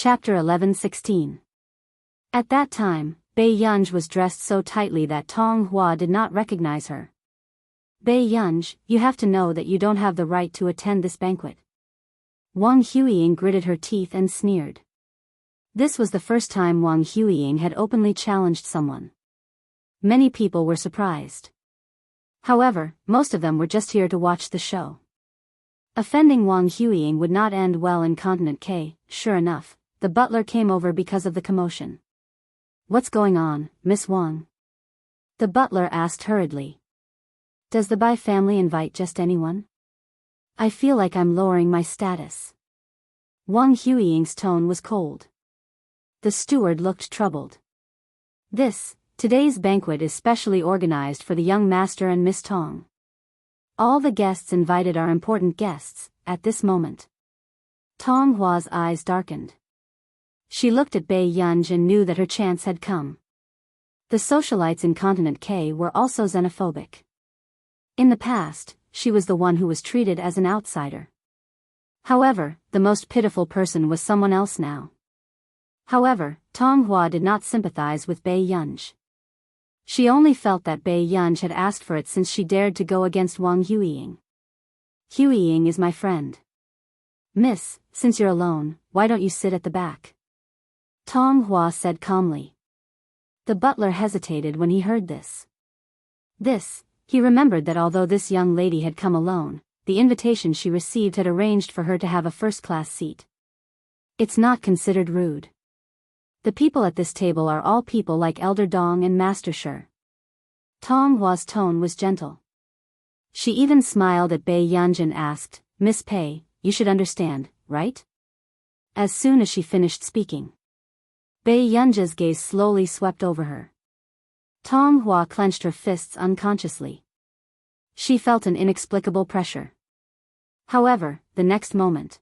Chapter 11:16. At that time, Bai Yunj was dressed so tightly that Tong Hua did not recognize her. Bai Yunj, you have to know that you don't have the right to attend this banquet. Wang Huiying gritted her teeth and sneered. This was the first time Wang Huiying had openly challenged someone. Many people were surprised. However, most of them were just here to watch the show. Offending Wang Huiying would not end well in Continent K. Sure enough, the butler came over because of the commotion. What's going on, Miss Wang? The butler asked hurriedly. Does the Bai family invite just anyone? I feel like I'm lowering my status. Wang Huiying's tone was cold. The steward looked troubled. Today's banquet is specially organized for the young master and Miss Tong. All the guests invited are important guests, at this moment. Tong Hua's eyes darkened. She looked at Bai Yunj and knew that her chance had come. The socialites in Continent K were also xenophobic. In the past, she was the one who was treated as an outsider. However, the most pitiful person was someone else now. However, Tong Hua did not sympathize with Bai Yunj. She only felt that Bai Yunj had asked for it since she dared to go against Wang Huiying. Huiying is my friend. Miss, since you're alone, why don't you sit at the back? Tong Hua said calmly. The butler hesitated when he heard this. He remembered that although this young lady had come alone, the invitation she received had arranged for her to have a first-class seat. It's not considered rude. The people at this table are all people like Elder Dong and Master Shi. Tong Hua's tone was gentle. She even smiled at Bai Yunj and asked, Miss Pei, you should understand, right? As soon as she finished speaking, Bai Yunj's gaze slowly swept over her. Tong Hua clenched her fists unconsciously. She felt an inexplicable pressure. However, the next moment.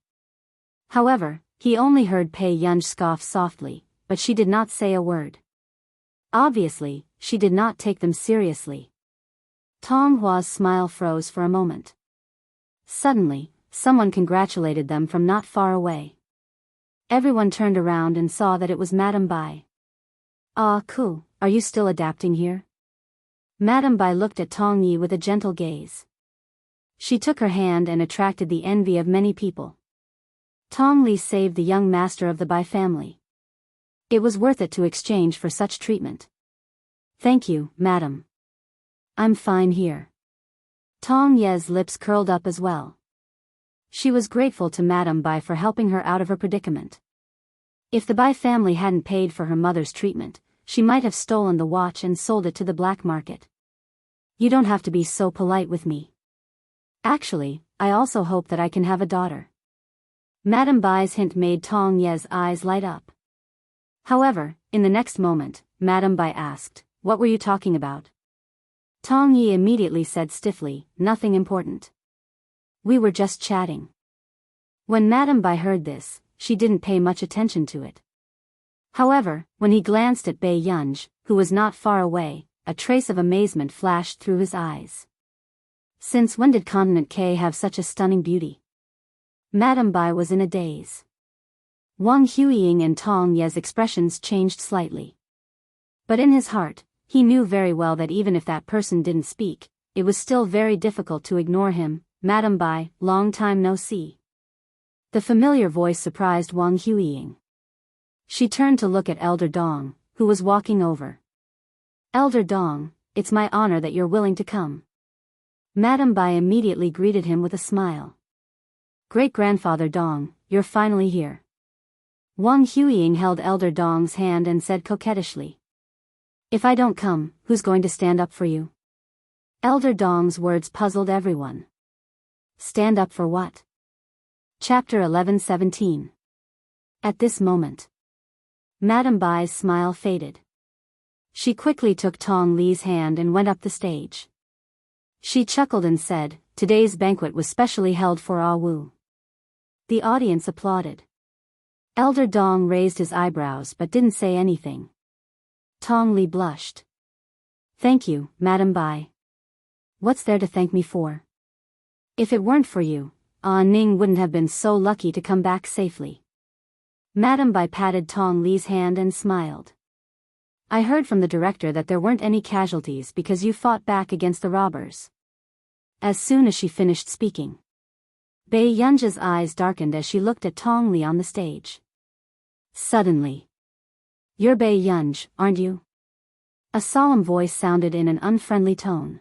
He only heard Bai Yunj scoff softly, but she did not say a word. Obviously, she did not take them seriously. Tong Hua's smile froze for a moment. Suddenly, someone congratulated them from not far away. Everyone turned around and saw that it was Madame Bai. Ah, cool, are you still adapting here? Madame Bai looked at Tong Yi with a gentle gaze. She took her hand and attracted the envy of many people. Tong Li saved the young master of the Bai family. It was worth it to exchange for such treatment. Thank you, madam. I'm fine here. Tong Ye's lips curled up as well. She was grateful to Madame Bai for helping her out of her predicament. If the Bai family hadn't paid for her mother's treatment, she might have stolen the watch and sold it to the black market. You don't have to be so polite with me. Actually, I also hope that I can have a daughter. Madame Bai's hint made Tong Ye's eyes light up. However, in the next moment, Madame Bai asked, What were you talking about? Tong Yi immediately said stiffly, Nothing important. We were just chatting. When Madame Bai heard this, she didn't pay much attention to it. However, when he glanced at Bai Yunj, who was not far away, a trace of amazement flashed through his eyes. Since when did Continent K have such a stunning beauty? Madame Bai was in a daze. Wang Huiying and Tong Ye's expressions changed slightly. But in his heart, he knew very well that even if that person didn't speak, it was still very difficult to ignore him. Madame Bai, long time no see. The familiar voice surprised Wang Huiying. She turned to look at Elder Dong, who was walking over. Elder Dong, it's my honor that you're willing to come. Madame Bai immediately greeted him with a smile. Great-grandfather Dong, you're finally here. Wang Huiying held Elder Dong's hand and said coquettishly. If I don't come, who's going to stand up for you? Elder Dong's words puzzled everyone. Stand up for what? Chapter 11:17. At this moment, Madame Bai's smile faded. She quickly took Tong Li's hand and went up the stage. She chuckled and said, Today's banquet was specially held for Ah Wu. The audience applauded. Elder Dong raised his eyebrows but didn't say anything. Tong Li blushed. Thank you, Madame Bai. What's there to thank me for? If it weren't for you, Ah Ning wouldn't have been so lucky to come back safely. Madame Bai patted Tong Li's hand and smiled. I heard from the director that there weren't any casualties because you fought back against the robbers. As soon as she finished speaking, Bai Yunji's eyes darkened as she looked at Tong Li on the stage. Suddenly, "You're Bai Yunj, aren't you?" A solemn voice sounded in an unfriendly tone.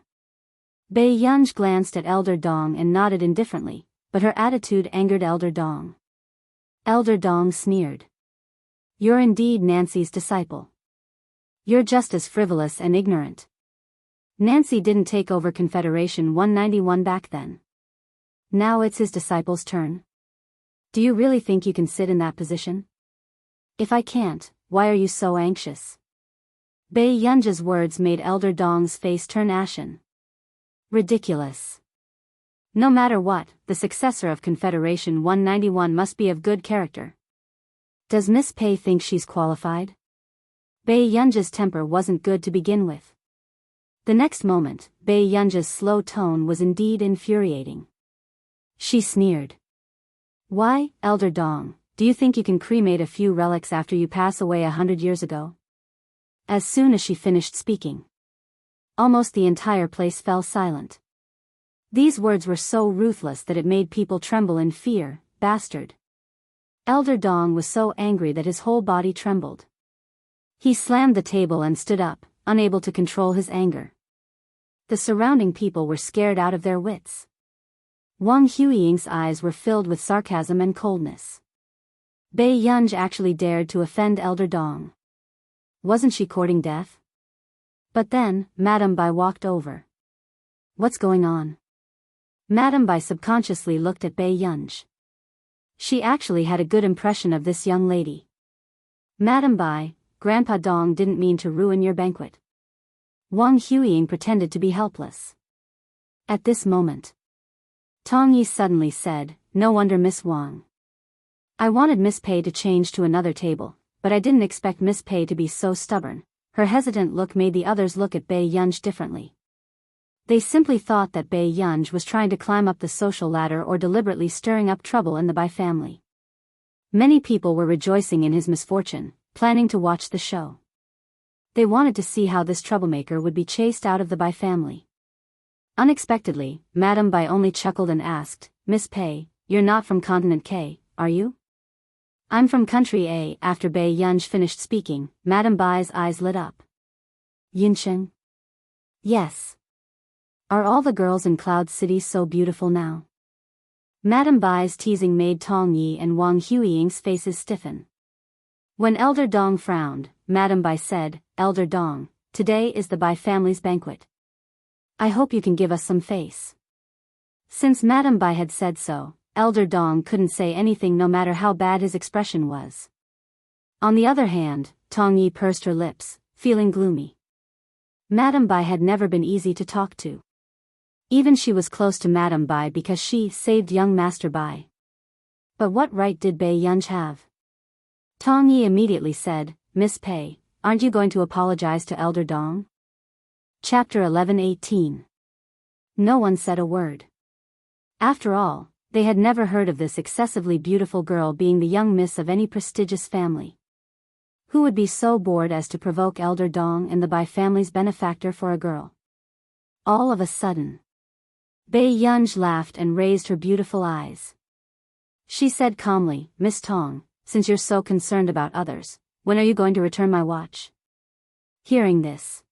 Bai Yunj glanced at Elder Dong and nodded indifferently, but her attitude angered Elder Dong. Elder Dong sneered. "You're indeed Nancy's disciple. You're just as frivolous and ignorant. Nancy didn't take over Confederation 191 back then. Now it's his disciple's turn. Do you really think you can sit in that position? If I can't, why are you so anxious?" Bai Yunja's words made Elder Dong's face turn ashen. Ridiculous. No matter what, the successor of Confederation 191 must be of good character. Does Miss Pei think she's qualified? Bai Yunja's temper wasn't good to begin with. The next moment, Bai Yunja's slow tone was indeed infuriating. She sneered. "Why, Elder Dong, do you think you can cremate a few relics after you pass away 100 years ago?" As soon as she finished speaking, almost the entire place fell silent. These words were so ruthless that it made people tremble in fear. Bastard. Elder Dong was so angry that his whole body trembled. He slammed the table and stood up, unable to control his anger. The surrounding people were scared out of their wits. Wang Huiying's eyes were filled with sarcasm and coldness. Bai Yunj actually dared to offend Elder Dong. Wasn't she courting death? But then, Madame Bai walked over. What's going on? Madame Bai subconsciously looked at Bai Yunj. She actually had a good impression of this young lady. Madame Bai, Grandpa Dong didn't mean to ruin your banquet. Wang Huiying pretended to be helpless. At this moment, Tong Yi suddenly said, "No wonder Miss Wang. I wanted Miss Pei to change to another table, but I didn't expect Miss Pei to be so stubborn." Her hesitant look made the others look at Bai Yunj differently. They simply thought that Bai Yunj was trying to climb up the social ladder or deliberately stirring up trouble in the Bai family. Many people were rejoicing in his misfortune, planning to watch the show. They wanted to see how this troublemaker would be chased out of the Bai family. Unexpectedly, Madame Bai only chuckled and asked, "Miss Pei, you're not from Continent K, are you?" "I'm from Country A." After Bai Yunj finished speaking, Madame Bai's eyes lit up. "Yincheng?" "Yes. Are all the girls in Cloud City so beautiful now?" Madame Bai's teasing made Tong Yi and Wang Huiying's faces stiffen. When Elder Dong frowned, Madame Bai said, "Elder Dong, today is the Bai family's banquet. I hope you can give us some face." Since Madame Bai had said so, Elder Dong couldn't say anything no matter how bad his expression was. On the other hand, Tong Yi pursed her lips, feeling gloomy. Madame Bai had never been easy to talk to. Even she was close to Madame Bai because she saved young Master Bai. But what right did Bai Yunj have? Tong Yi immediately said, "Miss Pei, aren't you going to apologize to Elder Dong?" Chapter 11:18. No one said a word. After all, they had never heard of this excessively beautiful girl being the young miss of any prestigious family. Who would be so bored as to provoke Elder Dong and the Bai family's benefactor for a girl? All of a sudden, Bai Yunj laughed and raised her beautiful eyes. She said calmly, "Miss Tong, since you're so concerned about others, when are you going to return my watch?" Hearing this,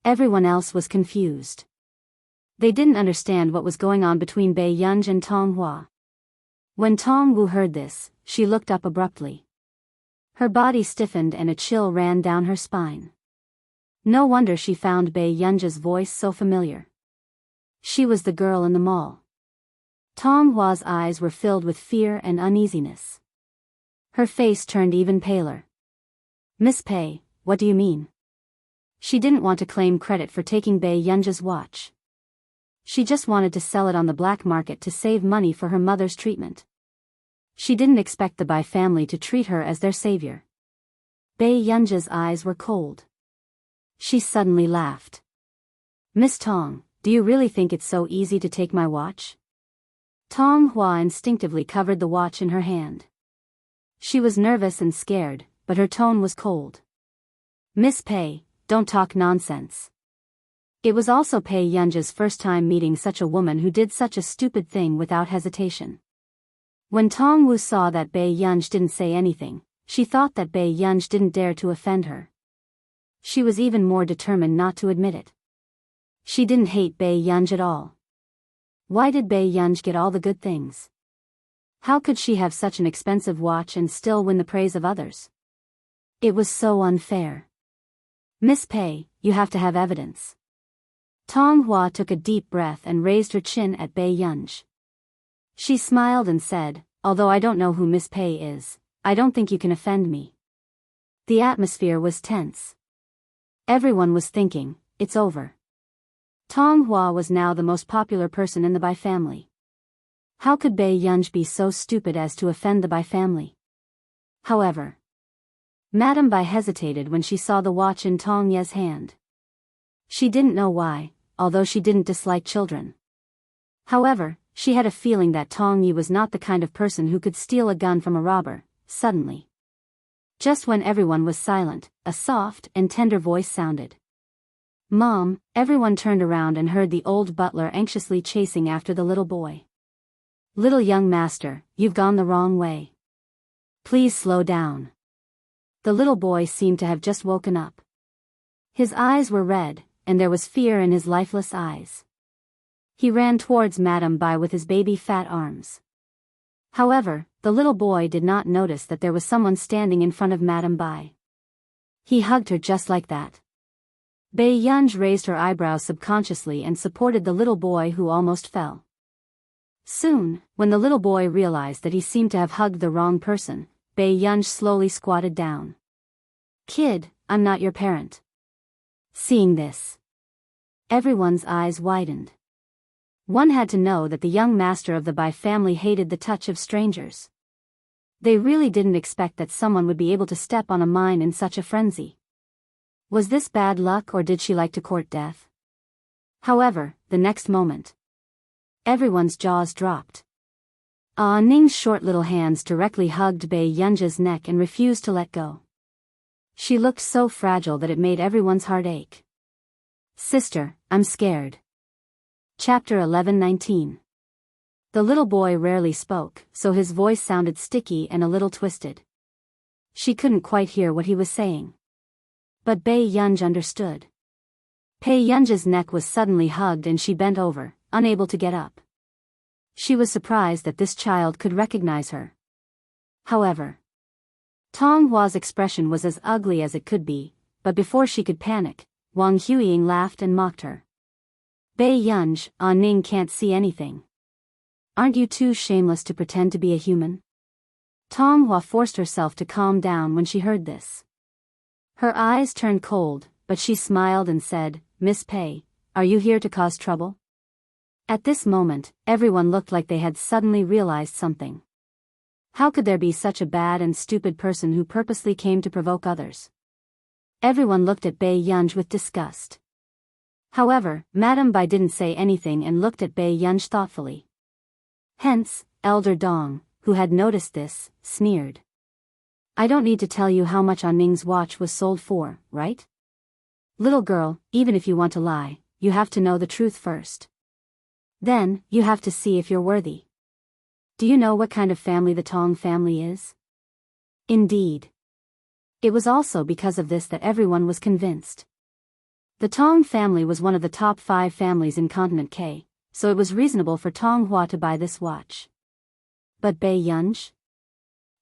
everyone else was confused. They didn't understand what was going on between Bai Yunj and Tong Hua. When Tong Wu heard this, she looked up abruptly. Her body stiffened and a chill ran down her spine. No wonder she found Bai Yunja's voice so familiar. She was the girl in the mall. Tong Hua's eyes were filled with fear and uneasiness. Her face turned even paler. "Miss Pei, what do you mean?" She didn't want to claim credit for taking Bai Yunja's watch. She just wanted to sell it on the black market to save money for her mother's treatment. She didn't expect the Bai family to treat her as their savior. Bai Yunja's eyes were cold. She suddenly laughed. "Miss Tong, do you really think it's so easy to take my watch?" Tong Hua instinctively covered the watch in her hand. She was nervous and scared, but her tone was cold. Miss Pei, don't talk nonsense. It was also Pei Yun's first time meeting such a woman who did such a stupid thing without hesitation. When Tong Wu saw that Pei Yun didn't say anything, she thought that Pei Yun didn't dare to offend her. She was even more determined not to admit it. She didn't hate Pei Yun at all. Why did Pei Yun get all the good things? How could she have such an expensive watch and still win the praise of others? It was so unfair. Miss Pei, you have to have evidence. Tong Hua took a deep breath and raised her chin at Pei Yun. She smiled and said, although I don't know who Miss Pei is, I don't think you can offend me. The atmosphere was tense. Everyone was thinking, it's over. Tong Hua was now the most popular person in the Bai family. How could Pei Yun be so stupid as to offend the Bai family? However, Madame Bai hesitated when she saw the watch in Tong Ye's hand. She didn't know why, although she didn't dislike children. However, she had a feeling that Tong Yi was not the kind of person who could steal a gun from a robber, suddenly. Just when everyone was silent, a soft and tender voice sounded. Mom, everyone turned around and heard the old butler anxiously chasing after the little boy. Little young master, you've gone the wrong way. Please slow down. The little boy seemed to have just woken up. His eyes were red, and there was fear in his lifeless eyes. He ran towards Madame Bai with his baby fat arms. However, the little boy did not notice that there was someone standing in front of Madame Bai. He hugged her just like that. Pei Yun raised her eyebrows subconsciously and supported the little boy who almost fell. Soon, when the little boy realized that he seemed to have hugged the wrong person, Pei Yun slowly squatted down. Kid, I'm not your parent. Seeing this, everyone's eyes widened. One had to know that the young master of the Bai family hated the touch of strangers. They really didn't expect that someone would be able to step on a mine in such a frenzy. Was this bad luck or did she like to court death? However, the next moment, everyone's jaws dropped. Ah Ning's short little hands directly hugged Pei Yun's neck and refused to let go. She looked so fragile that it made everyone's heart ache. Sister, I'm scared. Chapter 11:19. The little boy rarely spoke, so his voice sounded sticky and a little twisted. She couldn't quite hear what he was saying. But Pei Yun understood. Pei Yun's neck was suddenly hugged and she bent over, unable to get up. She was surprised that this child could recognize her. However, Tong Hua's expression was as ugly as it could be, but before she could panic, Wang Huiying laughed and mocked her. Pei Yun, Ning can't see anything. Aren't you too shameless to pretend to be a human? Tong Hua forced herself to calm down when she heard this. Her eyes turned cold, but she smiled and said, Miss Pei, are you here to cause trouble? At this moment, everyone looked like they had suddenly realized something. How could there be such a bad and stupid person who purposely came to provoke others? Everyone looked at Pei Yun with disgust. However, Madame Bai didn't say anything and looked at Pei Yun thoughtfully. Hence, Elder Dong, who had noticed this, sneered. I don't need to tell you how much Ning's watch was sold for, right? Little girl, even if you want to lie, you have to know the truth first. Then, you have to see if you're worthy. Do you know what kind of family the Tong family is? Indeed. It was also because of this that everyone was convinced. The Tong family was one of the top 5 families in Continent K, so it was reasonable for Tong Hua to buy this watch. But Pei Yun?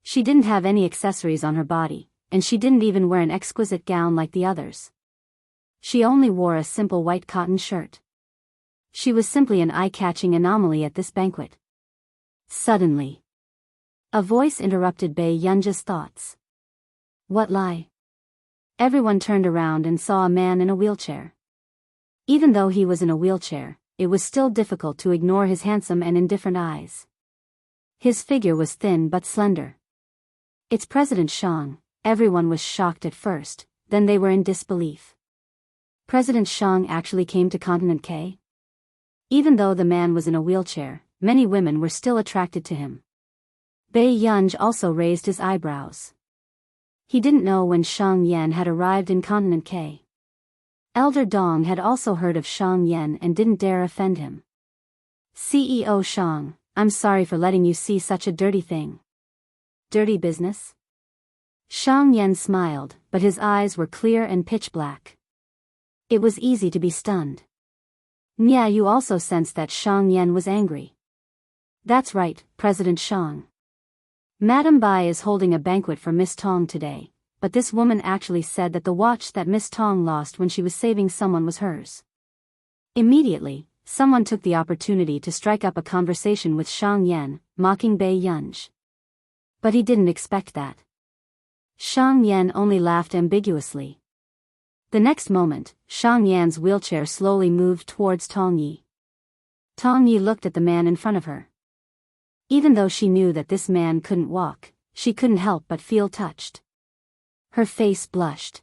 She didn't have any accessories on her body, and she didn't even wear an exquisite gown like the others. She only wore a simple white cotton shirt. She was simply an eye-catching anomaly at this banquet. Suddenly, a voice interrupted Pei Yun's thoughts. What lie? Everyone turned around and saw a man in a wheelchair. Even though he was in a wheelchair, it was still difficult to ignore his handsome and indifferent eyes. His figure was thin but slender. It's President Shang. Everyone was shocked at first, then they were in disbelief. President Shang actually came to Continent K? Even though the man was in a wheelchair, many women were still attracted to him. Bei Yunj also raised his eyebrows. He didn't know when Shang Yan had arrived in Continent K. Elder Dong had also heard of Shang Yan and didn't dare offend him. CEO Shang, I'm sorry for letting you see such a dirty thing. Dirty business? Shang Yan smiled, but his eyes were clear and pitch black. It was easy to be stunned. Nya Yu also sensed that Shang Yan was angry. That's right, President Shang. Madame Bai is holding a banquet for Miss Tong today, but this woman actually said that the watch that Miss Tong lost when she was saving someone was hers. Immediately, someone took the opportunity to strike up a conversation with Shang Yan, mocking Bei Yunj. But he didn't expect that. Shang Yan only laughed ambiguously. The next moment, Shang Yan's wheelchair slowly moved towards Tong Yi. Tong Yi looked at the man in front of her. Even though she knew that this man couldn't walk, she couldn't help but feel touched. Her face blushed.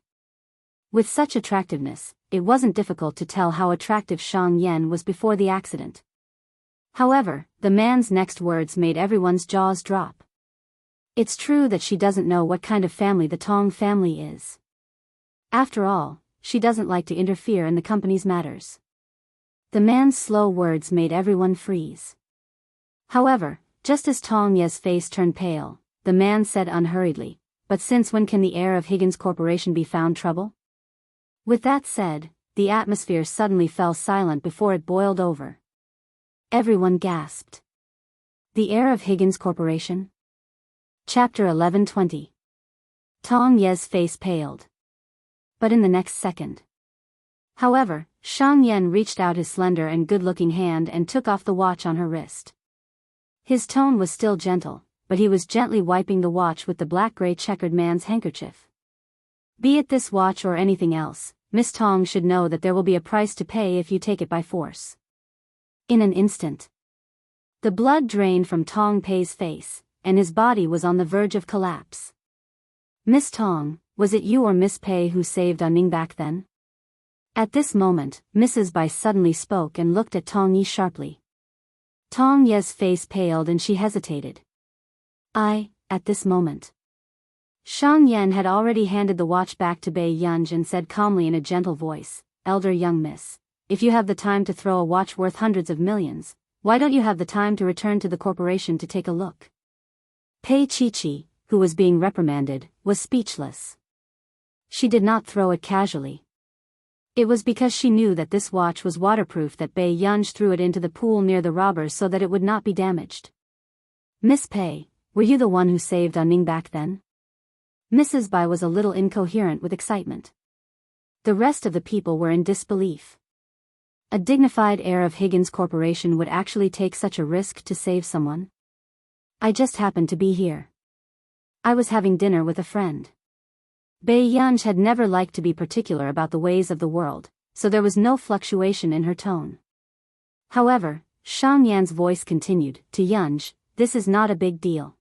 With such attractiveness, it wasn't difficult to tell how attractive Shang Yan was before the accident. However, the man's next words made everyone's jaws drop. It's true that she doesn't know what kind of family the Tong family is. After all, she doesn't like to interfere in the company's matters. The man's slow words made everyone freeze. However, just as Tong Ye's face turned pale, the man said unhurriedly, "But since when can the heir of Higgins Corporation be found trouble?" With that said, the atmosphere suddenly fell silent before it boiled over. Everyone gasped. The heir of Higgins Corporation? Chapter 11:20. Tong Ye's face paled. But in the next second. However, Shang Yan reached out his slender and good-looking hand and took off the watch on her wrist. His tone was still gentle, but he was gently wiping the watch with the black-gray checkered man's handkerchief. Be it this watch or anything else, Miss Tong should know that there will be a price to pay if you take it by force. In an instant, the blood drained from Tong Pei's face, and his body was on the verge of collapse. Miss Tong, was it you or Miss Pei who saved Ning back then? At this moment, Mrs. Bai suddenly spoke and looked at Tong Yi sharply. Tong Ye's face paled and she hesitated. At this moment. Shang Yan had already handed the watch back to Bei Yunj and said calmly in a gentle voice, "Elder young miss, if you have the time to throw a watch worth hundreds of millions, why don't you have the time to return to the corporation to take a look?" Pei Chi-Chi, who was being reprimanded, was speechless. She did not throw it casually. It was because she knew that this watch was waterproof that Bei Yunj threw it into the pool near the robbers so that it would not be damaged. "Miss Pei, were you the one who saved Ning back then?" Mrs. Bai was a little incoherent with excitement. The rest of the people were in disbelief. A dignified heir of Higgins Corporation would actually take such a risk to save someone? "I just happened to be here. I was having dinner with a friend." Bei Yunj had never liked to be particular about the ways of the world, so there was no fluctuation in her tone. However, Shang Yan's voice continued, "To Yunj, this is not a big deal.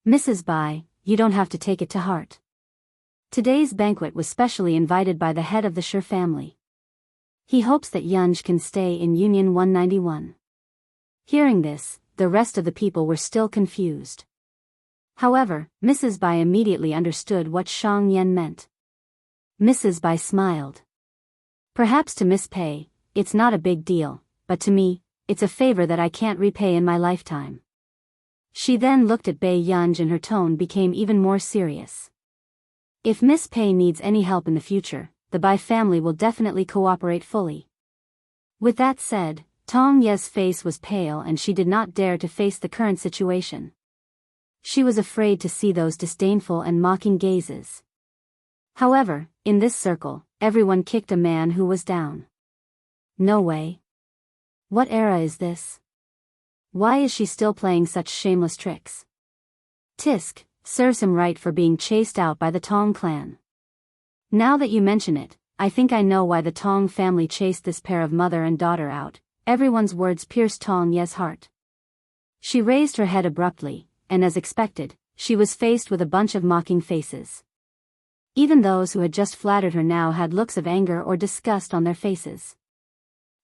Mrs. Bai, you don't have to take it to heart. Today's banquet was specially invited by the head of the Shi family. He hopes that Yunj can stay in Union 191. Hearing this, the rest of the people were still confused. However, Mrs. Bai immediately understood what Shang Yan meant. Mrs. Bai smiled. "Perhaps to Miss Pei, it's not a big deal, but to me, it's a favor that I can't repay in my lifetime." She then looked at Bei Yunj and her tone became even more serious. "If Miss Pei needs any help in the future, the Bai family will definitely cooperate fully." With that said, Tong Ye's face was pale and she did not dare to face the current situation. She was afraid to see those disdainful and mocking gazes. However, in this circle, everyone kicked a man who was down. No way. What era is this? Why is she still playing such shameless tricks? Tisk, serves him right for being chased out by the Tong clan. Now that you mention it, I think I know why the Tong family chased this pair of mother and daughter out. Everyone's words pierced Tong Ye's heart. She raised her head abruptly, and as expected, she was faced with a bunch of mocking faces. Even those who had just flattered her now had looks of anger or disgust on their faces.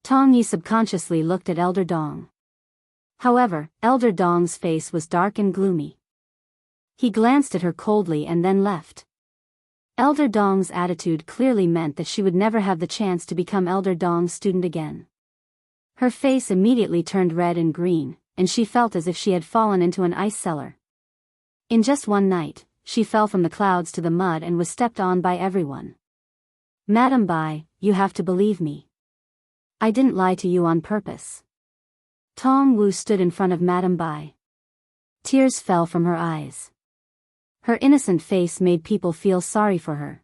Tong Yi subconsciously looked at Elder Dong. However, Elder Dong's face was dark and gloomy. He glanced at her coldly and then left. Elder Dong's attitude clearly meant that she would never have the chance to become Elder Dong's student again. Her face immediately turned red and green, and she felt as if she had fallen into an ice cellar. In just one night, she fell from the clouds to the mud and was stepped on by everyone. Madam Bai, you have to believe me. I didn't lie to you on purpose. Tong Wu stood in front of Madam Bai. Tears fell from her eyes. Her innocent face made people feel sorry for her.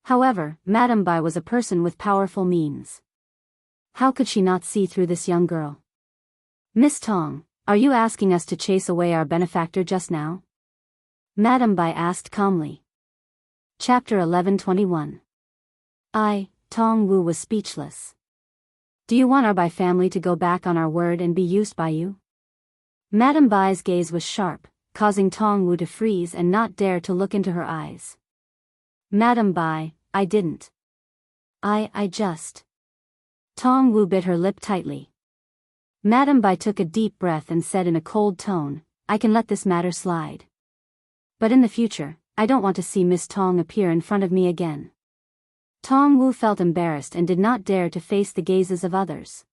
However, Madam Bai was a person with powerful means. How could she not see through this young girl? Miss Tong, are you asking us to chase away our benefactor just now? Madam Bai asked calmly. Chapter 11:21. Tong Wu was speechless. Do you want our Bai family to go back on our word and be used by you? Madam Bai's gaze was sharp, causing Tong Wu to freeze and not dare to look into her eyes. Madam Bai, I didn't. I just. Tong Wu bit her lip tightly. Madam Bai took a deep breath and said in a cold tone, I can let this matter slide. But in the future, I don't want to see Miss Tong appear in front of me again. Tong Wu felt embarrassed and did not dare to face the gazes of others.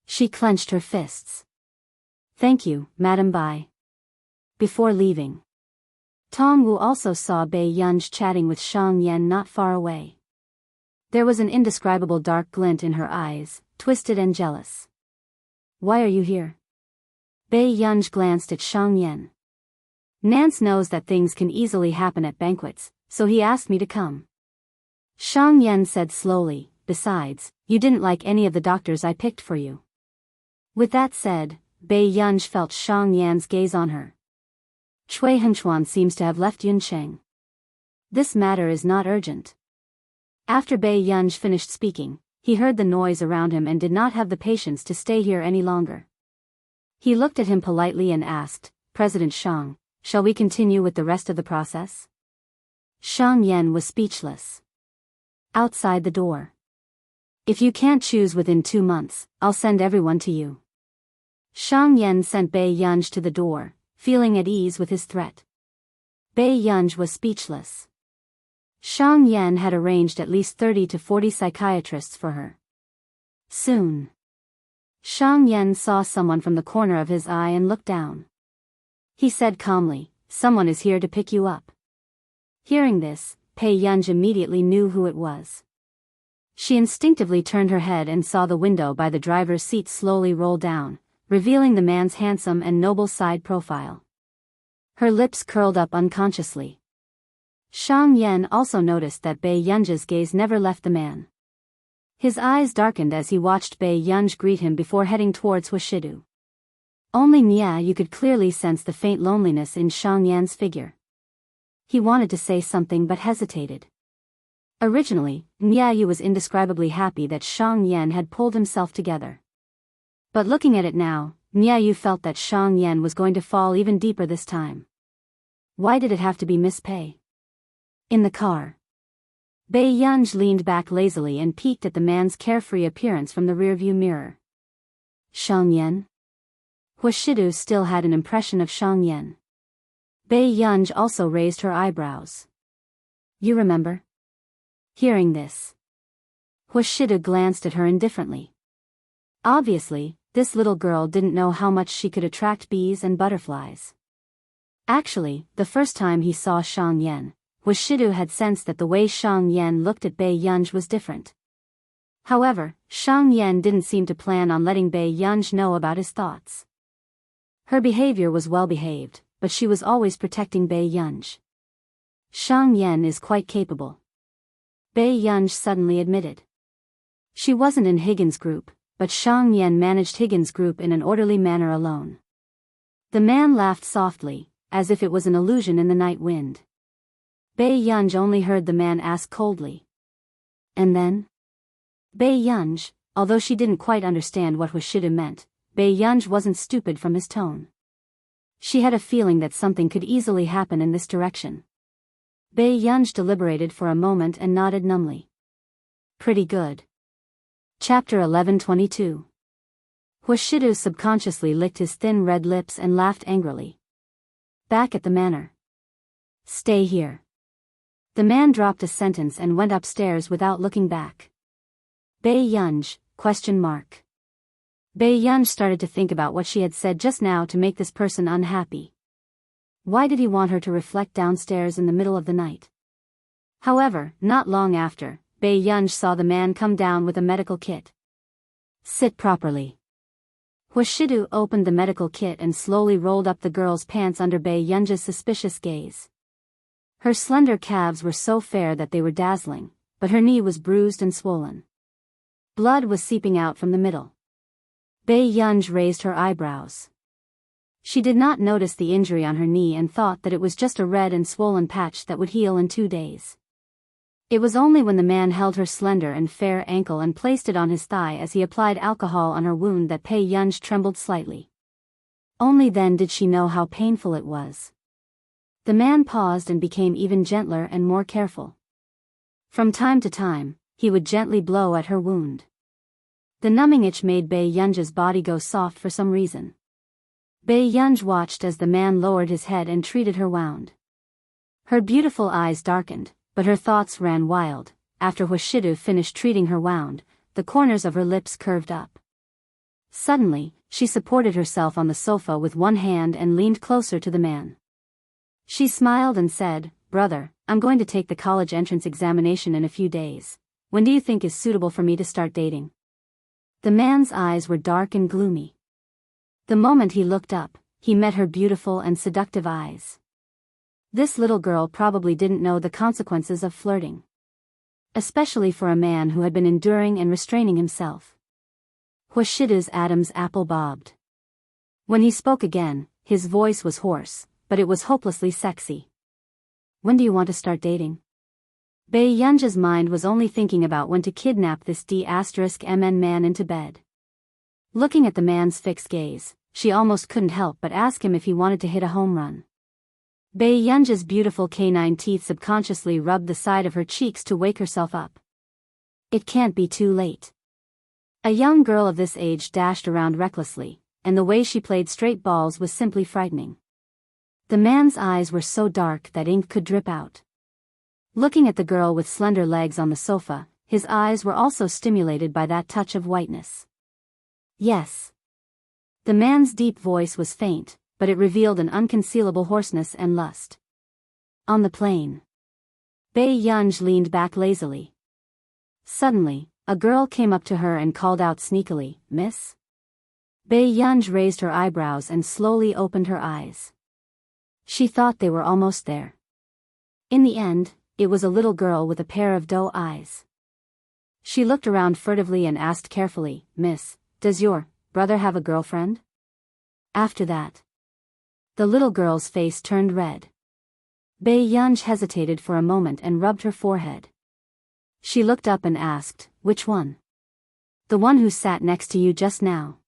She clenched her fists. Thank you, Madam Bai. Before leaving, Tong Wu also saw Bai Yunj chatting with Shang Yan not far away. There was an indescribable dark glint in her eyes, twisted and jealous. Why are you here? Bai Yunj glanced at Shang Yan. Nance knows that things can easily happen at banquets, so he asked me to come. Shang Yan said slowly, besides, you didn't like any of the doctors I picked for you. With that said, Bai Yunj felt Shang Yan's gaze on her. Cui Henchuan seems to have left Yuncheng. This matter is not urgent. After Bai Yunj finished speaking, he heard the noise around him and did not have the patience to stay here any longer. He looked at him politely and asked, President Shang, shall we continue with the rest of the process? Shang Yan was speechless. Outside the door. If you can't choose within 2 months, I'll send everyone to you. Shang Yan sent Bai Yunj to the door, feeling at ease with his threat. Bai Yunj was speechless. Shang Yan had arranged at least 30 to 40 psychiatrists for her. Soon. Shang Yan saw someone from the corner of his eye and looked down. He said calmly, someone is here to pick you up. Hearing this, Bai Yunj immediately knew who it was. She instinctively turned her head and saw the window by the driver's seat slowly roll down, revealing the man's handsome and noble side profile. Her lips curled up unconsciously. Shang Yan also noticed that Bai Yunj's gaze never left the man. His eyes darkened as he watched Bai Yunj greet him before heading towards Huashidu. Only you could clearly sense the faint loneliness in Shang Yan's figure. He wanted to say something but hesitated. Originally, Yu was indescribably happy that Shang Yan had pulled himself together. But looking at it now, Yu felt that Shang Yan was going to fall even deeper this time. Why did it have to be Miss Pei? In the car, Bai Yunj leaned back lazily and peeked at the man's carefree appearance from the rearview mirror. Shang Yan? Huashidu still had an impression of Shang Yan. Bai Yunj also raised her eyebrows. You remember? Hearing this, Huashidu glanced at her indifferently. Obviously, this little girl didn't know how much she could attract bees and butterflies. Actually, the first time he saw Shang Yan, Huashidu had sensed that the way Shang Yan looked at Bai Yunj was different. However, Shang Yan didn't seem to plan on letting Bai Yunj know about his thoughts. Her behavior was well behaved, but she was always protecting Bai Yunj. Shang Yan is quite capable, Bai Yunj suddenly admitted. She wasn't in Higgins' group, but Shang Yan managed Higgins' group in an orderly manner alone. The man laughed softly, as if it was an illusion in the night wind. Bai Yunj only heard the man ask coldly. And then? Bai Yunj, although she didn't quite understand what Huashidu meant, Bai Yunj wasn't stupid from his tone. She had a feeling that something could easily happen in this direction. Bai Yunj deliberated for a moment and nodded numbly. Pretty good. Chapter 11:22. Huashidu subconsciously licked his thin red lips and laughed angrily. Back at the manor. Stay here. The man dropped a sentence and went upstairs without looking back. Bei Yunj, ? Bei Yunj started to think about what she had said just now to make this person unhappy. Why did he want her to reflect downstairs in the middle of the night? However, not long after, Bei Yunj saw the man come down with a medical kit. Sit properly. Huashidu opened the medical kit and slowly rolled up the girl's pants under Bei Yunj's suspicious gaze. Her slender calves were so fair that they were dazzling, but her knee was bruised and swollen. Blood was seeping out from the middle. Bei Yunj raised her eyebrows. She did not notice the injury on her knee and thought that it was just a red and swollen patch that would heal in 2 days. It was only when the man held her slender and fair ankle and placed it on his thigh as he applied alcohol on her wound that Bei Yunj trembled slightly. Only then did she know how painful it was. The man paused and became even gentler and more careful. From time to time, he would gently blow at her wound. The numbing itch made Bei Yunj's body go soft for some reason. Bei Yunj watched as the man lowered his head and treated her wound. Her beautiful eyes darkened, but her thoughts ran wild. After Huashidu finished treating her wound, the corners of her lips curved up. Suddenly, she supported herself on the sofa with one hand and leaned closer to the man. She smiled and said, "Brother, I'm going to take the college entrance examination in a few days. When do you think is suitable for me to start dating?" The man's eyes were dark and gloomy. The moment he looked up, he met her beautiful and seductive eyes. This little girl probably didn't know the consequences of flirting. Especially for a man who had been enduring and restraining himself. Huashidu's Adam's apple bobbed. When he spoke again, his voice was hoarse, but it was hopelessly sexy. "When do you want to start dating?" Bei Yunj's mind was only thinking about when to kidnap this D*MN man into bed. Looking at the man's fixed gaze, she almost couldn't help but ask him if he wanted to hit a home run. Bei Yunj's beautiful canine teeth subconsciously rubbed the side of her cheeks to wake herself up. It can't be too late. A young girl of this age dashed around recklessly, and the way she played straight balls was simply frightening. The man's eyes were so dark that ink could drip out. Looking at the girl with slender legs on the sofa, his eyes were also stimulated by that touch of whiteness. Yes. The man's deep voice was faint, but it revealed an unconcealable hoarseness and lust. On the plane. Bei Yunj leaned back lazily. Suddenly, a girl came up to her and called out sneakily, "Miss?" Bei Yunj raised her eyebrows and slowly opened her eyes. She thought they were almost there. In the end, it was a little girl with a pair of doe eyes. She looked around furtively and asked carefully, "Miss, does your brother have a girlfriend?" After that, the little girl's face turned red. Bei Yunj hesitated for a moment and rubbed her forehead. She looked up and asked, "Which one?" "The one who sat next to you just now.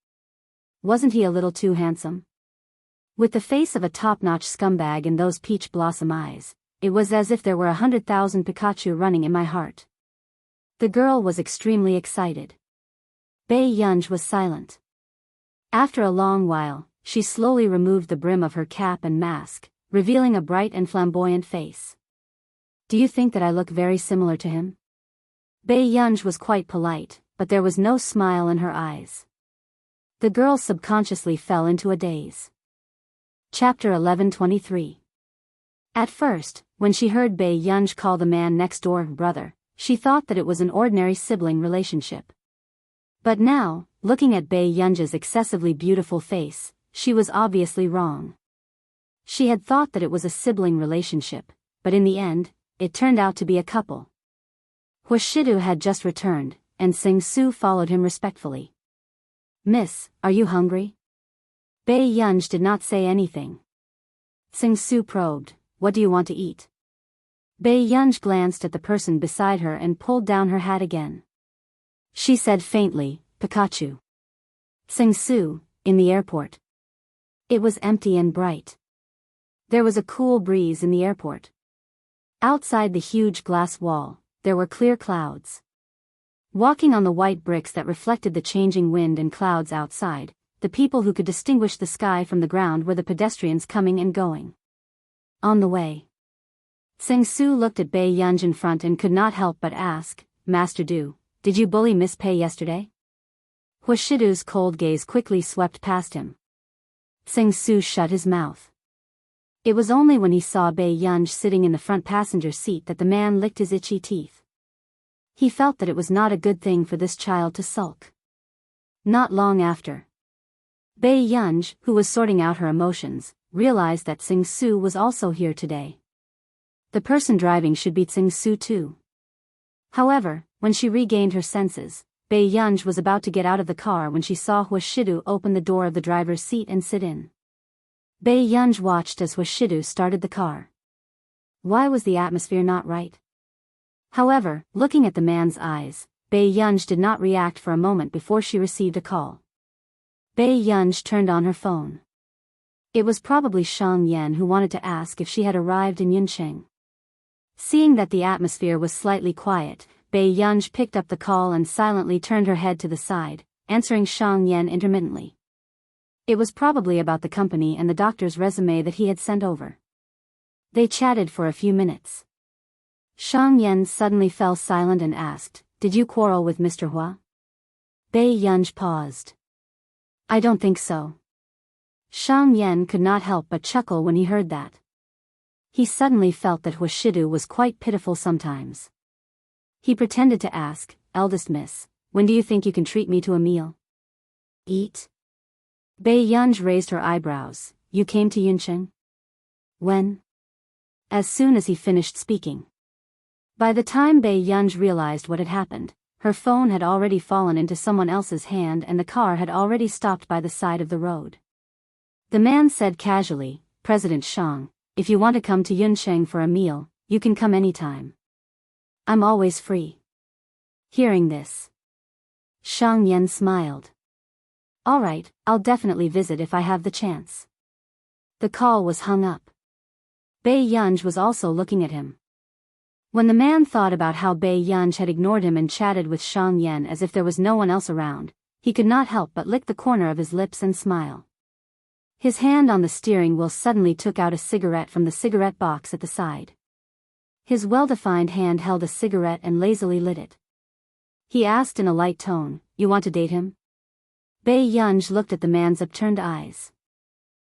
Wasn't he a little too handsome?" With the face of a top-notch scumbag and those peach blossom eyes, it was as if there were 100,000 Pikachu running in my heart. The girl was extremely excited. Bei Yunj was silent. After a long while, she slowly removed the brim of her cap and mask, revealing a bright and flamboyant face. "Do you think that I look very similar to him?" Bei Yunj was quite polite, but there was no smile in her eyes. The girl subconsciously fell into a daze. Chapter 11:23. At first, when she heard Bei Yunj call the man next door brother, she thought that it was an ordinary sibling relationship. But now, looking at Bei Yunj's excessively beautiful face, she was obviously wrong. She had thought that it was a sibling relationship, but in the end, it turned out to be a couple. Huashidu had just returned, and Sing-Su followed him respectfully. "Miss, are you hungry?" Bei Yunj did not say anything. Sing-Su probed, "What do you want to eat?" Bei Yunj glanced at the person beside her and pulled down her hat again. She said faintly, "Pikachu." Sing-Su, in the airport. It was empty and bright. There was a cool breeze in the airport. Outside the huge glass wall, there were clear clouds. Walking on the white bricks that reflected the changing wind and clouds outside, the people who could distinguish the sky from the ground were the pedestrians coming and going. On the way. Sing Su looked at Bei Yunj in front and could not help but ask, Master Du, did you bully Miss Pei yesterday? Huashidu's cold gaze quickly swept past him. Sing Su shut his mouth. It was only when he saw Bei Yunj sitting in the front passenger seat that the man licked his itchy teeth. He felt that it was not a good thing for this child to sulk. Not long after, Bei Yunj, who was sorting out her emotions, realized that Sing Su was also here today. The person driving should be Sing Su too. However, when she regained her senses, Bei Yunj was about to get out of the car when she saw Huashidu open the door of the driver's seat and sit in. Bei Yunj watched as Huashidu started the car. Why was the atmosphere not right? However, looking at the man's eyes, Bei Yunj did not react for a moment before she received a call. Bei Yunj turned on her phone. It was probably Shang Yan who wanted to ask if she had arrived in Yuncheng. Seeing that the atmosphere was slightly quiet, Bei Yunj picked up the call and silently turned her head to the side, answering Shang Yan intermittently. It was probably about the company and the doctor's resume that he had sent over. They chatted for a few minutes. Shang Yan suddenly fell silent and asked, Did you quarrel with Mr. Hua? Bei Yunj paused. I don't think so. Shang Yan could not help but chuckle when he heard that. He suddenly felt that Huashidu was quite pitiful sometimes. He pretended to ask, Eldest miss, when do you think you can treat me to a meal? Eat? Bei Yunj raised her eyebrows. You came to Yuncheng? When? As soon as he finished speaking. By the time Bei Yunj realized what had happened, her phone had already fallen into someone else's hand and the car had already stopped by the side of the road. The man said casually, President Shang, if you want to come to Yuncheng for a meal, you can come anytime. I'm always free. Hearing this, Shang Yan smiled. All right, I'll definitely visit if I have the chance. The call was hung up. Bei Yunj was also looking at him. When the man thought about how Bei Yunj had ignored him and chatted with Shang Yan as if there was no one else around, he could not help but lick the corner of his lips and smile. His hand on the steering wheel suddenly took out a cigarette from the cigarette box at the side. His well-defined hand held a cigarette and lazily lit it. He asked in a light tone, You want to date him? Bei Yunj looked at the man's upturned eyes.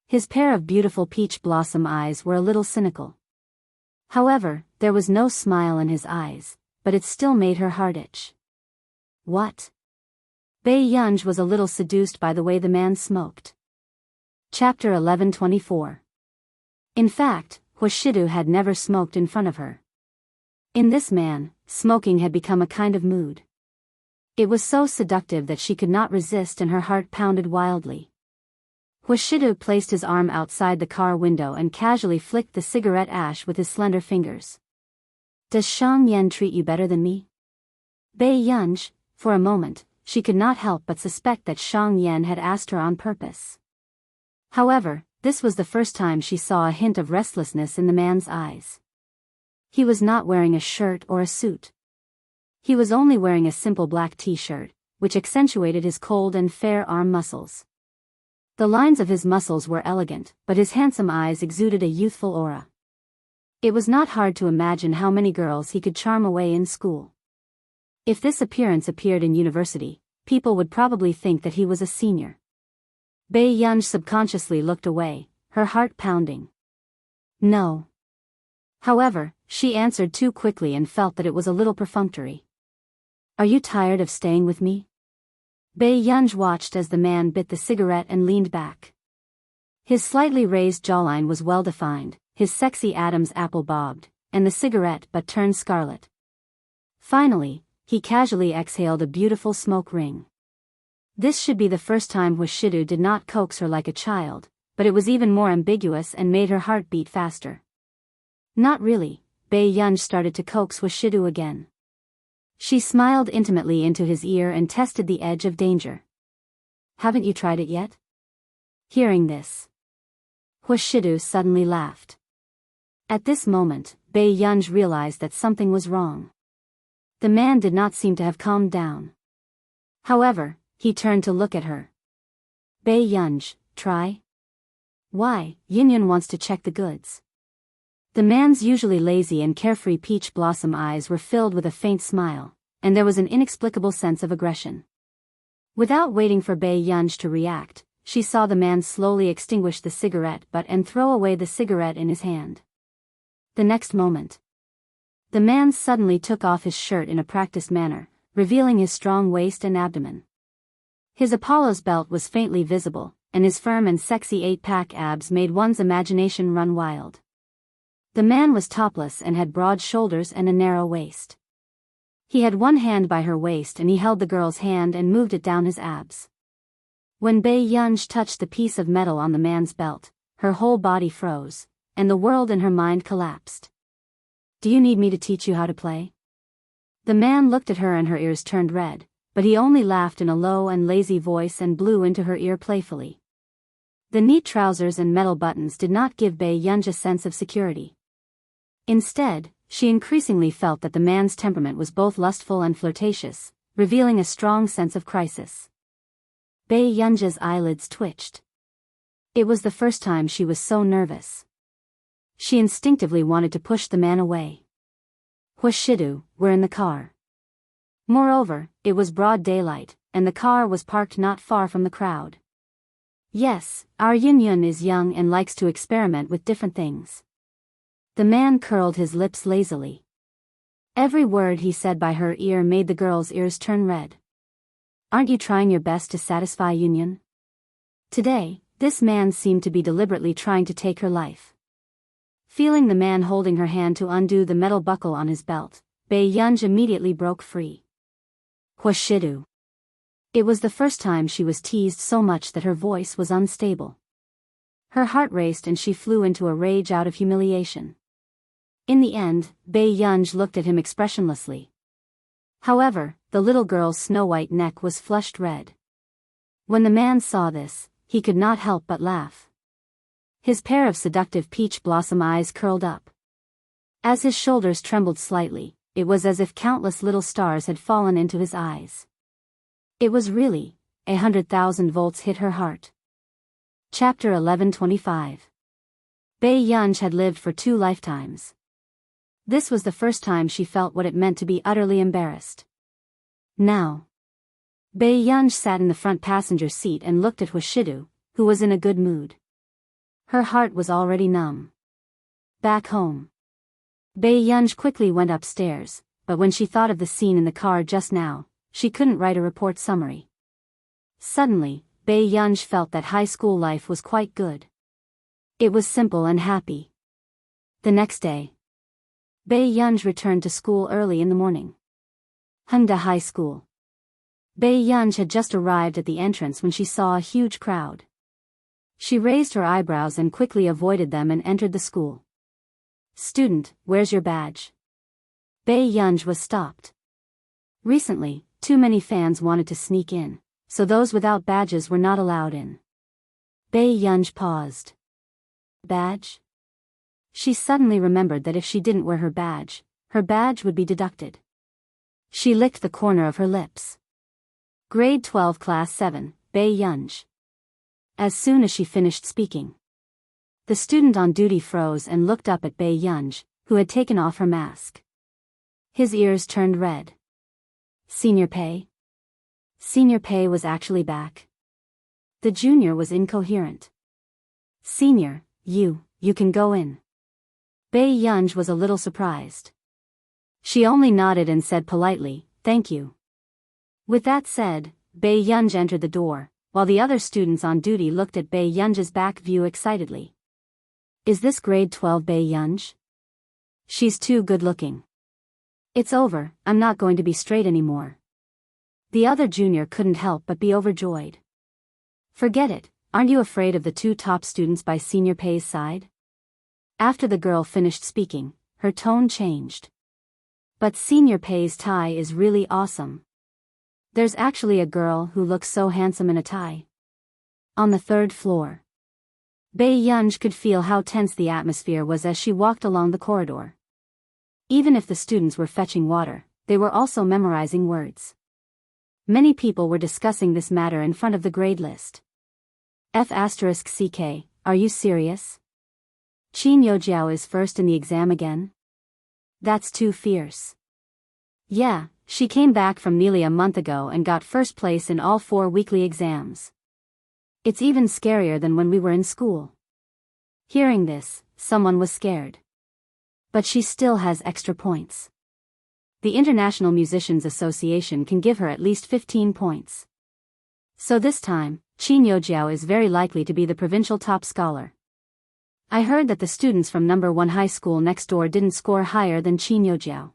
His pair of beautiful peach blossom eyes were a little cynical. However, there was no smile in his eyes, but it still made her heart itch. What? Bei Yunj was a little seduced by the way the man smoked. Chapter 11:24. In fact, Huashidu had never smoked in front of her. In this man, smoking had become a kind of mood. It was so seductive that she could not resist and her heart pounded wildly. Huashidu placed his arm outside the car window and casually flicked the cigarette ash with his slender fingers. Does Shang Yan treat you better than me? Bei Yunj, for a moment, she could not help but suspect that Shang Yan had asked her on purpose. However, this was the first time she saw a hint of restlessness in the man's eyes. He was not wearing a shirt or a suit. He was only wearing a simple black t-shirt, which accentuated his cold and fair arm muscles. The lines of his muscles were elegant, but his handsome eyes exuded a youthful aura. It was not hard to imagine how many girls he could charm away in school. If this appearance appeared in university, people would probably think that he was a senior. Bei Yunj subconsciously looked away, her heart pounding. No. However, she answered too quickly and felt that it was a little perfunctory. Are you tired of staying with me? Bei Yunj watched as the man bit the cigarette and leaned back. His slightly raised jawline was well defined, his sexy Adam's apple bobbed, and the cigarette but turned scarlet. Finally, he casually exhaled a beautiful smoke ring. This should be the first time Huashidu did not coax her like a child, but it was even more ambiguous and made her heart beat faster. Not really, Bei Yunj started to coax Huashidu again. She smiled intimately into his ear and tested the edge of danger. Haven't you tried it yet? Hearing this, Huashidu suddenly laughed. At this moment, Bei Yunj realized that something was wrong. The man did not seem to have calmed down. However, he turned to look at her. Bei Yunj, try? Why, Yin wants to check the goods. The man's usually lazy and carefree peach blossom eyes were filled with a faint smile, and there was an inexplicable sense of aggression. Without waiting for Bei Yunj to react, she saw the man slowly extinguish the cigarette butt and throw away the cigarette in his hand. The next moment, the man suddenly took off his shirt in a practiced manner, revealing his strong waist and abdomen. His Apollo's belt was faintly visible, and his firm and sexy 8-pack abs made one's imagination run wild. The man was topless and had broad shoulders and a narrow waist. He had one hand by her waist and he held the girl's hand and moved it down his abs. When Bei Yunj touched the piece of metal on the man's belt, her whole body froze, and the world in her mind collapsed. "Do you need me to teach you how to play?" The man looked at her and her ears turned red, but he only laughed in a low and lazy voice and blew into her ear playfully. The neat trousers and metal buttons did not give Bei Yunj a sense of security. Instead, she increasingly felt that the man's temperament was both lustful and flirtatious, revealing a strong sense of crisis. Bei Yunj's eyelids twitched. It was the first time she was so nervous. She instinctively wanted to push the man away. Huashidu, we're in the car. Moreover, it was broad daylight, and the car was parked not far from the crowd. Yes, our Yun is young and likes to experiment with different things. The man curled his lips lazily. Every word he said by her ear made the girl's ears turn red. Aren't you trying your best to satisfy Yun? Today, this man seemed to be deliberately trying to take her life. Feeling the man holding her hand to undo the metal buckle on his belt, Bei Yunj immediately broke free. Huashidu. It was the first time she was teased so much that her voice was unstable. Her heart raced and she flew into a rage out of humiliation. In the end, Bei Yunj looked at him expressionlessly. However, the little girl's snow-white neck was flushed red. When the man saw this, he could not help but laugh. His pair of seductive peach blossom eyes curled up. As his shoulders trembled slightly, it was as if countless little stars had fallen into his eyes. It was really, 100,000 volts hit her heart. Chapter 1125. Bei Yunj had lived for 2 lifetimes. This was the first time she felt what it meant to be utterly embarrassed. Now, Bei Yunj sat in the front passenger seat and looked at Huashidu, who was in a good mood. Her heart was already numb. Back home, Bei Yunj quickly went upstairs, but when she thought of the scene in the car just now, she couldn't write a report summary. Suddenly, Bei Yunj felt that high school life was quite good. It was simple and happy. The next day, Bei Yunj returned to school early in the morning. Hongda High School. Bei Yunj had just arrived at the entrance when she saw a huge crowd. She raised her eyebrows and quickly avoided them and entered the school. "Student, where's your badge?" Bei Yunj was stopped. Recently, too many fans wanted to sneak in, so those without badges were not allowed in. Bei Yunj paused. Badge? She suddenly remembered that if she didn't wear her badge would be deducted. She licked the corner of her lips. Grade 12 Class 7, Bei Yunj. As soon as she finished speaking, the student on duty froze and looked up at Bei Yunj, who had taken off her mask. His ears turned red. Senior Pei? Senior Pei was actually back. The junior was incoherent. "Senior, you can go in." Bei Yunj was a little surprised. She only nodded and said politely, "Thank you." With that said, Bei Yunj entered the door, while the other students on duty looked at Bei Yunj's back view excitedly. "Is this grade 12 Bei Yunj? She's too good-looking." "It's over, I'm not going to be straight anymore." The other junior couldn't help but be overjoyed. "Forget it, aren't you afraid of the 2 top students by Senior Pei's side?" After the girl finished speaking, her tone changed. "But Senior Pei's tie is really awesome. There's actually a girl who looks so handsome in a tie." On the 3rd floor, Bei Yunj could feel how tense the atmosphere was as she walked along the corridor. Even if the students were fetching water, they were also memorizing words. Many people were discussing this matter in front of the grade list. F*CK, are you serious? Qin Yojiao is first in the exam again? That's too fierce. Yeah, she came back from nearly a month ago and got first place in all 4 weekly exams. It's even scarier than when we were in school. Hearing this, someone was scared. But she still has extra points. The International Musicians Association can give her at least 15 points. So this time, Qin Yojiao is very likely to be the provincial top scholar. I heard that the students from number 1 high school next door didn't score higher than Qin Yojiao.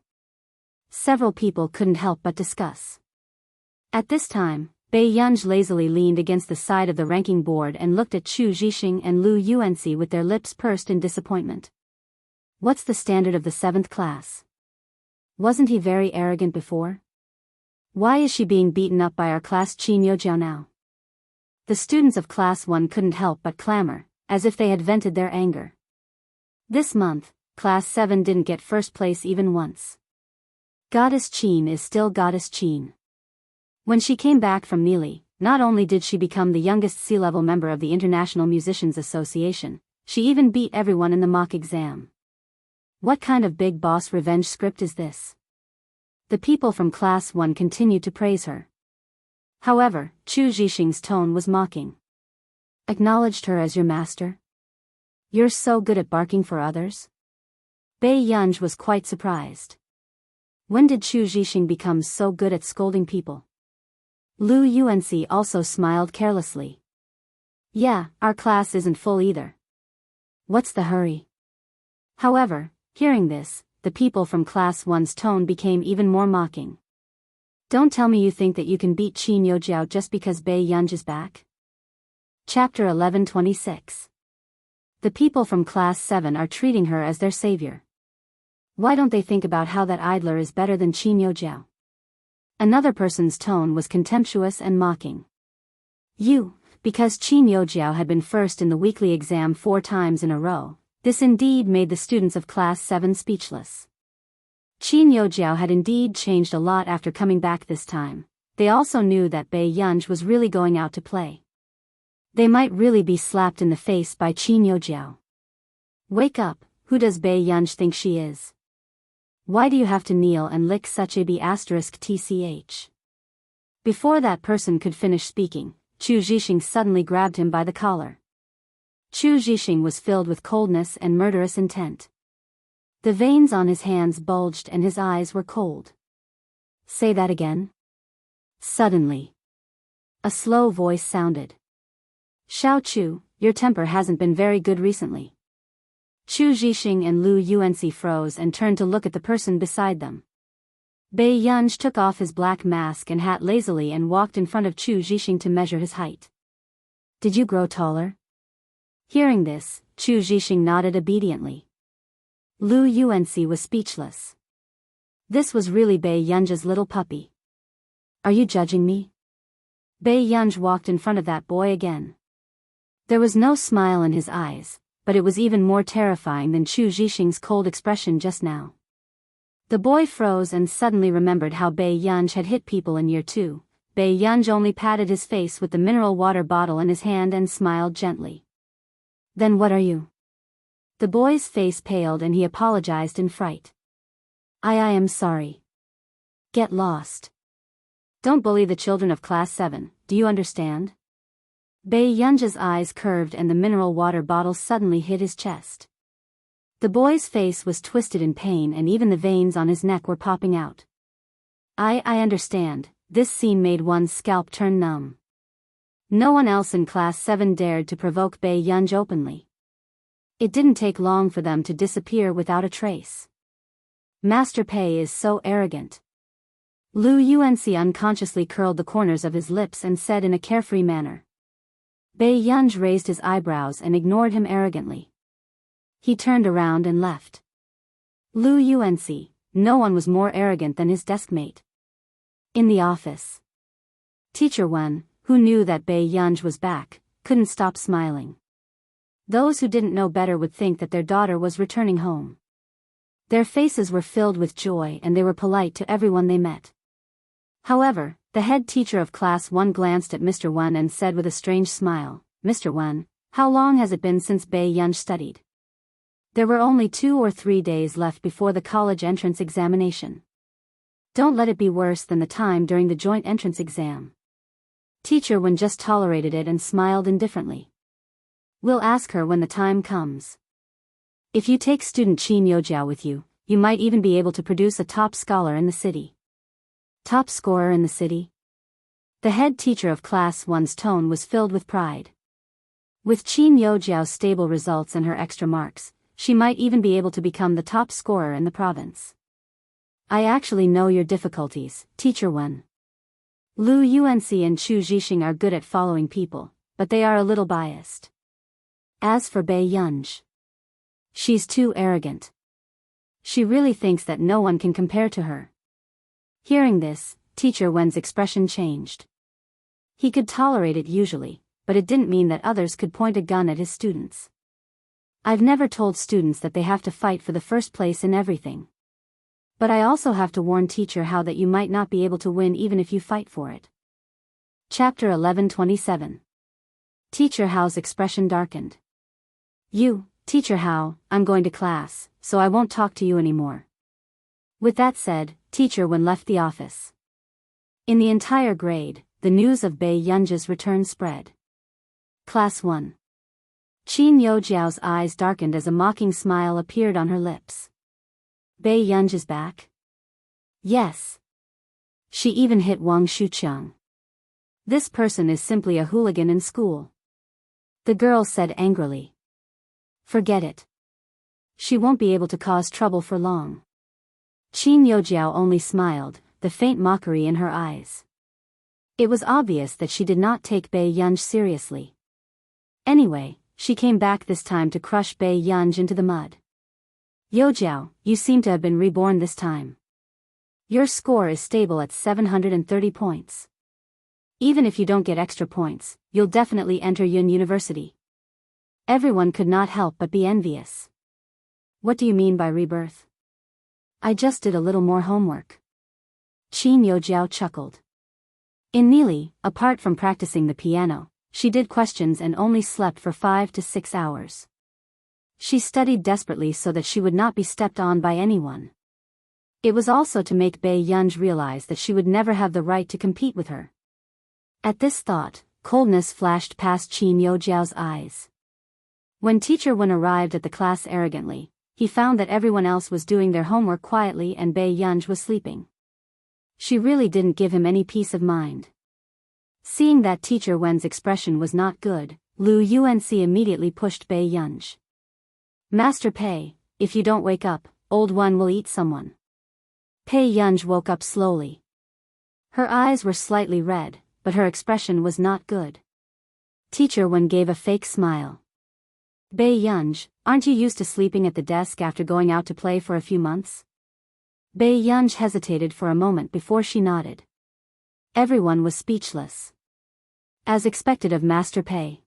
Several people couldn't help but discuss. At this time, Bai Yunj lazily leaned against the side of the ranking board and looked at Chu Zhixing and Lu Yuanxi with their lips pursed in disappointment. What's the standard of the 7th class? Wasn't he very arrogant before? Why is she being beaten up by our class Qin Yojiao now? The students of class 1 couldn't help but clamor, as if they had vented their anger. This month, class 7 didn't get first place even once. Goddess Qin is still Goddess Qin. When she came back from Nili, not only did she become the youngest C-level member of the International Musicians Association, she even beat everyone in the mock exam. What kind of big boss revenge script is this? The people from class 1 continued to praise her. However, Chu Zhixing's tone was mocking. Acknowledged her as your master? You're so good at barking for others? Bai Yunj was quite surprised. When did Chu Zhixing become so good at scolding people? Lu Yuanxi also smiled carelessly. Yeah, our class isn't full either. What's the hurry? However, hearing this, the people from class 1's tone became even more mocking. Don't tell me you think that you can beat Qin Yojiao just because Bai Yunj is back? Chapter 11:26. The people from class 7 are treating her as their savior. Why don't they think about how that idler is better than Qin Yojiao? Another person's tone was contemptuous and mocking. Because Qin Yojiao had been first in the weekly exam 4 times in a row, this indeed made the students of class 7 speechless. Qin Yojiao had indeed changed a lot after coming back this time. They also knew that Bai Yunj was really going out to play. They might really be slapped in the face by Qin Yojiao. Wake up, who does Bai Yunj think she is? Why do you have to kneel and lick such a b***tch? Before that person could finish speaking, Chu Zhixing suddenly grabbed him by the collar. Chu Zhixing was filled with coldness and murderous intent. The veins on his hands bulged and his eyes were cold. Say that again? Suddenly, a slow voice sounded. Xiao Chu, your temper hasn't been very good recently. Chu Zhixing and Lu Yuanxi froze and turned to look at the person beside them. Bai Yunj took off his black mask and hat lazily and walked in front of Chu Zhixing to measure his height. Did you grow taller? Hearing this, Chu Zhixing nodded obediently. Lu Yuanxi was speechless. This was really Bai Yunj's little puppy. Are you judging me? Bai Yunj walked in front of that boy again. There was no smile in his eyes, but it was even more terrifying than Chu Zhixing's cold expression just now. The boy froze and suddenly remembered how Bai Yunj had hit people in year 2. Bai Yunj only patted his face with the mineral water bottle in his hand and smiled gently. Then what are you? The boy's face paled and he apologized in fright. I am sorry. Get lost. Don't bully the children of class 7, do you understand? Bai Yunj's eyes curved and the mineral water bottle suddenly hit his chest. The boy's face was twisted in pain and even the veins on his neck were popping out. I understand, this scene made one's scalp turn numb. No one else in class 7 dared to provoke Bai Yunj openly. It didn't take long for them to disappear without a trace. Master Pei is so arrogant. Lu Yuanxi unconsciously curled the corners of his lips and said in a carefree manner. Bai Yunj raised his eyebrows and ignored him arrogantly. He turned around and left. Lu Yuanxi, no one was more arrogant than his deskmate. In the office, Teacher Wen, who knew that Bai Yunj was back, couldn't stop smiling. Those who didn't know better would think that their daughter was returning home. Their faces were filled with joy and they were polite to everyone they met. However, the head teacher of class 1 glanced at Mr. Wen and said with a strange smile, Mr. Wen, how long has it been since Bai Yunj studied? There were only 2 or 3 days left before the college entrance examination. Don't let it be worse than the time during the joint entrance exam. Teacher Wen just tolerated it and smiled indifferently. We'll ask her when the time comes. If you take student Qin Yojiao with you, you might even be able to produce a top scholar in the city. Top scorer in the city? The head teacher of Class 1's tone was filled with pride. With Qin Yojiao's stable results and her extra marks, she might even be able to become the top scorer in the province. I actually know your difficulties, Teacher Wen. Lu Yuanxi and Chu Zhixing are good at following people, but they are a little biased. As for Bei Yunj, she's too arrogant. She really thinks that no one can compare to her. Hearing this, Teacher Wen's expression changed. He could tolerate it usually, but it didn't mean that others could point a gun at his students. I've never told students that they have to fight for the first place in everything. But I also have to warn Teacher Hao that you might not be able to win even if you fight for it. Chapter 11:27. Teacher Hao's expression darkened. You, Teacher Hao, I'm going to class, so I won't talk to you anymore. With that said, Teacher Wen left the office. In the entire grade, the news of Bei Yunj's return spread. Class 1. Qin Yojiao's eyes darkened as a mocking smile appeared on her lips. Bei Yunj is back? Yes. She even hit Wang Shuqiang. This person is simply a hooligan in school. The girl said angrily. Forget it. She won't be able to cause trouble for long. Qin Yojiao only smiled, the faint mockery in her eyes. It was obvious that she did not take Bei Yunj seriously. Anyway, she came back this time to crush Bei Yunj into the mud. Yojiao, you seem to have been reborn this time. Your score is stable at 730 points. Even if you don't get extra points, you'll definitely enter Yun University. Everyone could not help but be envious. What do you mean by rebirth? I just did a little more homework. Qin Yojiao chuckled. In Nili, apart from practicing the piano, she did questions and only slept for 5 to 6 hours. She studied desperately so that she would not be stepped on by anyone. It was also to make Bei Yunj realize that she would never have the right to compete with her. At this thought, coldness flashed past Qin Yojiao's eyes. When Teacher Wen arrived at the class arrogantly, he found that everyone else was doing their homework quietly and Bei Yunj was sleeping. She really didn't give him any peace of mind. Seeing that Teacher Wen's expression was not good, Lu Yuanxi immediately pushed Bei Yunj. Master Pei, if you don't wake up, old one will eat someone. Pei Yunj woke up slowly. Her eyes were slightly red, but her expression was not good. Teacher Wen gave a fake smile. Bei Yunj, aren't you used to sleeping at the desk after going out to play for a few months? Bei Yunj hesitated for a moment before she nodded. Everyone was speechless. As expected of Master Pei.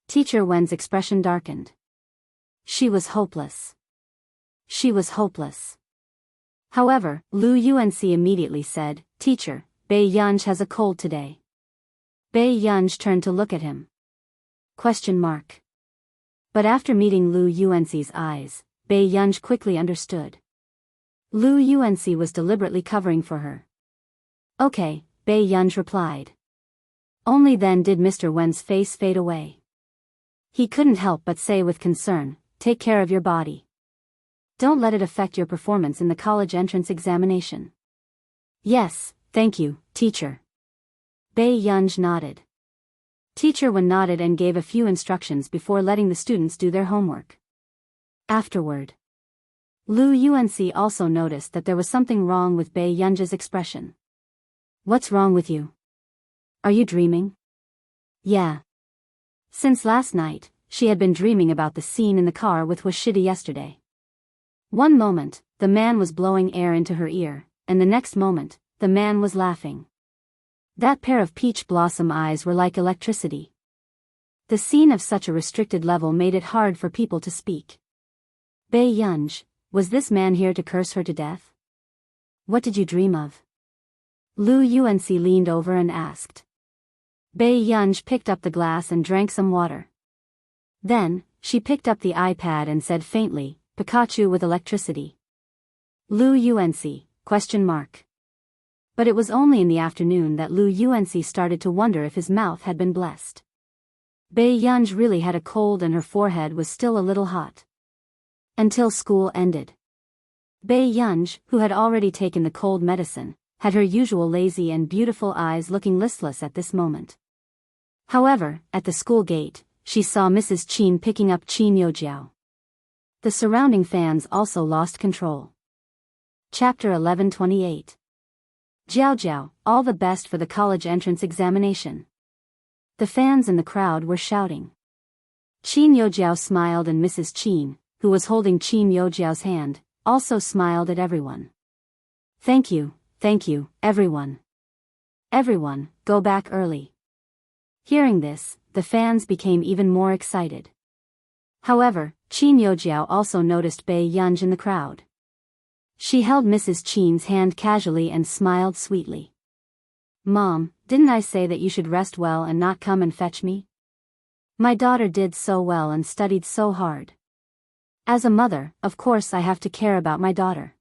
Teacher Wen's expression darkened. She was hopeless. She was hopeless. However, Lu Yuanxi immediately said, Teacher, Bei Yunj has a cold today. Bei Yunj turned to look at him. Question mark. But after meeting Lu Yuanxi's eyes, Bei Yunj quickly understood. Lu Yuanxi was deliberately covering for her. Okay, Bei Yunj replied. Only then did Mr. Wen's face fade away. He couldn't help but say with concern, take care of your body. Don't let it affect your performance in the college entrance examination. Yes, thank you, teacher. Bei Yunj nodded. Teacher Wen nodded and gave a few instructions before letting the students do their homework. Afterward, Lu Yuanxi also noticed that there was something wrong with Bei Yunj's expression. What's wrong with you? Are you dreaming? Yeah. Since last night, she had been dreaming about the scene in the car with Washida yesterday. One moment, the man was blowing air into her ear, and the next moment, the man was laughing. That pair of peach blossom eyes were like electricity. The scene of such a restricted level made it hard for people to speak. Bei Yunj, was this man here to curse her to death? What did you dream of? Lu Yuanxi leaned over and asked. Bei Yunj picked up the glass and drank some water. Then, she picked up the iPad and said faintly, Pikachu with electricity. Lu UNC, question mark. But it was only in the afternoon that Lu UNC started to wonder if his mouth had been blessed. Bei Yunj really had a cold and her forehead was still a little hot. Until school ended. Bei Yunj, who had already taken the cold medicine, had her usual lazy and beautiful eyes looking listless at this moment. However, at the school gate, she saw Mrs. Qin picking up Qin Yojiao. The surrounding fans also lost control. Chapter 11:28. Jiao Jiao, all the best for the college entrance examination. The fans in the crowd were shouting. Qin Yojiao smiled and Mrs. Qin, who was holding Qin Yojiao's hand, also smiled at everyone. Thank you, everyone. Everyone, go back early. Hearing this, the fans became even more excited. However, Qin Yojiao also noticed Bei Yunj in the crowd. She held Mrs. Qin's hand casually and smiled sweetly. Mom, didn't I say that you should rest well and not come and fetch me? My daughter did so well and studied so hard. As a mother, of course I have to care about my daughter.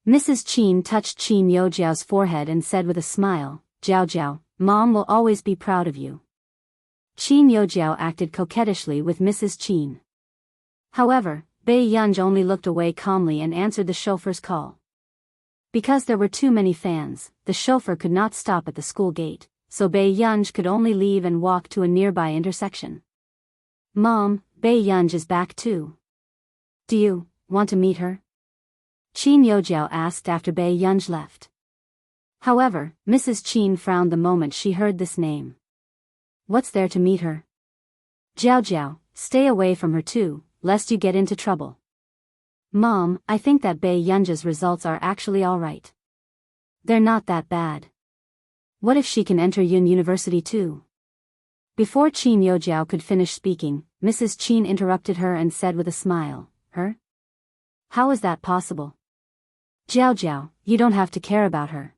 Mrs. Qin touched Qin Yojiao's forehead and said with a smile, Jiao Jiao, Mom will always be proud of you. Qin Yojiao acted coquettishly with Mrs. Qin. However, Bei Yunj only looked away calmly and answered the chauffeur's call. Because there were too many fans, the chauffeur could not stop at the school gate, so Bei Yunj could only leave and walk to a nearby intersection. Mom, Bei Yunj is back too. Do you want to meet her? Qin Yojiao asked after Bei Yunj left. However, Mrs. Qin frowned the moment she heard this name. What's there to meet her? Jiao Jiao, stay away from her too, lest you get into trouble. Mom, I think that Bei Yunj's results are actually alright. They're not that bad. What if she can enter Yun University too? Before Qin Yojiao could finish speaking, Mrs. Qin interrupted her and said with a smile, Her? How is that possible? Jiao Jiao, you don't have to care about her.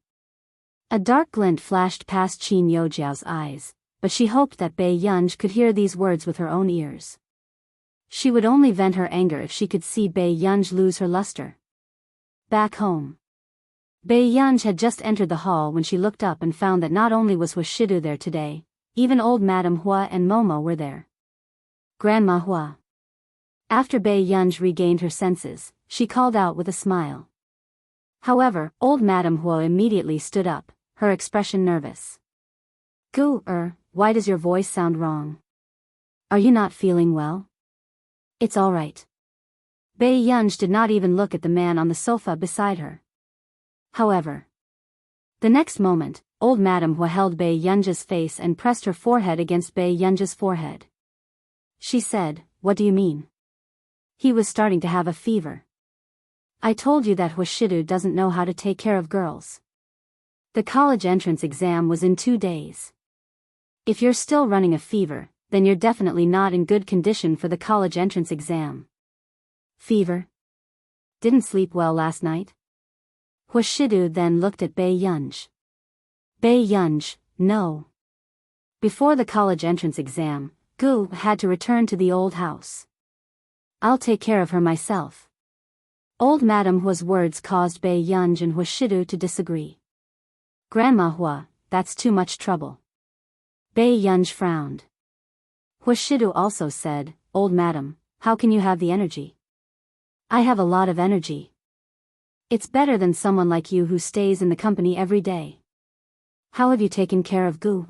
A dark glint flashed past Qin Yojiao's eyes, but she hoped that Bei Yunj could hear these words with her own ears. She would only vent her anger if she could see Bei Yunj lose her luster. Back home. Bei Yunj had just entered the hall when she looked up and found that not only was Huashidu there today, even old Madame Hua and Momo were there. Grandma Hua. After Bei Yunj regained her senses, she called out with a smile. However, old Madame Hua immediately stood up, her expression nervous. Why does your voice sound wrong? Are you not feeling well? It's all right. Bei Yunj did not even look at the man on the sofa beside her. However, the next moment, old Madame Hua held Bei Yunj's face and pressed her forehead against Bei Yunj's forehead. She said, What do you mean? He was starting to have a fever. I told you that Huashidu doesn't know how to take care of girls. The college entrance exam was in 2 days. If you're still running a fever, then you're definitely not in good condition for the college entrance exam. Fever? Didn't sleep well last night? Huashidu then looked at Bei Yunj. Bei Yunj, no. Before the college entrance exam, Gu had to return to the old house. I'll take care of her myself. Old Madame Hua's words caused Bei Yunj and Huashidu to disagree. Grandma Hua, that's too much trouble. Bei Yunj frowned. Huashidu also said, Old Madam, how can you have the energy? I have a lot of energy. It's better than someone like you who stays in the company every day. How have you taken care of Gu?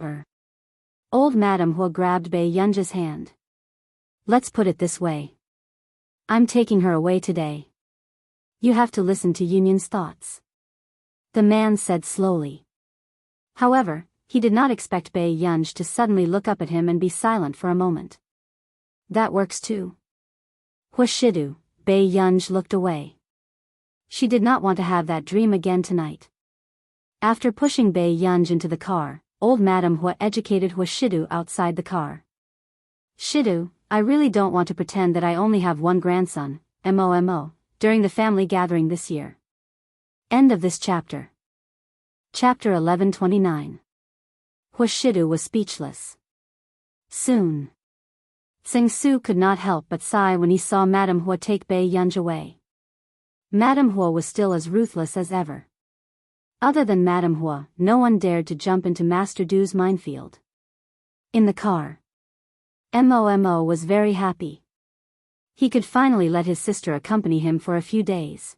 Old Madame Hua grabbed Bei Yunj's hand. Let's put it this way. I'm taking her away today. You have to listen to Yunyan's thoughts. The man said slowly. However, he did not expect Bei Yunj to suddenly look up at him and be silent for a moment. That works too. Huashidu, Bei Yunj looked away. She did not want to have that dream again tonight. After pushing Bei Yunj into the car, old Madame Hua educated Huashidu outside the car. Shidu, I really don't want to pretend that I only have one grandson, MOMO, during the family gathering this year. End of this chapter. Chapter 11:29. Huashidu was speechless. Soon. Sing-Su could not help but sigh when he saw Madame Hua take Bai Yunj away. Madame Hua was still as ruthless as ever. Other than Madame Hua, no one dared to jump into Master Du's minefield. In the car, Momo was very happy. He could finally let his sister accompany him for a few days.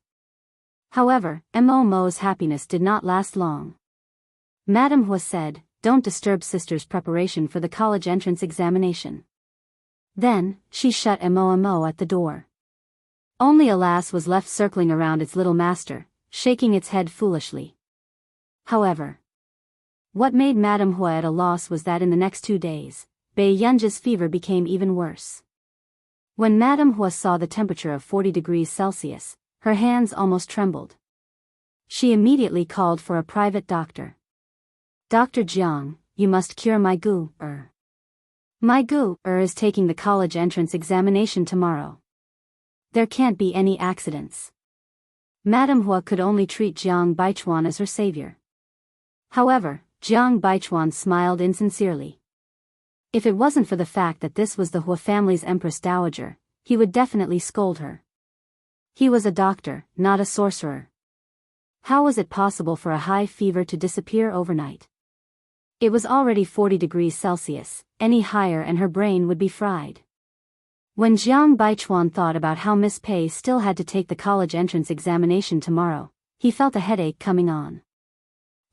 However, Momo's happiness did not last long. Madame Hua said, "Don't disturb sister's preparation for the college entrance examination." Then, she shut Momo at the door. Only a lass was left circling around its little master, shaking its head foolishly. However, what made Madame Hua at a loss was that in the next 2 days, Bai Yunj's fever became even worse. When Madame Hua saw the temperature of 40 degrees Celsius, her hands almost trembled. She immediately called for a private doctor. "Dr. Jiang, you must cure my gu-er. My gu-er is taking the college entrance examination tomorrow. There can't be any accidents." Madame Hua could only treat Jiang Baichuan as her savior. However, Jiang Baichuan smiled insincerely. If it wasn't for the fact that this was the Hua family's Empress Dowager, he would definitely scold her. He was a doctor, not a sorcerer. How was it possible for a high fever to disappear overnight? It was already 40 degrees Celsius, any higher and her brain would be fried. When Jiang Baichuan thought about how Miss Pei still had to take the college entrance examination tomorrow, he felt a headache coming on.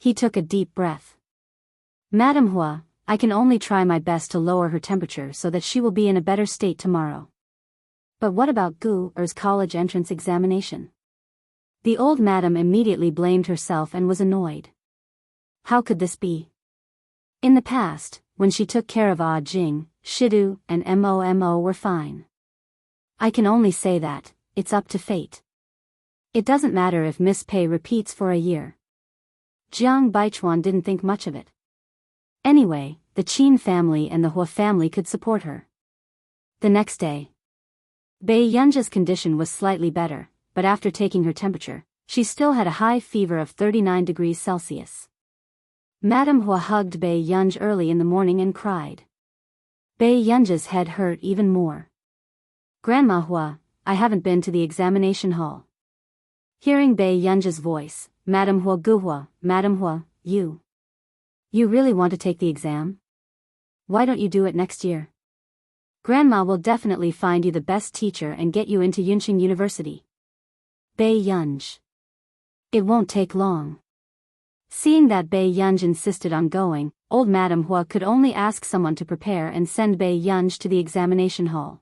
He took a deep breath. "Madame Hua, I can only try my best to lower her temperature so that she will be in a better state tomorrow. But what about Gu-er's college entrance examination?" The old madam immediately blamed herself and was annoyed. How could this be? In the past, when she took care of Ah Jing, Shidu, and Momo were fine. I can only say that, it's up to fate. It doesn't matter if Miss Pei repeats for a year. Jiang Baichuan didn't think much of it. Anyway, the Qin family and the Hua family could support her. The next day, Bai Yunja's condition was slightly better, but after taking her temperature, she still had a high fever of 39 degrees Celsius. Madame Hua hugged Bai Yunj early in the morning and cried. Bai Yunja's head hurt even more. "Grandma Hua, I haven't been to the examination hall." Hearing Bai Yunja's voice, Madame Hua Guhua, "Madame Hua, you really want to take the exam? Why don't you do it next year? Grandma will definitely find you the best teacher and get you into Yunqing University." Bai Yunj. "It won't take long." Seeing that Bai Yunj insisted on going, old Madame Hua could only ask someone to prepare and send Bai Yunj to the examination hall.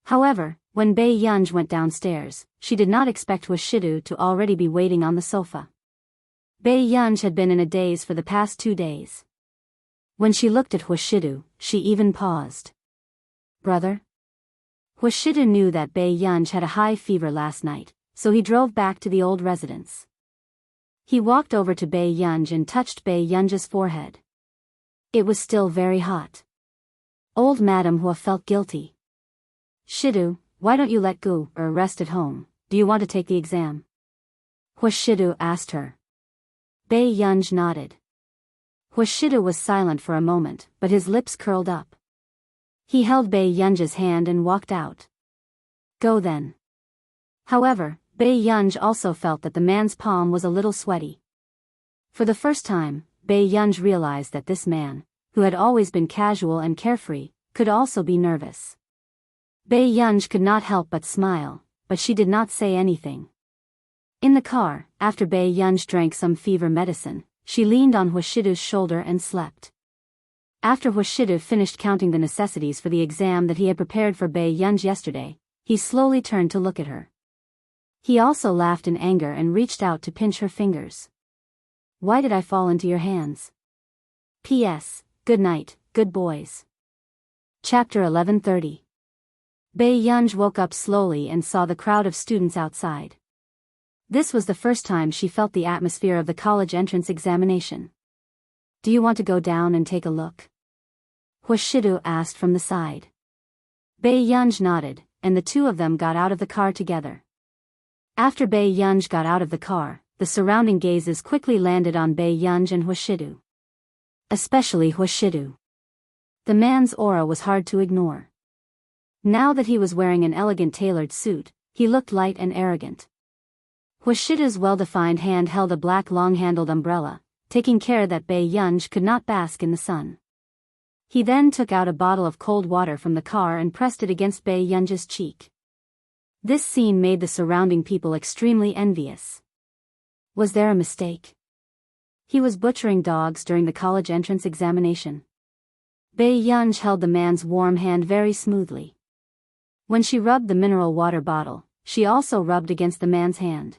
However, when Bai Yunj went downstairs, she did not expect Hua Shidu to already be waiting on the sofa. Bai Yunj had been in a daze for the past 2 days. When she looked at Hua Shidu, she even paused. "Brother?" Hua Shidu knew that Bai Yunj had a high fever last night, so he drove back to the old residence. He walked over to Bai Yunj and touched Bai Yunj's forehead. It was still very hot. Old Madame Hua felt guilty. "Shidu, why don't you let Gu-er rest at home? Do you want to take the exam?" Hua Shidu asked her. Bai Yunj nodded. Hua Shidu was silent for a moment, but his lips curled up. He held Bai Yunj's hand and walked out. "Go then." However, Bai Yunj also felt that the man's palm was a little sweaty. For the first time, Bai Yunj realized that this man, who had always been casual and carefree, could also be nervous. Bai Yunj could not help but smile, but she did not say anything. In the car, after Bai Yunj drank some fever medicine, she leaned on Hua Shidu's shoulder and slept. After Hua Shidu finished counting the necessities for the exam that he had prepared for Bai Yunj yesterday, he slowly turned to look at her. He also laughed in anger and reached out to pinch her fingers. "Why did I fall into your hands? P.S. Good night, good boys." Chapter 11:30. Bai Yunj woke up slowly and saw the crowd of students outside. This was the first time she felt the atmosphere of the college entrance examination. "Do you want to go down and take a look?" Hua Shidu asked from the side. Bai Yunj nodded, and the two of them got out of the car together. After Bai Yunj got out of the car, the surrounding gazes quickly landed on Bai Yunj and Hua Shidu. Especially Hua Shidu. The man's aura was hard to ignore. Now that he was wearing an elegant tailored suit, he looked light and arrogant. Huashida's well-defined hand held a black long-handled umbrella, taking care that Bei Yunj could not bask in the sun. He then took out a bottle of cold water from the car and pressed it against Bei Yunj's cheek. This scene made the surrounding people extremely envious. Was there a mistake? He was butchering dogs during the college entrance examination. Bei Yunj held the man's warm hand very smoothly. When she rubbed the mineral water bottle, she also rubbed against the man's hand.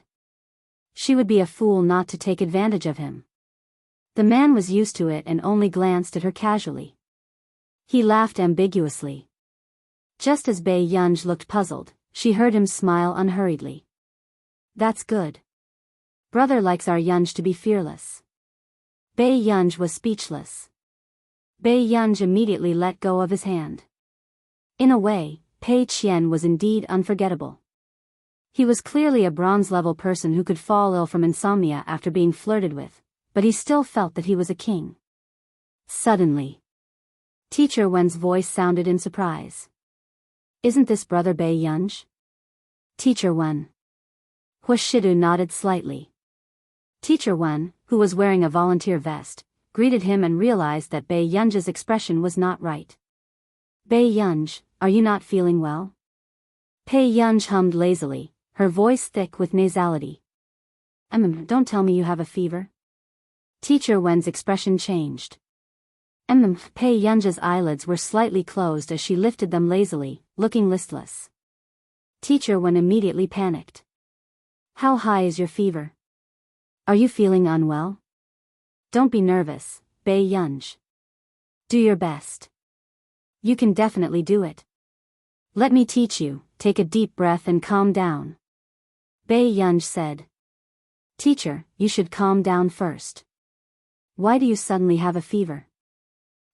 She would be a fool not to take advantage of him. The man was used to it and only glanced at her casually. He laughed ambiguously. Just as Bei Yunj looked puzzled, she heard him smile unhurriedly. That's good. Brother likes our Yunj to be fearless. Bei Yunj was speechless. Bei Yunj immediately let go of his hand. In a way, Pei Qian was indeed unforgettable. He was clearly a bronze-level person who could fall ill from insomnia after being flirted with, but he still felt that he was a king. Suddenly, Teacher Wen's voice sounded in surprise. Isn't this brother Bei Yunj? Teacher Wen. Huashidu nodded slightly. Teacher Wen, who was wearing a volunteer vest, greeted him and realized that Bei Yunj's expression was not right. Bei Yunj, are you not feeling well? Pei Yunj hummed lazily, her voice thick with nasality. Don't tell me you have a fever. Teacher Wen's expression changed. Pei Yunj's eyelids were slightly closed as she lifted them lazily, looking listless. Teacher Wen immediately panicked. How high is your fever? Are you feeling unwell? Don't be nervous, Bei Yunj. Do your best. You can definitely do it. Let me teach you, take a deep breath and calm down. Bei Yunj said. Teacher, you should calm down first. Why do you suddenly have a fever?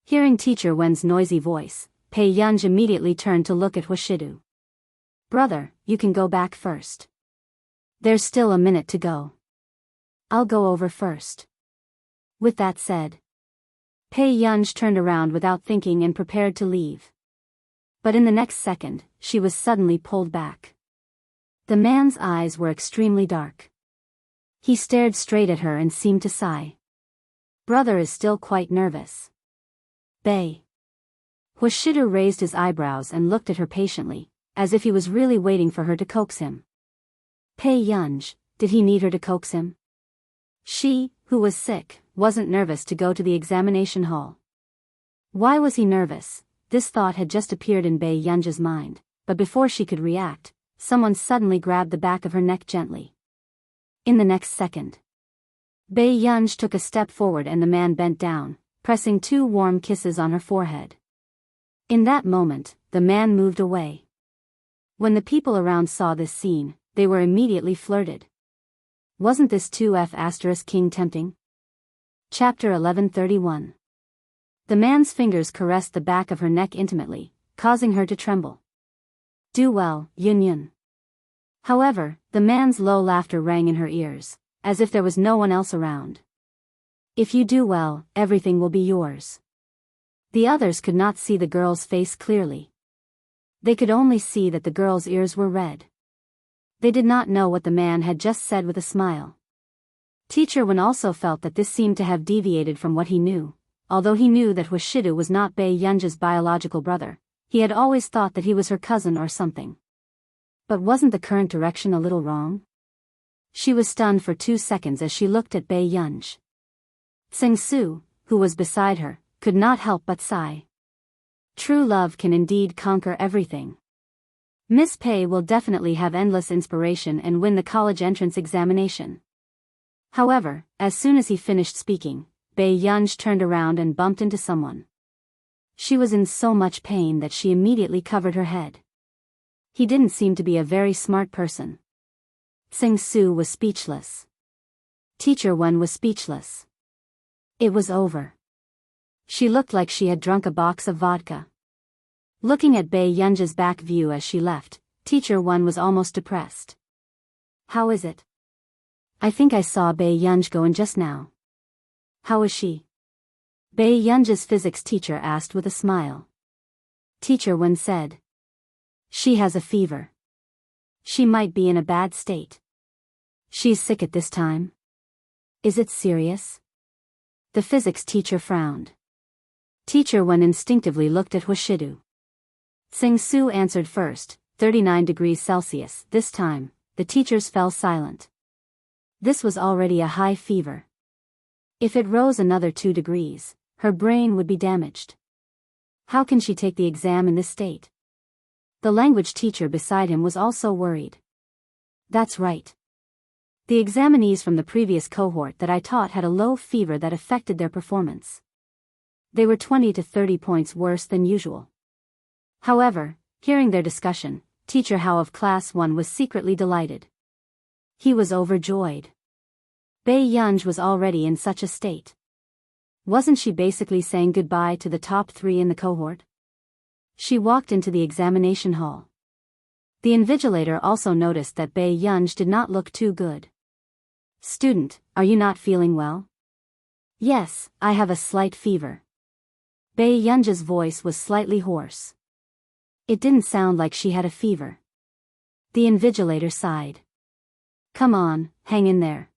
Hearing Teacher Wen's noisy voice, Pei Yunj immediately turned to look at Huashidu. Brother, you can go back first. There's still a minute to go. I'll go over first. With that said, Pei Yunj turned around without thinking and prepared to leave. But in the next second, she was suddenly pulled back. The man's eyes were extremely dark. He stared straight at her and seemed to sigh. Brother is still quite nervous. Bei. Huashidu raised his eyebrows and looked at her patiently, as if he was really waiting for her to coax him. Pei Yunj, did he need her to coax him? She, who was sick, wasn't nervous to go to the examination hall. Why was he nervous? This thought had just appeared in Bei Yunj's mind, but before she could react, someone suddenly grabbed the back of her neck gently. In the next second, Bei Yunj took a step forward and the man bent down, pressing 2 warm kisses on her forehead. In that moment, the man moved away. When the people around saw this scene, they were immediately flirted. Wasn't this 2F** king tempting? Chapter 1131. The man's fingers caressed the back of her neck intimately, causing her to tremble. Do well, Yun Yun. However, the man's low laughter rang in her ears, as if there was no one else around. If you do well, everything will be yours. The others could not see the girl's face clearly. They could only see that the girl's ears were red. They did not know what the man had just said with a smile. Teacher Wen also felt that this seemed to have deviated from what he knew. Although he knew that Huashidu was not Bei Yunj's biological brother, he had always thought that he was her cousin or something. But wasn't the current direction a little wrong? She was stunned for 2 seconds as she looked at Bei Yunj. Tseng Su, who was beside her, could not help but sigh. True love can indeed conquer everything. Miss Pei will definitely have endless inspiration and win the college entrance examination. However, as soon as he finished speaking, Bei Yunj turned around and bumped into someone. She was in so much pain that she immediately covered her head. He didn't seem to be a very smart person. Tseng Su was speechless. Teacher Wen was speechless. It was over. She looked like she had drunk a box of vodka. Looking at Bei Yunj's back view as she left, Teacher Wen was almost depressed. How is it? I think I saw Bei Yunj go in just now. How is she? Bei Yunj's physics teacher asked with a smile. Teacher Wen said. She has a fever. She might be in a bad state. She's sick at this time. Is it serious? The physics teacher frowned. Teacher Wen instinctively looked at Hwashidu. Tsing Su answered first, 39 degrees Celsius. This time, the teachers fell silent. This was already a high fever. If it rose another 2 degrees, her brain would be damaged. How can she take the exam in this state? The language teacher beside him was also worried. That's right. The examinees from the previous cohort that I taught had a low fever that affected their performance. They were 20 to 30 points worse than usual. However, hearing their discussion, Teacher Hao of Class 1 was secretly delighted. He was overjoyed. Bei Yunj was already in such a state. Wasn't she basically saying goodbye to the top 3 in the cohort? She walked into the examination hall. The invigilator also noticed that Bei Yunj did not look too good. Student, are you not feeling well? Yes, I have a slight fever. Bei Yunj's voice was slightly hoarse. It didn't sound like she had a fever. The invigilator sighed. Come on, hang in there.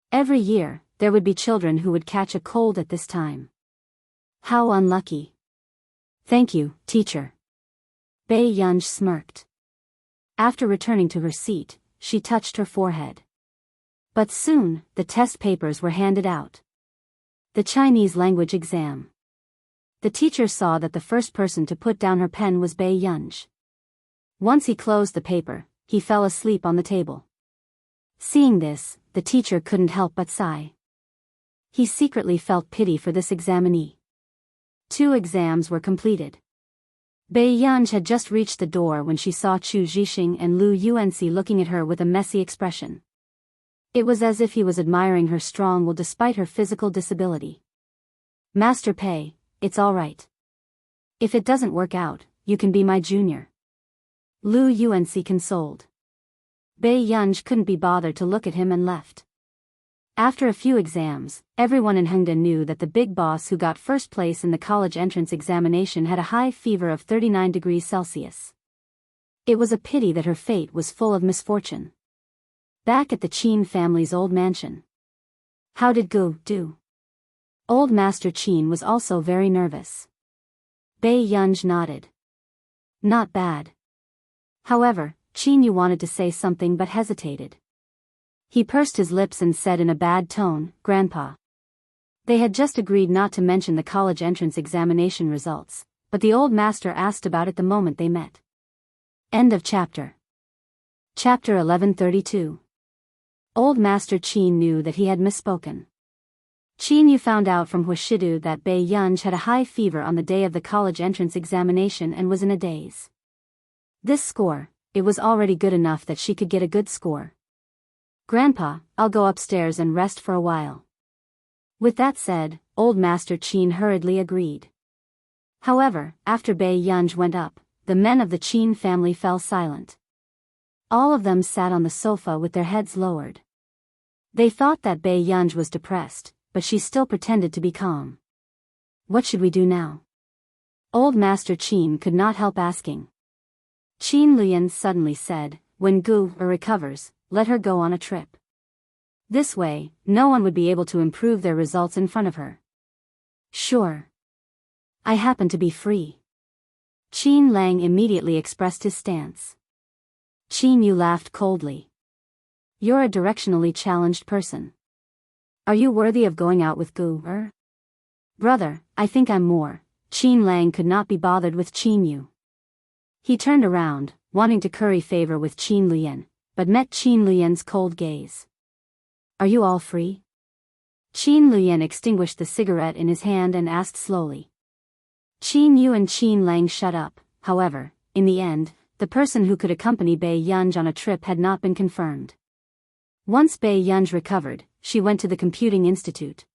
Every year, there would be children who would catch a cold at this time. How unlucky. Thank you, teacher. Bei Yunj smirked. After returning to her seat, she touched her forehead. But soon, the test papers were handed out. The Chinese language exam. The teacher saw that the first person to put down her pen was Bei Yunj. Once he closed the paper, he fell asleep on the table. Seeing this, the teacher couldn't help but sigh. He secretly felt pity for this examinee. 2 exams were completed. Bei Yunj had just reached the door when she saw Chu Zhixing and Lu Yuanxi looking at her with a messy expression. It was as if he was admiring her strong will despite her physical disability. Master Pei, it's all right. If it doesn't work out, you can be my junior. Lu Yuanxi consoled. Bei Yunj couldn't be bothered to look at him and left. After a few exams, everyone in Hengda knew that the big boss who got first place in the college entrance examination had a high fever of 39 degrees Celsius. It was a pity that her fate was full of misfortune. Back at the Qin family's old mansion. How did Gu do? Old Master Qin was also very nervous. Bei Yunj nodded. Not bad. However, Qin Yu wanted to say something but hesitated. He pursed his lips and said in a bad tone, Grandpa. They had just agreed not to mention the college entrance examination results, but the old master asked about it the moment they met. End of chapter. Chapter 1132. Old Master Qin knew that he had misspoken. Qin Yu found out from Hwashidu that Bei Yunj had a high fever on the day of the college entrance examination and was in a daze. This score, it was already good enough that she could get a good score. Grandpa, I'll go upstairs and rest for a while. With that said, Old Master Qin hurriedly agreed. However, after Bei Yunj went up, the men of the Qin family fell silent. All of them sat on the sofa with their heads lowered. They thought that Bei Yunj was depressed, but she still pretended to be calm. What should we do now? Old Master Qin could not help asking. Qin Lian suddenly said, when Gu recovers, let her go on a trip. This way, no one would be able to improve their results in front of her. Sure. I happen to be free. Qin Lang immediately expressed his stance. Qin Yu laughed coldly. You're a directionally challenged person. Are you worthy of going out with Gu? Brother, I think I'm more. Qin Lang could not be bothered with Qin Yu. He turned around, wanting to curry favor with Qin Lian, but met Qin Lian's cold gaze. Are you all free? Qin Lian extinguished the cigarette in his hand and asked slowly. Qin Yu and Qin Lang shut up. However, in the end, the person who could accompany Bei Yunj on a trip had not been confirmed. Once Bei Yunj recovered, she went to the computing institute.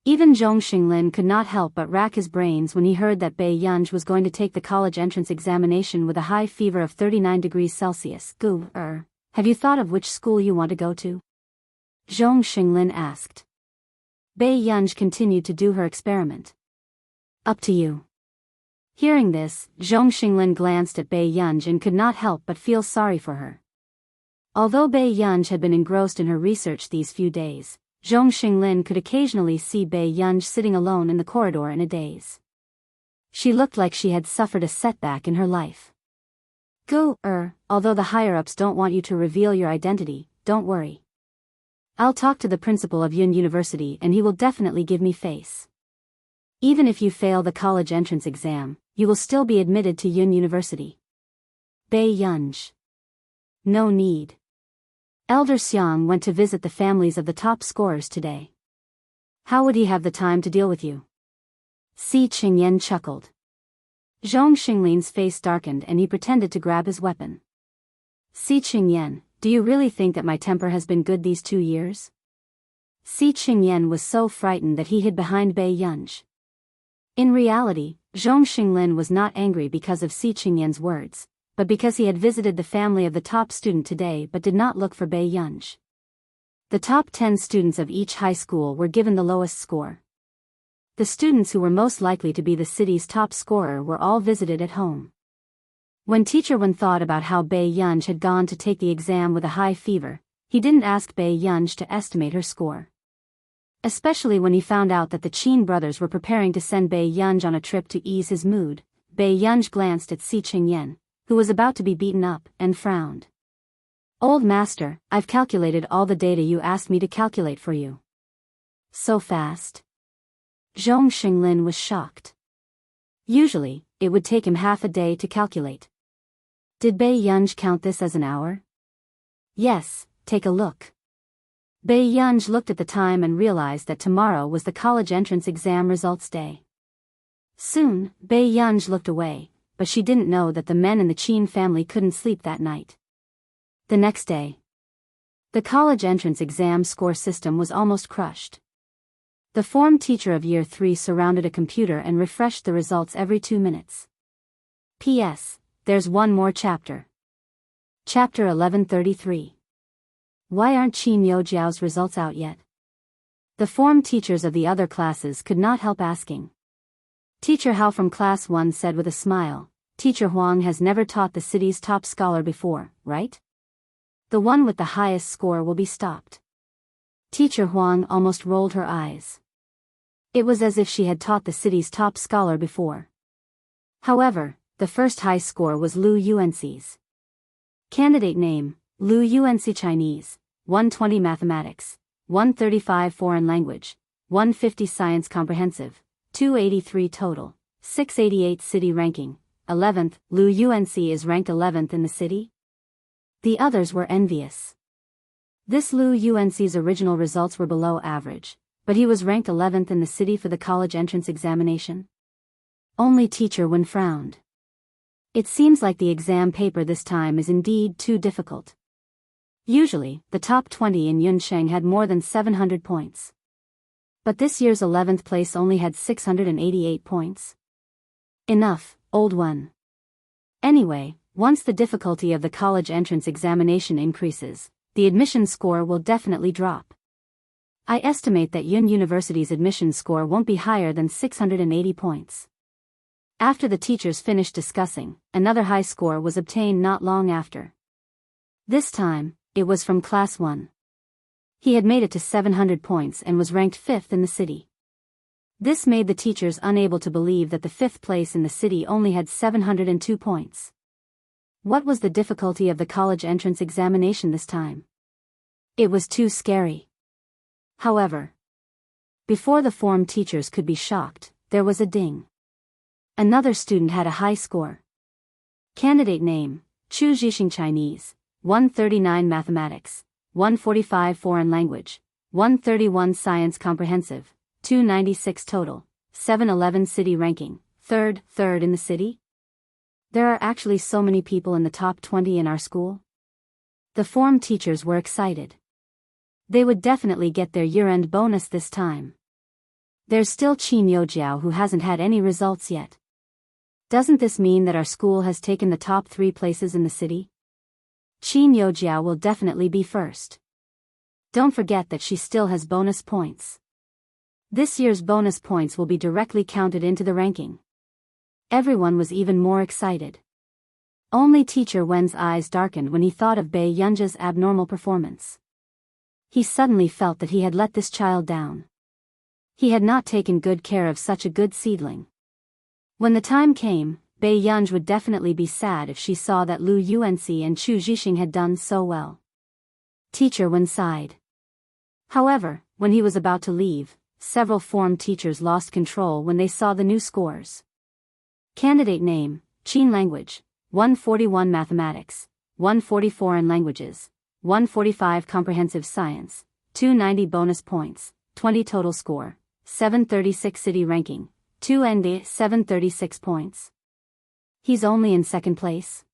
Even Zhong Xinglin could not help but rack his brains when he heard that Bei Yunj was going to take the college entrance examination with a high fever of 39 degrees Celsius. Gu, have you thought of which school you want to go to? Zhong Xinglin asked. Bei Yunj continued to do her experiment. Up to you. Hearing this, Zhong Xinglin glanced at Bei Yunj and could not help but feel sorry for her. Although Bei Yunj had been engrossed in her research these few days, Zhong Xinglin could occasionally see Bei Yunj sitting alone in the corridor in a daze. She looked like she had suffered a setback in her life. Although the higher-ups don't want you to reveal your identity, don't worry. I'll talk to the principal of Yun University and he will definitely give me face. Even if you fail the college entrance exam, you will still be admitted to Yun University. Bei Yunj. No need. Elder Xiang went to visit the families of the top scorers today. How would he have the time to deal with you? Si Qingyan chuckled. Zhong Xinglin's face darkened and he pretended to grab his weapon. Si Qingyan, do you really think that my temper has been good these 2 years? Si Qingyan was so frightened that he hid behind Bei Yunj. In reality, Zhong Xinglin was not angry because of Si Qingyan's words, but because he had visited the family of the top student today but did not look for Bei Yunj. The top 10 students of each high school were given the lowest score. The students who were most likely to be the city's top scorer were all visited at home. When Teacher Wen thought about how Bei Yunj had gone to take the exam with a high fever, he didn't ask Bei Yunj to estimate her score. Especially when he found out that the Qin brothers were preparing to send Bei Yunj on a trip to ease his mood, Bei Yunj glanced at Si Qingyan, who was about to be beaten up, and frowned. Old master, I've calculated all the data you asked me to calculate for you. So fast? Zhong Xinglin was shocked. Usually, it would take him half a day to calculate. Did Bei Yunj count this as an hour? Yes, take a look. Bei Yunj looked at the time and realized that tomorrow was the college entrance exam results day. Soon, Bei Yunj looked away, but she didn't know that the men in the Qin family couldn't sleep that night. The next day, the college entrance exam score system was almost crushed. The form teacher of Year 3 surrounded a computer and refreshed the results every 2 minutes. P.S. There's one more chapter. Chapter 1133. Why aren't Qin Youjiao's results out yet? The form teachers of the other classes could not help asking. Teacher Hao from Class 1 said with a smile, Teacher Huang has never taught the city's top scholar before, right? The one with the highest score will be stopped. Teacher Huang almost rolled her eyes. It was as if she had taught the city's top scholar before. However, the first high score was Lu Yuanxi's. Candidate name, Lu Yuanxi Chinese, 120 Mathematics, 135 Foreign Language, 150 Science Comprehensive, 283 total, 688 city ranking, 11th, Lu Yuanxi is ranked 11th in the city? The others were envious. This Lu Yuanxi's original results were below average, but he was ranked 11th in the city for the college entrance examination. Only Teacher Wen frowned. It seems like the exam paper this time is indeed too difficult. Usually, the top 20 in Yunsheng had more than 700 points. But this year's 11th place only had 688 points. Enough, old one. Anyway, once the difficulty of the college entrance examination increases, the admission score will definitely drop. I estimate that Yun University's admission score won't be higher than 680 points. After the teachers finished discussing, another high score was obtained not long after. This time, it was from Class 1. He had made it to 700 points and was ranked 5th in the city. This made the teachers unable to believe that the 5th place in the city only had 702 points. What was the difficulty of the college entrance examination this time? It was too scary. However, before the form teachers could be shocked, there was a ding. Another student had a high score. Candidate name, Chu Zhixing Chinese, 139 Mathematics, 145 Foreign Language, 131 Science Comprehensive, 296 total, 711 city ranking, third in the city? There are actually so many people in the top 20 in our school? The form teachers were excited. They would definitely get their year-end bonus this time. There's still Qin Youjiao who hasn't had any results yet. Doesn't this mean that our school has taken the top 3 places in the city? Qin Youjiao will definitely be first. Don't forget that she still has bonus points. This year's bonus points will be directly counted into the ranking. Everyone was even more excited. Only Teacher Wen's eyes darkened when he thought of Bei Yunja's abnormal performance. He suddenly felt that he had let this child down. He had not taken good care of such a good seedling. When the time came, Bei Yunj would definitely be sad if she saw that Lu Yuanxi and Chu Zhixing had done so well. Teacher Wen sighed. However, when he was about to leave, several form teachers lost control when they saw the new scores. Candidate name, Qin language, 141 mathematics, 144 in languages, 145 comprehensive science, 290 bonus points, 20 total score, 736 city ranking, 2 ND 736 points. He's only in second place.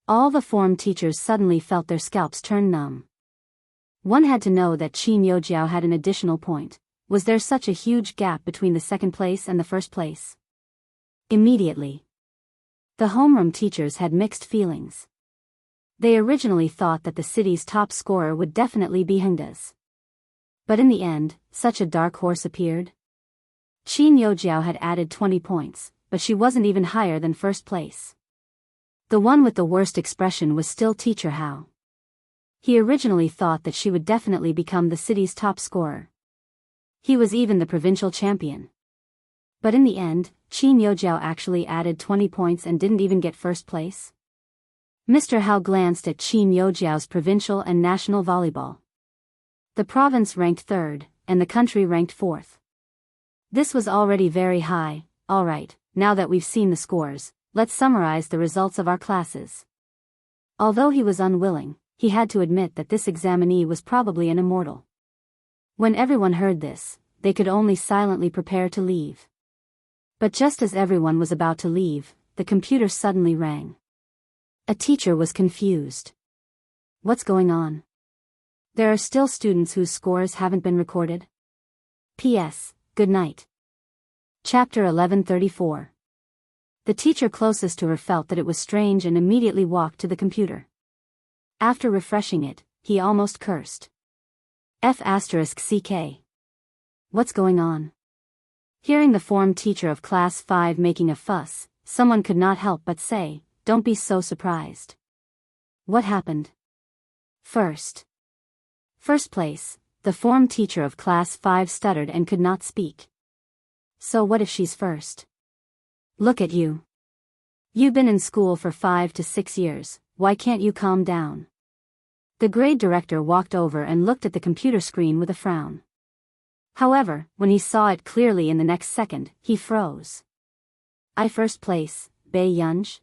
All the form teachers suddenly felt their scalps turn numb. One had to know that Qin Youjiao had an additional point. Was there such a huge gap between the second place and the first place? Immediately, the homeroom teachers had mixed feelings. They originally thought that the city's top scorer would definitely be Hengda's. But in the end, such a dark horse appeared. Qin Youjiao had added 20 points, but she wasn't even higher than first place. The one with the worst expression was still Teacher Hao. He originally thought that she would definitely become the city's top scorer. He was even the provincial champion. But in the end, Qin Youjiao actually added 20 points and didn't even get first place. Mr. Hao glanced at Qin Youjiao's provincial and national volleyball. The province ranked third, and the country ranked fourth. This was already very high. Alright, now that we've seen the scores, let's summarize the results of our classes. Although he was unwilling, he had to admit that this examinee was probably an immortal. When everyone heard this, they could only silently prepare to leave. But just as everyone was about to leave, the computer suddenly rang. A teacher was confused. What's going on? There are still students whose scores haven't been recorded. P.S. Good night. Chapter 1134. The teacher closest to her felt that it was strange and immediately walked to the computer. After refreshing it, he almost cursed. F***CK. What's going on? Hearing the form teacher of class 5 making a fuss, someone could not help but say, "Don't be so surprised." What happened? First place, the form teacher of class 5 stuttered and could not speak. So what if she's first? Look at you. You've been in school for 5 to 6 years, why can't you calm down? The grade director walked over and looked at the computer screen with a frown. However, when he saw it clearly in the next second, he froze. I first place, Bei Yunj?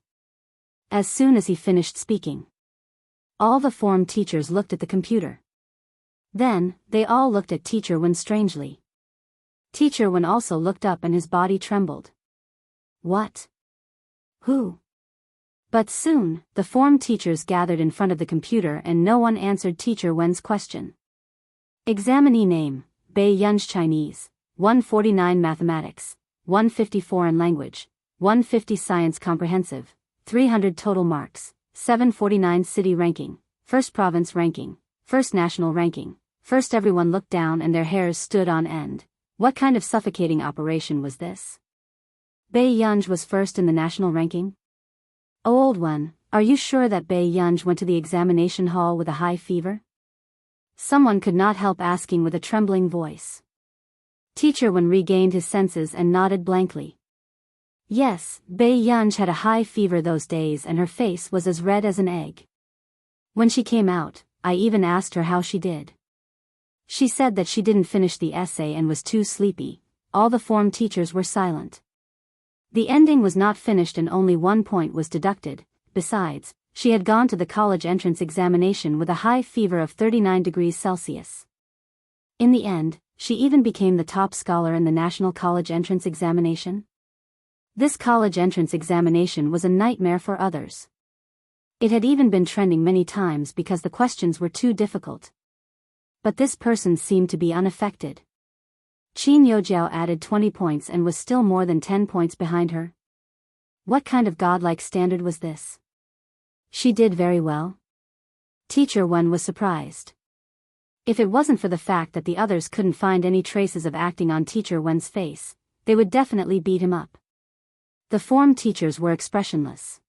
As soon as he finished speaking, all the form teachers looked at the computer. Then, they all looked at Teacher Wen strangely. Teacher Wen also looked up and his body trembled. What? Who? But soon, the form teachers gathered in front of the computer and no one answered Teacher Wen's question. Examinee name, Bei Yunj Chinese, 149 mathematics, 154 in language, 150 science comprehensive, 300 total marks, 749 city ranking, first province ranking, first national ranking, first. Everyone looked down and their hairs stood on end. What kind of suffocating operation was this? Bei Yunj was first in the national ranking? Oh, old one, are you sure that Bei Yunj went to the examination hall with a high fever? Someone could not help asking with a trembling voice. Teacher Wen regained his senses and nodded blankly. Yes, Bei Yunj had a high fever those days and her face was as red as an egg. When she came out, I even asked her how she did. She said that she didn't finish the essay and was too sleepy. All the form teachers were silent. The ending was not finished and only 1 point was deducted. Besides, she had gone to the college entrance examination with a high fever of 39 degrees Celsius. In the end, she even became the top scholar in the national college entrance examination. This college entrance examination was a nightmare for others. It had even been trending many times because the questions were too difficult. But this person seemed to be unaffected. Qin Youjiao added 20 points and was still more than 10 points behind her. What kind of godlike standard was this? She did very well. Teacher Wen was surprised. If it wasn't for the fact that the others couldn't find any traces of acting on Teacher Wen's face, they would definitely beat him up. The form teachers were expressionless.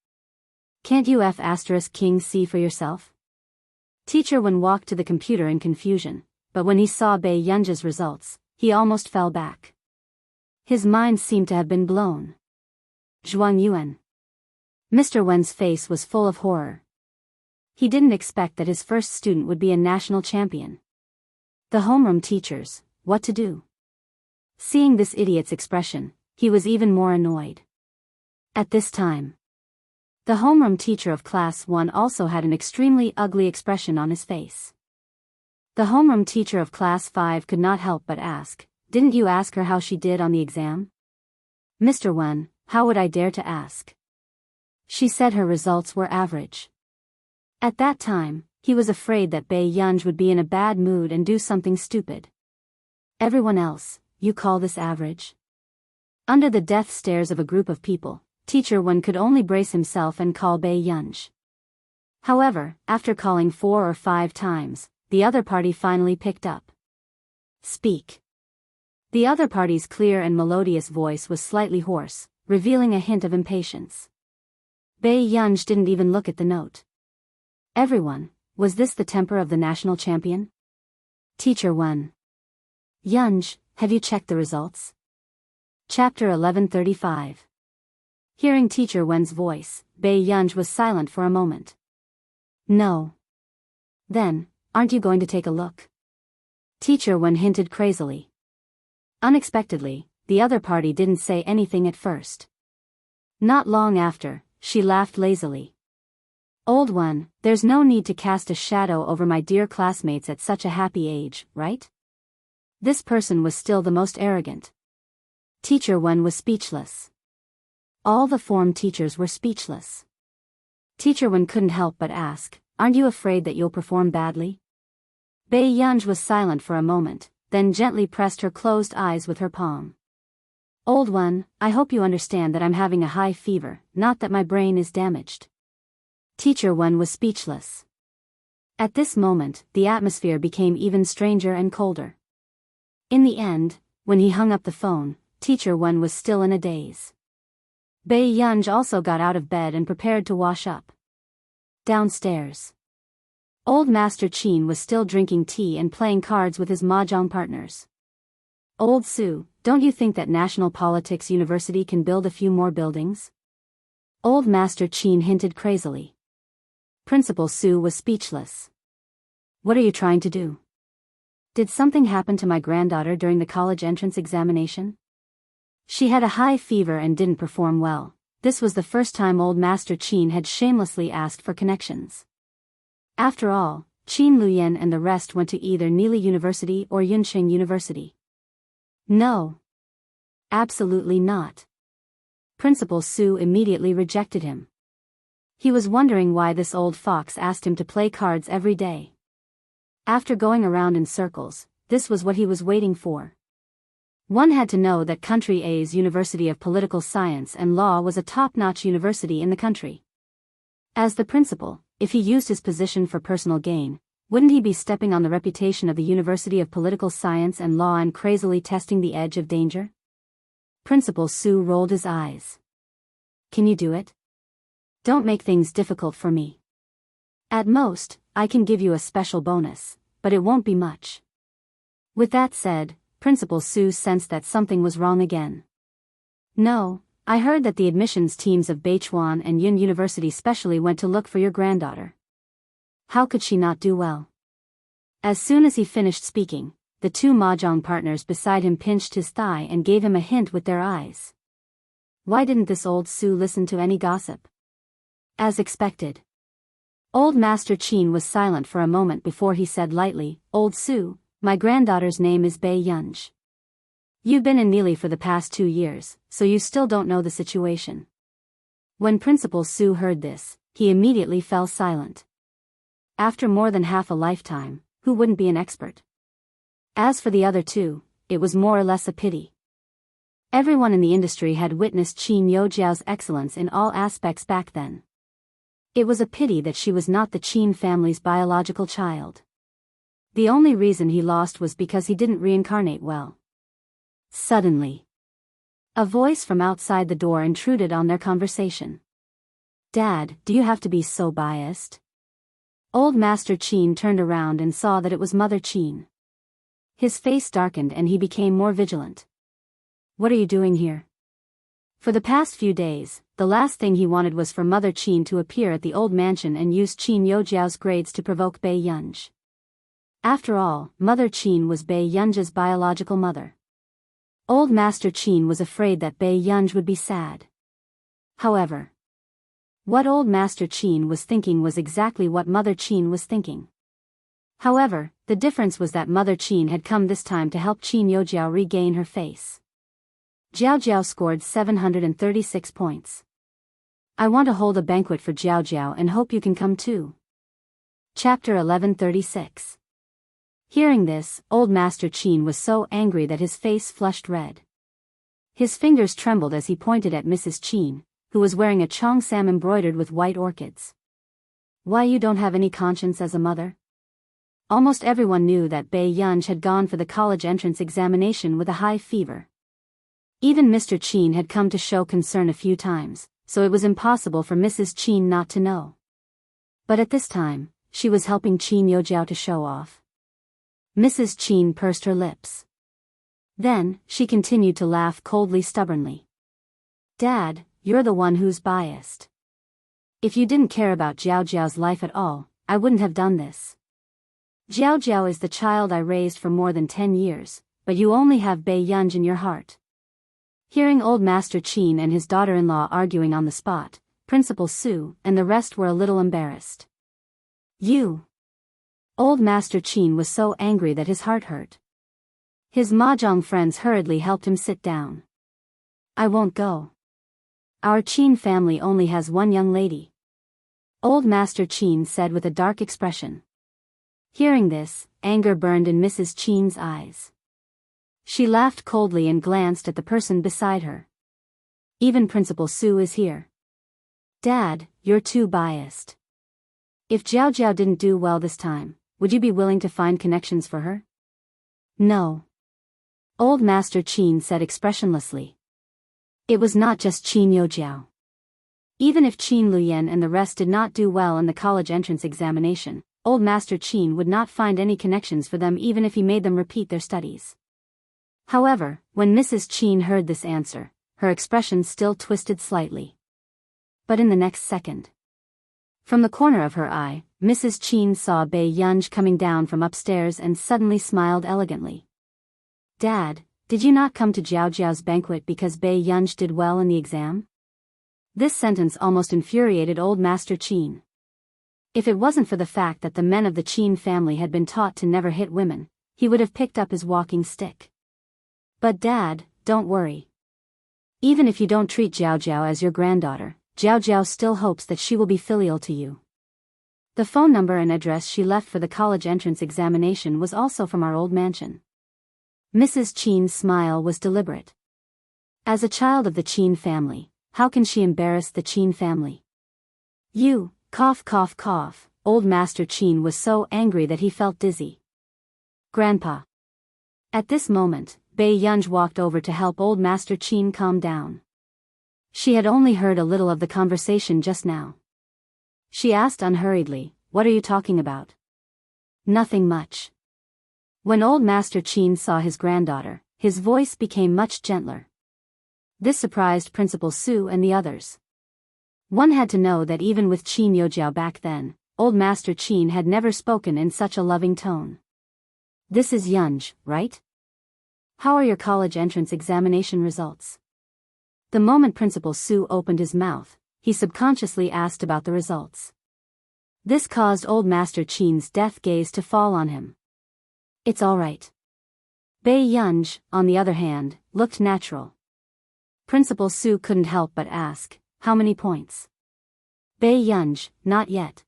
Can't you F***king see for yourself? Teacher Wen walked to the computer in confusion, but when he saw Bei Yunj's results, he almost fell back. His mind seemed to have been blown. Zhuang Yuan. Mr. Wen's face was full of horror. He didn't expect that his first student would be a national champion. The homeroom teachers, what to do? Seeing this idiot's expression, he was even more annoyed. At this time, the homeroom teacher of Class 1 also had an extremely ugly expression on his face. The homeroom teacher of Class 5 could not help but ask, "Didn't you ask her how she did on the exam?" "Mr. Wen, how would I dare to ask? She said her results were average." At that time, he was afraid that Bei Yunj would be in a bad mood and do something stupid. "Everyone else, you call this average?" Under the death stares of a group of people, Teacher Wen could only brace himself and call Bei Yunj. However, after calling 4 or 5 times, the other party finally picked up. "Speak." The other party's clear and melodious voice was slightly hoarse, revealing a hint of impatience. Bei Yunj didn't even look at the note. "Everyone, was this the temper of the national champion?" Teacher Wen. "Yunj, have you checked the results?" Chapter 1135. Hearing Teacher Wen's voice, Bei Yunj was silent for a moment. "No." "Then, aren't you going to take a look?" Teacher Wen hinted crazily. Unexpectedly, the other party didn't say anything at first. Not long after, she laughed lazily. "Old one, there's no need to cast a shadow over my dear classmates at such a happy age, right?" This person was still the most arrogant. Teacher Wen was speechless. All the form teachers were speechless. Teacher Wen couldn't help but ask, "Aren't you afraid that you'll perform badly?" Bei Yunj was silent for a moment, then gently pressed her closed eyes with her palm. "Old one, I hope you understand that I'm having a high fever, not that my brain is damaged." Teacher Wen was speechless. At this moment, the atmosphere became even stranger and colder. In the end, when he hung up the phone, Teacher Wen was still in a daze. Bei Yunj also got out of bed and prepared to wash up. Downstairs, Old Master Qin was still drinking tea and playing cards with his mahjong partners. "Old Su, don't you think that National Politics University can build a few more buildings?" Old Master Qin hinted crazily. Principal Su was speechless. "What are you trying to do? Did something happen to my granddaughter during the college entrance examination? She had a high fever and didn't perform well." This was the first time Old Master Qin had shamelessly asked for connections. After all, Qin Luyan and the rest went to either Nili University or Yunqing University. "No. Absolutely not." Principal Su immediately rejected him. He was wondering why this old fox asked him to play cards every day. After going around in circles, this was what he was waiting for. One had to know that Country A's University of Political Science and Law was a top-notch university in the country. As the principal, if he used his position for personal gain, wouldn't he be stepping on the reputation of the University of Political Science and Law and crazily testing the edge of danger? Principal Su rolled his eyes. "Can you do it? Don't make things difficult for me. At most, I can give you a special bonus, but it won't be much." With that said, Principal Su sensed that something was wrong again. "No, I heard that the admissions teams of Beichuan and Yun University specially went to look for your granddaughter. How could she not do well?" As soon as he finished speaking, the 2 mahjong partners beside him pinched his thigh and gave him a hint with their eyes. Why didn't this old Su listen to any gossip? As expected, Old Master Qin was silent for a moment before he said lightly, "Old Su, my granddaughter's name is Bei Yunj. You've been in Nili for the past 2 years, so you still don't know the situation." When Principal Su heard this, he immediately fell silent. After more than half a lifetime, who wouldn't be an expert? As for the other 2, it was more or less a pity. Everyone in the industry had witnessed Qin Youjiao's excellence in all aspects back then. It was a pity that she was not the Qin family's biological child. The only reason he lost was because he didn't reincarnate well. Suddenly, A voice from outside the door intruded on their conversation. Dad, do you have to be so biased? Old Master Qin turned around and saw that it was Mother Qin. His face darkened and he became more vigilant. What are you doing here? For the past few days, the last thing he wanted was for Mother Qin to appear at the old mansion and use Qin Youjiao's grades to provoke Bei Yunj. After all, Mother Qin was Bei Yunj's biological mother. Old Master Qin was afraid that Bei Yunj would be sad. However, what Old Master Qin was thinking was exactly what Mother Qin was thinking. However, the difference was that Mother Qin had come this time to help Qin Youjiao regain her face. Jiao Jiao scored 736 points. I want to hold a banquet for Jiao Jiao and hope you can come too. Chapter 1136. Hearing this, Old Master Qin was so angry that his face flushed red. His fingers trembled as he pointed at Mrs. Qin, who was wearing a cheongsam embroidered with white orchids. Why, you don't have any conscience as a mother? Almost everyone knew that Bei Yunj had gone for the college entrance examination with a high fever. Even Mr. Qin had come to show concern a few times, so it was impossible for Mrs. Qin not to know. But at this time, she was helping Qin Youjiao to show off. Mrs. Qin pursed her lips. Then, she continued to laugh coldly stubbornly. Dad, you're the one who's biased. If you didn't care about Jiao Jiao's life at all, I wouldn't have done this. Jiao Jiao is the child I raised for more than 10 years, but you only have Bei Yunj in your heart. Hearing Old Master Qin and his daughter-in-law arguing on the spot, Principal Su and the rest were a little embarrassed. You! Old Master Qin was so angry that his heart hurt. His mahjong friends hurriedly helped him sit down. I won't go. Our Qin family only has one young lady. Old Master Qin said with a dark expression. Hearing this, anger burned in Mrs. Qin's eyes. She laughed coldly and glanced at the person beside her. Even Principal Su is here. Dad, you're too biased. If Jiao Jiao didn't do well this time, would you be willing to find connections for her? No. Old Master Qin said expressionlessly. It was not just Qin Youjiao. Even if Qin Luyan and the rest did not do well in the college entrance examination, Old Master Qin would not find any connections for them even if he made them repeat their studies. However, when Mrs. Qin heard this answer, her expression still twisted slightly. But in the next second, from the corner of her eye, Mrs. Qin saw Bei Yunj coming down from upstairs and suddenly smiled elegantly. Dad, did you not come to Jiao Jiao's banquet because Bei Yunj did well in the exam? This sentence almost infuriated Old Master Qin. If it wasn't for the fact that the men of the Qin family had been taught to never hit women, he would have picked up his walking stick. But Dad, don't worry. Even if you don't treat Jiao Jiao as your granddaughter, Jiao Jiao still hopes that she will be filial to you. The phone number and address she left for the college entrance examination was also from our old mansion. Mrs. Qin's smile was deliberate. As a child of the Qin family, how can she embarrass the Qin family? You, cough cough cough, Old Master Qin was so angry that he felt dizzy. Grandpa. At this moment, Bei Yunj walked over to help Old Master Qin calm down. She had only heard a little of the conversation just now. She asked unhurriedly, "What are you talking about?" Nothing much. When Old Master Qin saw his granddaughter, his voice became much gentler. This surprised Principal Su and the others. One had to know that even with Qin Youjiao back then, Old Master Qin had never spoken in such a loving tone. This is Yunj, right? How are your college entrance examination results? The moment Principal Su opened his mouth, he subconsciously asked about the results. This caused Old Master Qin's death gaze to fall on him. It's all right. Bei Yunj, on the other hand, looked natural. Principal Su couldn't help but ask, how many points? Bei Yunj, not yet.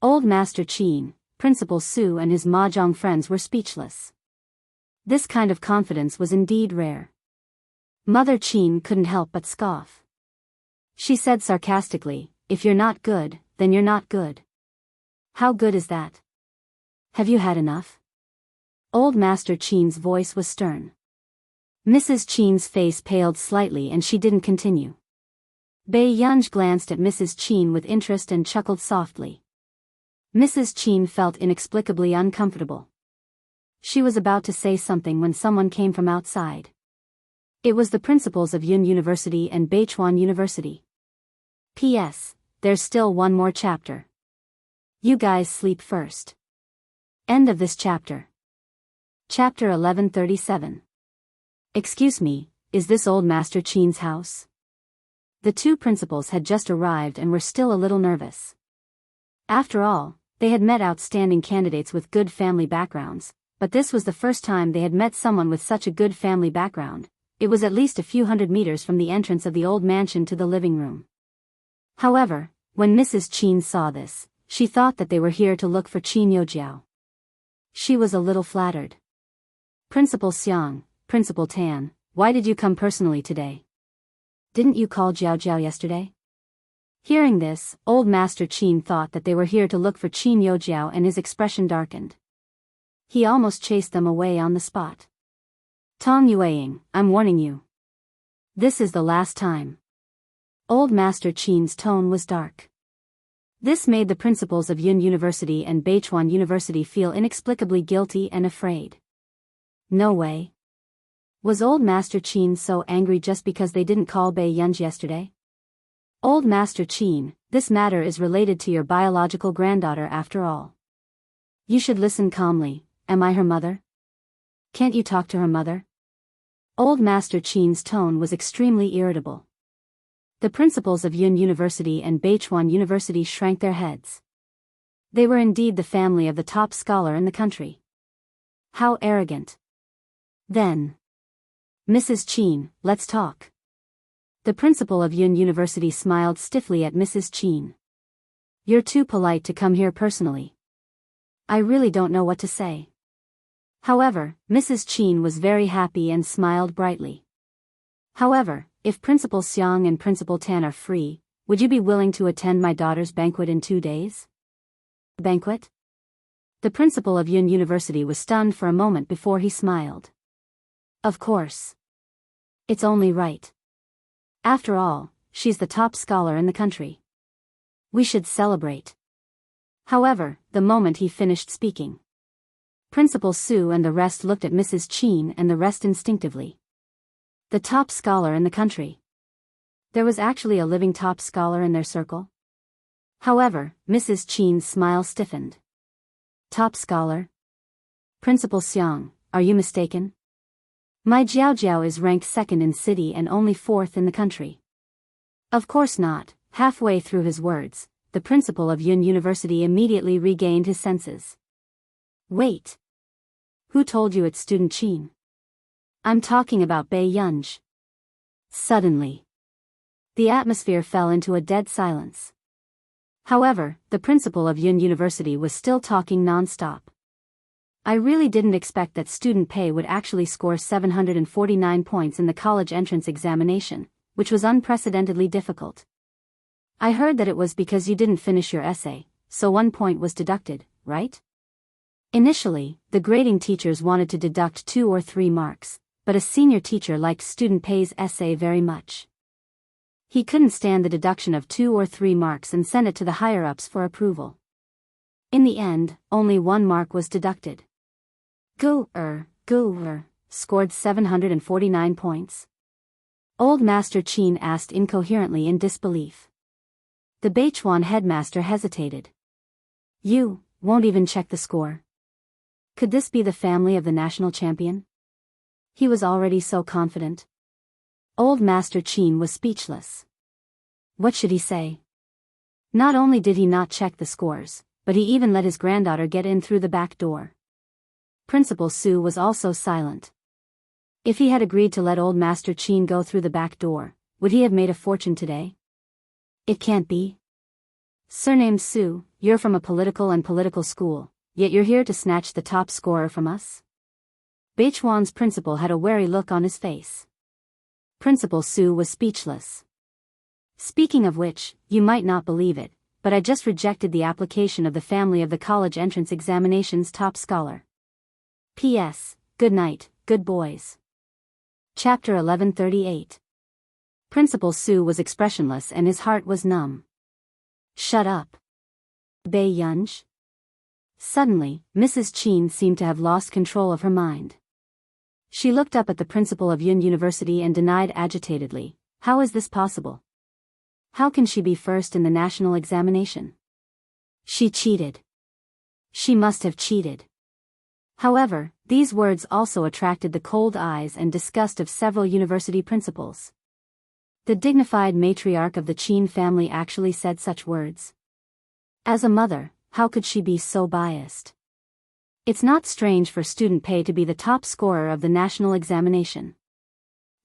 Old Master Qin, Principal Su and his mahjong friends were speechless. This kind of confidence was indeed rare. Mother Qin couldn't help but scoff. She said sarcastically, if you're not good, then you're not good. How good is that? Have you had enough? Old Master Qin's voice was stern. Mrs. Chen's face paled slightly and she didn't continue. Bei Yunj glanced at Mrs. Chen with interest and chuckled softly. Mrs. Chen felt inexplicably uncomfortable. She was about to say something when someone came from outside. It was the principals of Yun University and Beichuan University. P.S. There's still one more chapter. You guys sleep first. End of this chapter. Chapter 1137. Excuse me, is this old Master Chen's house? The two principals had just arrived and were still a little nervous. After all, they had met outstanding candidates with good family backgrounds, but this was the first time they had met someone with such a good family background. It was at least a few hundred meters from the entrance of the old mansion to the living room. However, when Mrs. Chen saw this, she thought that they were here to look for Chen Yojiao. She was a little flattered. Principal Xiang, Principal Tan, why did you come personally today? Didn't you call Jiao Jiao yesterday? Hearing this, old Master Chen thought that they were here to look for Chen Yojiao and his expression darkened. He almost chased them away on the spot. Tong Yueying, I'm warning you. This is the last time. Old Master Chen's tone was dark. This made the principals of Yun University and Beichuan University feel inexplicably guilty and afraid. No way. Was old Master Chen so angry just because they didn't call Bei Yunj yesterday? Old Master Chen, this matter is related to your biological granddaughter after all. You should listen calmly. Am I her mother? Can't you talk to her mother? Old Master Chen's tone was extremely irritable. The principals of Yun University and Beichuan University shrank their heads. They were indeed the family of the top scholar in the country. How arrogant. Then. Mrs. Chen, let's talk. The principal of Yun University smiled stiffly at Mrs. Chen. You're too polite to come here personally. I really don't know what to say. However, Mrs. Chen was very happy and smiled brightly. However, if Principal Xiang and Principal Tan are free, would you be willing to attend my daughter's banquet in 2 days? Banquet? The principal of Yun University was stunned for a moment before he smiled. Of course. It's only right. After all, she's the top scholar in the country. We should celebrate. However, the moment he finished speaking, Principal Su and the rest looked at Mrs. Chen and the rest instinctively. The top scholar in the country. There was actually a living top scholar in their circle? However, Mrs. Chen's smile stiffened. Top scholar? Principal Xiang, are you mistaken? My Jiao Jiao is ranked second in city and only fourth in the country. Of course not. Halfway through his words, the principal of Yun University immediately regained his senses. Wait. Who told you it's student Chen? I'm talking about Bei Yunj. Suddenly, the atmosphere fell into a dead silence. However, the principal of Yun University was still talking non-stop. I really didn't expect that student Pei would actually score 749 points in the college entrance examination, which was unprecedentedly difficult. I heard that it was because you didn't finish your essay, so 1 point was deducted, right? Initially, the grading teachers wanted to deduct 2 or 3 marks, but a senior teacher liked student Pei's essay very much. He couldn't stand the deduction of 2 or 3 marks and sent it to the higher-ups for approval. In the end, only 1 mark was deducted. Gu scored 749 points. Old Master Chen asked incoherently in disbelief. The Beichuan headmaster hesitated. You won't even check the score. Could this be the family of the national champion? He was already so confident. Old Master Chen was speechless. What should he say? Not only did he not check the scores, but he even let his granddaughter get in through the back door. Principal Su was also silent. If he had agreed to let old Master Chen go through the back door, would he have made a fortune today? It can't be. Surname Su, you're from a political school, yet you're here to snatch the top scorer from us? Beichuan's principal had a wary look on his face. Principal Su was speechless. Speaking of which, you might not believe it, but I just rejected the application of the family of the college entrance examination's top scholar. P.S. Good night, good boys. Chapter 1138. Principal Su was expressionless and his heart was numb. Shut up. Bei Yunj? Suddenly, Mrs. Qin seemed to have lost control of her mind. She looked up at the principal of Yun University and denied agitatedly, "How is this possible? How can she be first in the national examination? She cheated. She must have cheated." However, these words also attracted the cold eyes and disgust of several university principals. The dignified matriarch of the Qin family actually said such words. As a mother, how could she be so biased? It's not strange for student Pei to be the top scorer of the national examination.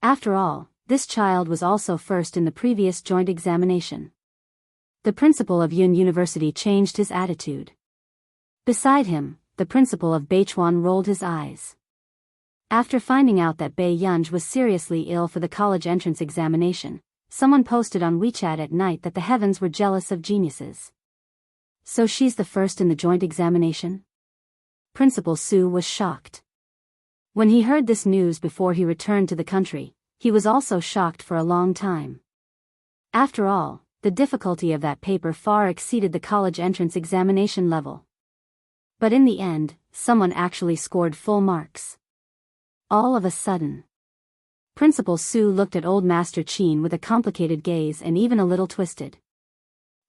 After all, this child was also first in the previous joint examination. The principal of Yun University changed his attitude. Beside him, the principal of Beichuan rolled his eyes. After finding out that Bei Yunj was seriously ill for the college entrance examination, someone posted on WeChat at night that the heavens were jealous of geniuses. So she's the first in the joint examination? Principal Su was shocked. When he heard this news before he returned to the country, he was also shocked for a long time. After all, the difficulty of that paper far exceeded the college entrance examination level. But in the end, someone actually scored full marks. All of a sudden, Principal Su looked at Old Master Qin with a complicated gaze and even a little twisted.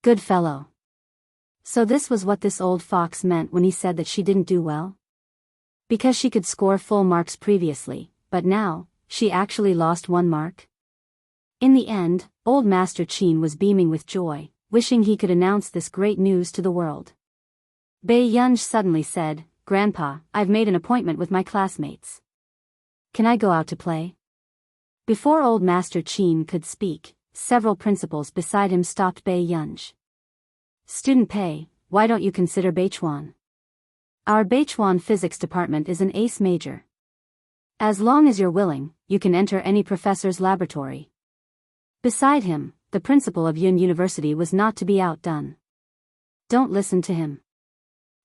Good fellow. So this was what this old fox meant when he said that she didn't do well? Because she could score full marks previously, but now, she actually lost 1 mark? In the end, Old Master Qin was beaming with joy, wishing he could announce this great news to the world. Bei Yunj suddenly said, "Grandpa, I've made an appointment with my classmates. Can I go out to play?" Before Old Master Qin could speak, several principals beside him stopped Bei Yunj. "Student Pei, why don't you consider Beichuan? Our Beichuan physics department is an ace major. As long as you're willing, you can enter any professor's laboratory." Beside him, the principal of Yun University was not to be outdone. Don't listen to him.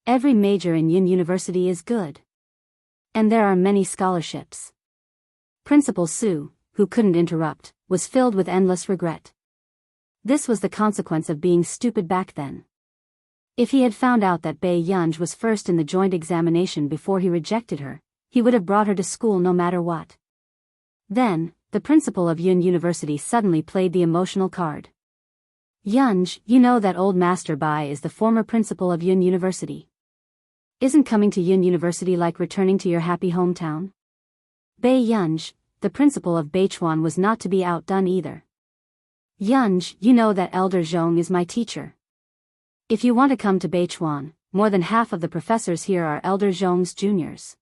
Every major in Yun University is good. And there are many scholarships. Principal Su, who couldn't interrupt, was filled with endless regret. This was the consequence of being stupid back then. If he had found out that Bei Yunj was first in the joint examination before he rejected her, he would have brought her to school no matter what. Then, the principal of Yun University suddenly played the emotional card. "Yunj, you know that old Master Bai is the former principal of Yun University. Isn't coming to Yun University like returning to your happy hometown?" Bei Yunj, the principal of Beichuan, was not to be outdone either. "Yunj, you know that Elder Zhong is my teacher. If you want to come to Beichuan, more than half of the professors here are Elder Zhong's juniors."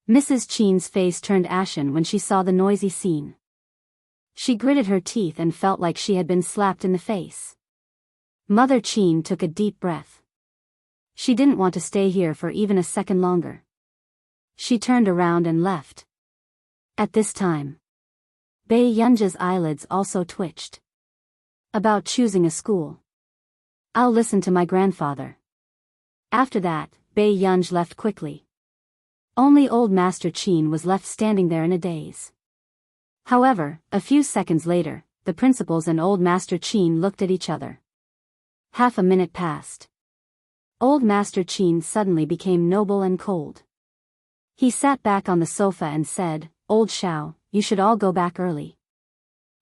Mrs. Qin's face turned ashen when she saw the noisy scene. She gritted her teeth and felt like she had been slapped in the face. Mother Qin took a deep breath. She didn't want to stay here for even a second longer. She turned around and left. At this time, Bei Yunj's eyelids also twitched. About choosing a school. "I'll listen to my grandfather." After that, Bei Yunj left quickly. Only Old Master Qin was left standing there in a daze. However, a few seconds later, the principals and Old Master Qin looked at each other. Half a minute passed. Old Master Qin suddenly became noble and cold. He sat back on the sofa and said, "Old Shao, you should all go back early."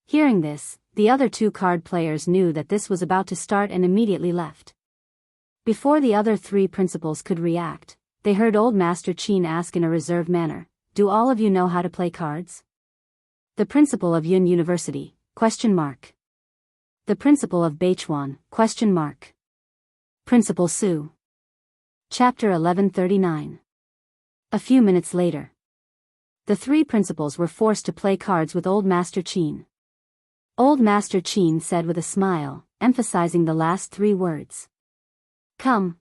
Hearing this, the other 2 card players knew that this was about to start and immediately left. Before the other 3 principals could react, they heard Old Master Qin ask in a reserved manner, "Do all of you know how to play cards?" The principal of Yun University, ? The principal of Beichuan, ? Principal Su. Chapter 1139. A few minutes later, the 3 principals were forced to play cards with Old Master Qin. Old Master Qin said with a smile, emphasizing the last 3 words. Come.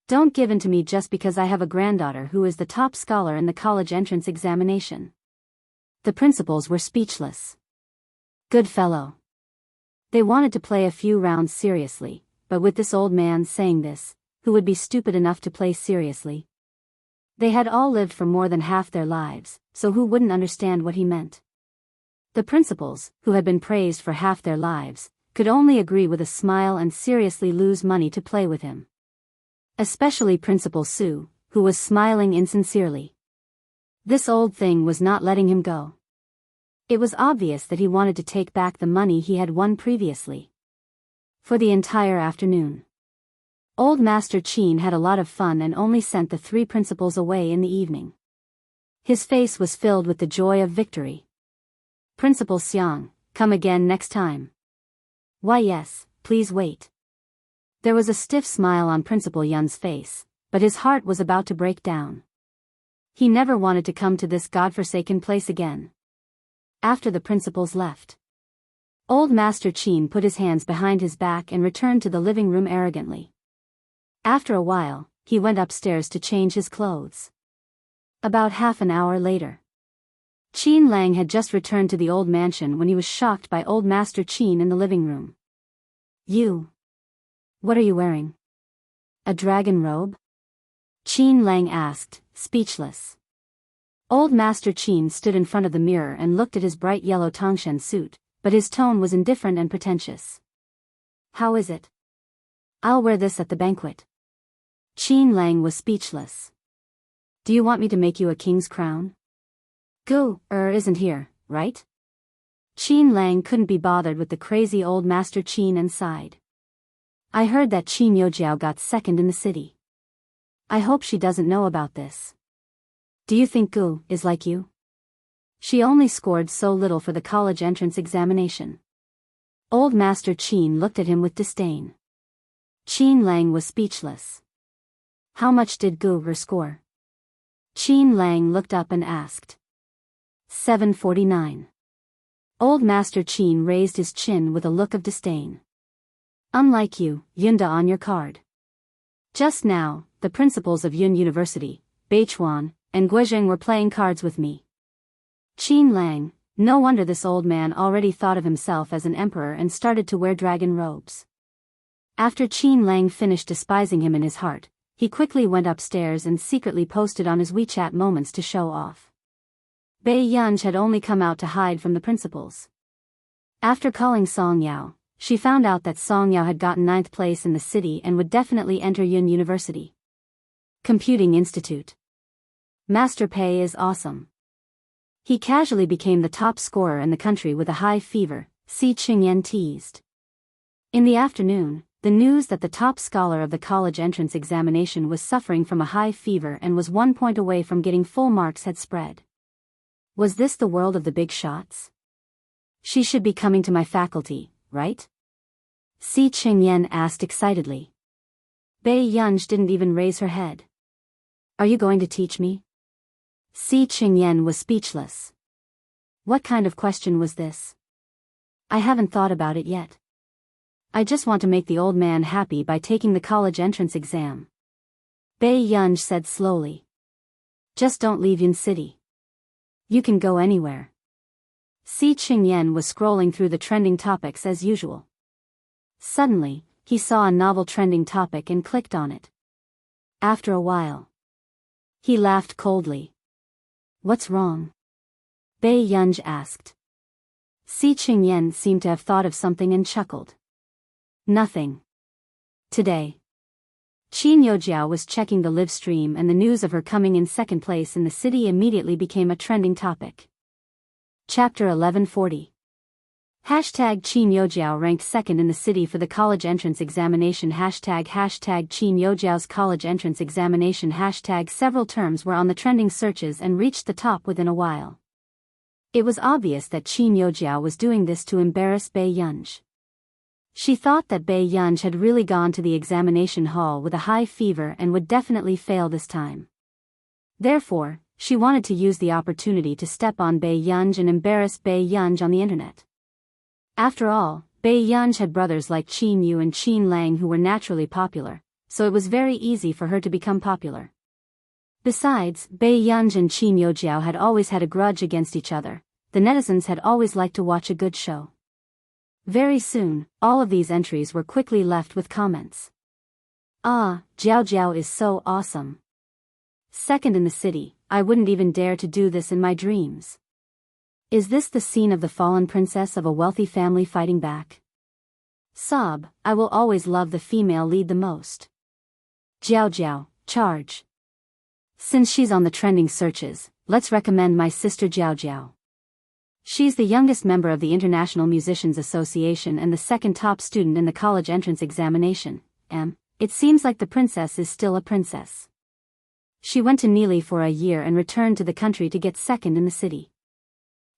Don't give in to me just because I have a granddaughter who is the top scholar in the college entrance examination." The principals were speechless. Good fellow. They wanted to play a few rounds seriously, but with this old man saying this, who would be stupid enough to play seriously? They had all lived for more than half their lives, so who wouldn't understand what he meant? The principals, who had been praised for half their lives, could only agree with a smile and seriously lose money to play with him. Especially Principal Sue, who was smiling insincerely. This old thing was not letting him go. It was obvious that he wanted to take back the money he had won previously. For the entire afternoon, Old Master Chin had a lot of fun and only sent the three principals away in the evening. His face was filled with the joy of victory. Principal Xiang, come again next time. Why yes, please wait. There was a stiff smile on Principal Yun's face, but his heart was about to break down. He never wanted to come to this godforsaken place again. After the principals left, Old Master Chin put his hands behind his back and returned to the living room arrogantly. After a while, he went upstairs to change his clothes. About half an hour later, Qin Lang had just returned to the old mansion when he was shocked by Old Master Chin in the living room. You. What are you wearing? A dragon robe? Qin Lang asked, speechless. Old Master Chin stood in front of the mirror and looked at his bright yellow Tongshan suit, but his tone was indifferent and pretentious. How is it? I'll wear this at the banquet. Qin Lang was speechless. Do you want me to make you a king's crown? Gu isn't here, right? Qin Lang couldn't be bothered with the crazy old Master Chin and sighed. I heard that Qin Yojiao got second in the city. I hope she doesn't know about this. Do you think Gu is like you? She only scored so little for the college entrance examination. Old Master Chin looked at him with disdain. Qin Lang was speechless. How much did Gu score? Qin Lang looked up and asked. 749. Old Master Chin raised his chin with a look of disdain. Unlike you, Yunda on your card. Just now, the principals of Yun University, Beichuan, and Guizheng were playing cards with me. Qin Lang, no wonder this old man already thought of himself as an emperor and started to wear dragon robes. After Qin Lang finished despising him in his heart, he quickly went upstairs and secretly posted on his WeChat moments to show off. Bei Yunj had only come out to hide from the principals. After calling Song Yao, she found out that Song Yao had gotten 9th place in the city and would definitely enter Yun University. Computing Institute. Master Pei is awesome. He casually became the top scorer in the country with a high fever, Si Qingyan teased. In the afternoon, the news that the top scholar of the college entrance examination was suffering from a high fever and was 1 point away from getting full marks had spread. Was this the world of the big shots? She should be coming to my faculty, right? Si Qingyan asked excitedly. Bei Yunj didn't even raise her head. Are you going to teach me? Si Qingyan was speechless. What kind of question was this? I haven't thought about it yet. I just want to make the old man happy by taking the college entrance exam. Bei Yunj said slowly. Just don't leave Yun City. You can go anywhere. Si Qingyan was scrolling through the trending topics as usual. Suddenly, he saw a novel trending topic and clicked on it. After a while, he laughed coldly. What's wrong? Bei Yunj asked. Si Qingyan seemed to have thought of something and chuckled. Nothing. Today, Qin Yojiao was checking the live stream and the news of her coming in second place in the city immediately became a trending topic. Chapter 1140. Hashtag Qin Yojiao ranked second in the city for the college entrance examination. Hashtag Qin Yojiao's college entrance examination. Hashtag several terms were on the trending searches and reached the top within a while. It was obvious that Qin Yojiao was doing this to embarrass Bei Yunj. She thought that Bei Yunj had really gone to the examination hall with a high fever and would definitely fail this time. Therefore, she wanted to use the opportunity to step on Bei Yunj and embarrass Bei Yunj on the internet. After all, Bei Yunj had brothers like Qin Yu and Qin Lang who were naturally popular, so it was very easy for her to become popular. Besides, Bei Yunj and Qin Yojiao had always had a grudge against each other. The netizens had always liked to watch a good show. Very soon, all of these entries were quickly left with comments. Ah, Jiao Jiao is so awesome. Second in the city, I wouldn't even dare to do this in my dreams. Is this the scene of the fallen princess of a wealthy family fighting back? Sob, I will always love the female lead the most. Jiao Jiao, charge. Since she's on the trending searches, let's recommend my sister Jiao Jiao. She's the youngest member of the International Musicians Association and the second top student in the college entrance examination. It seems like the princess is still a princess. She went to Neely for a year and returned to the country to get second in the city.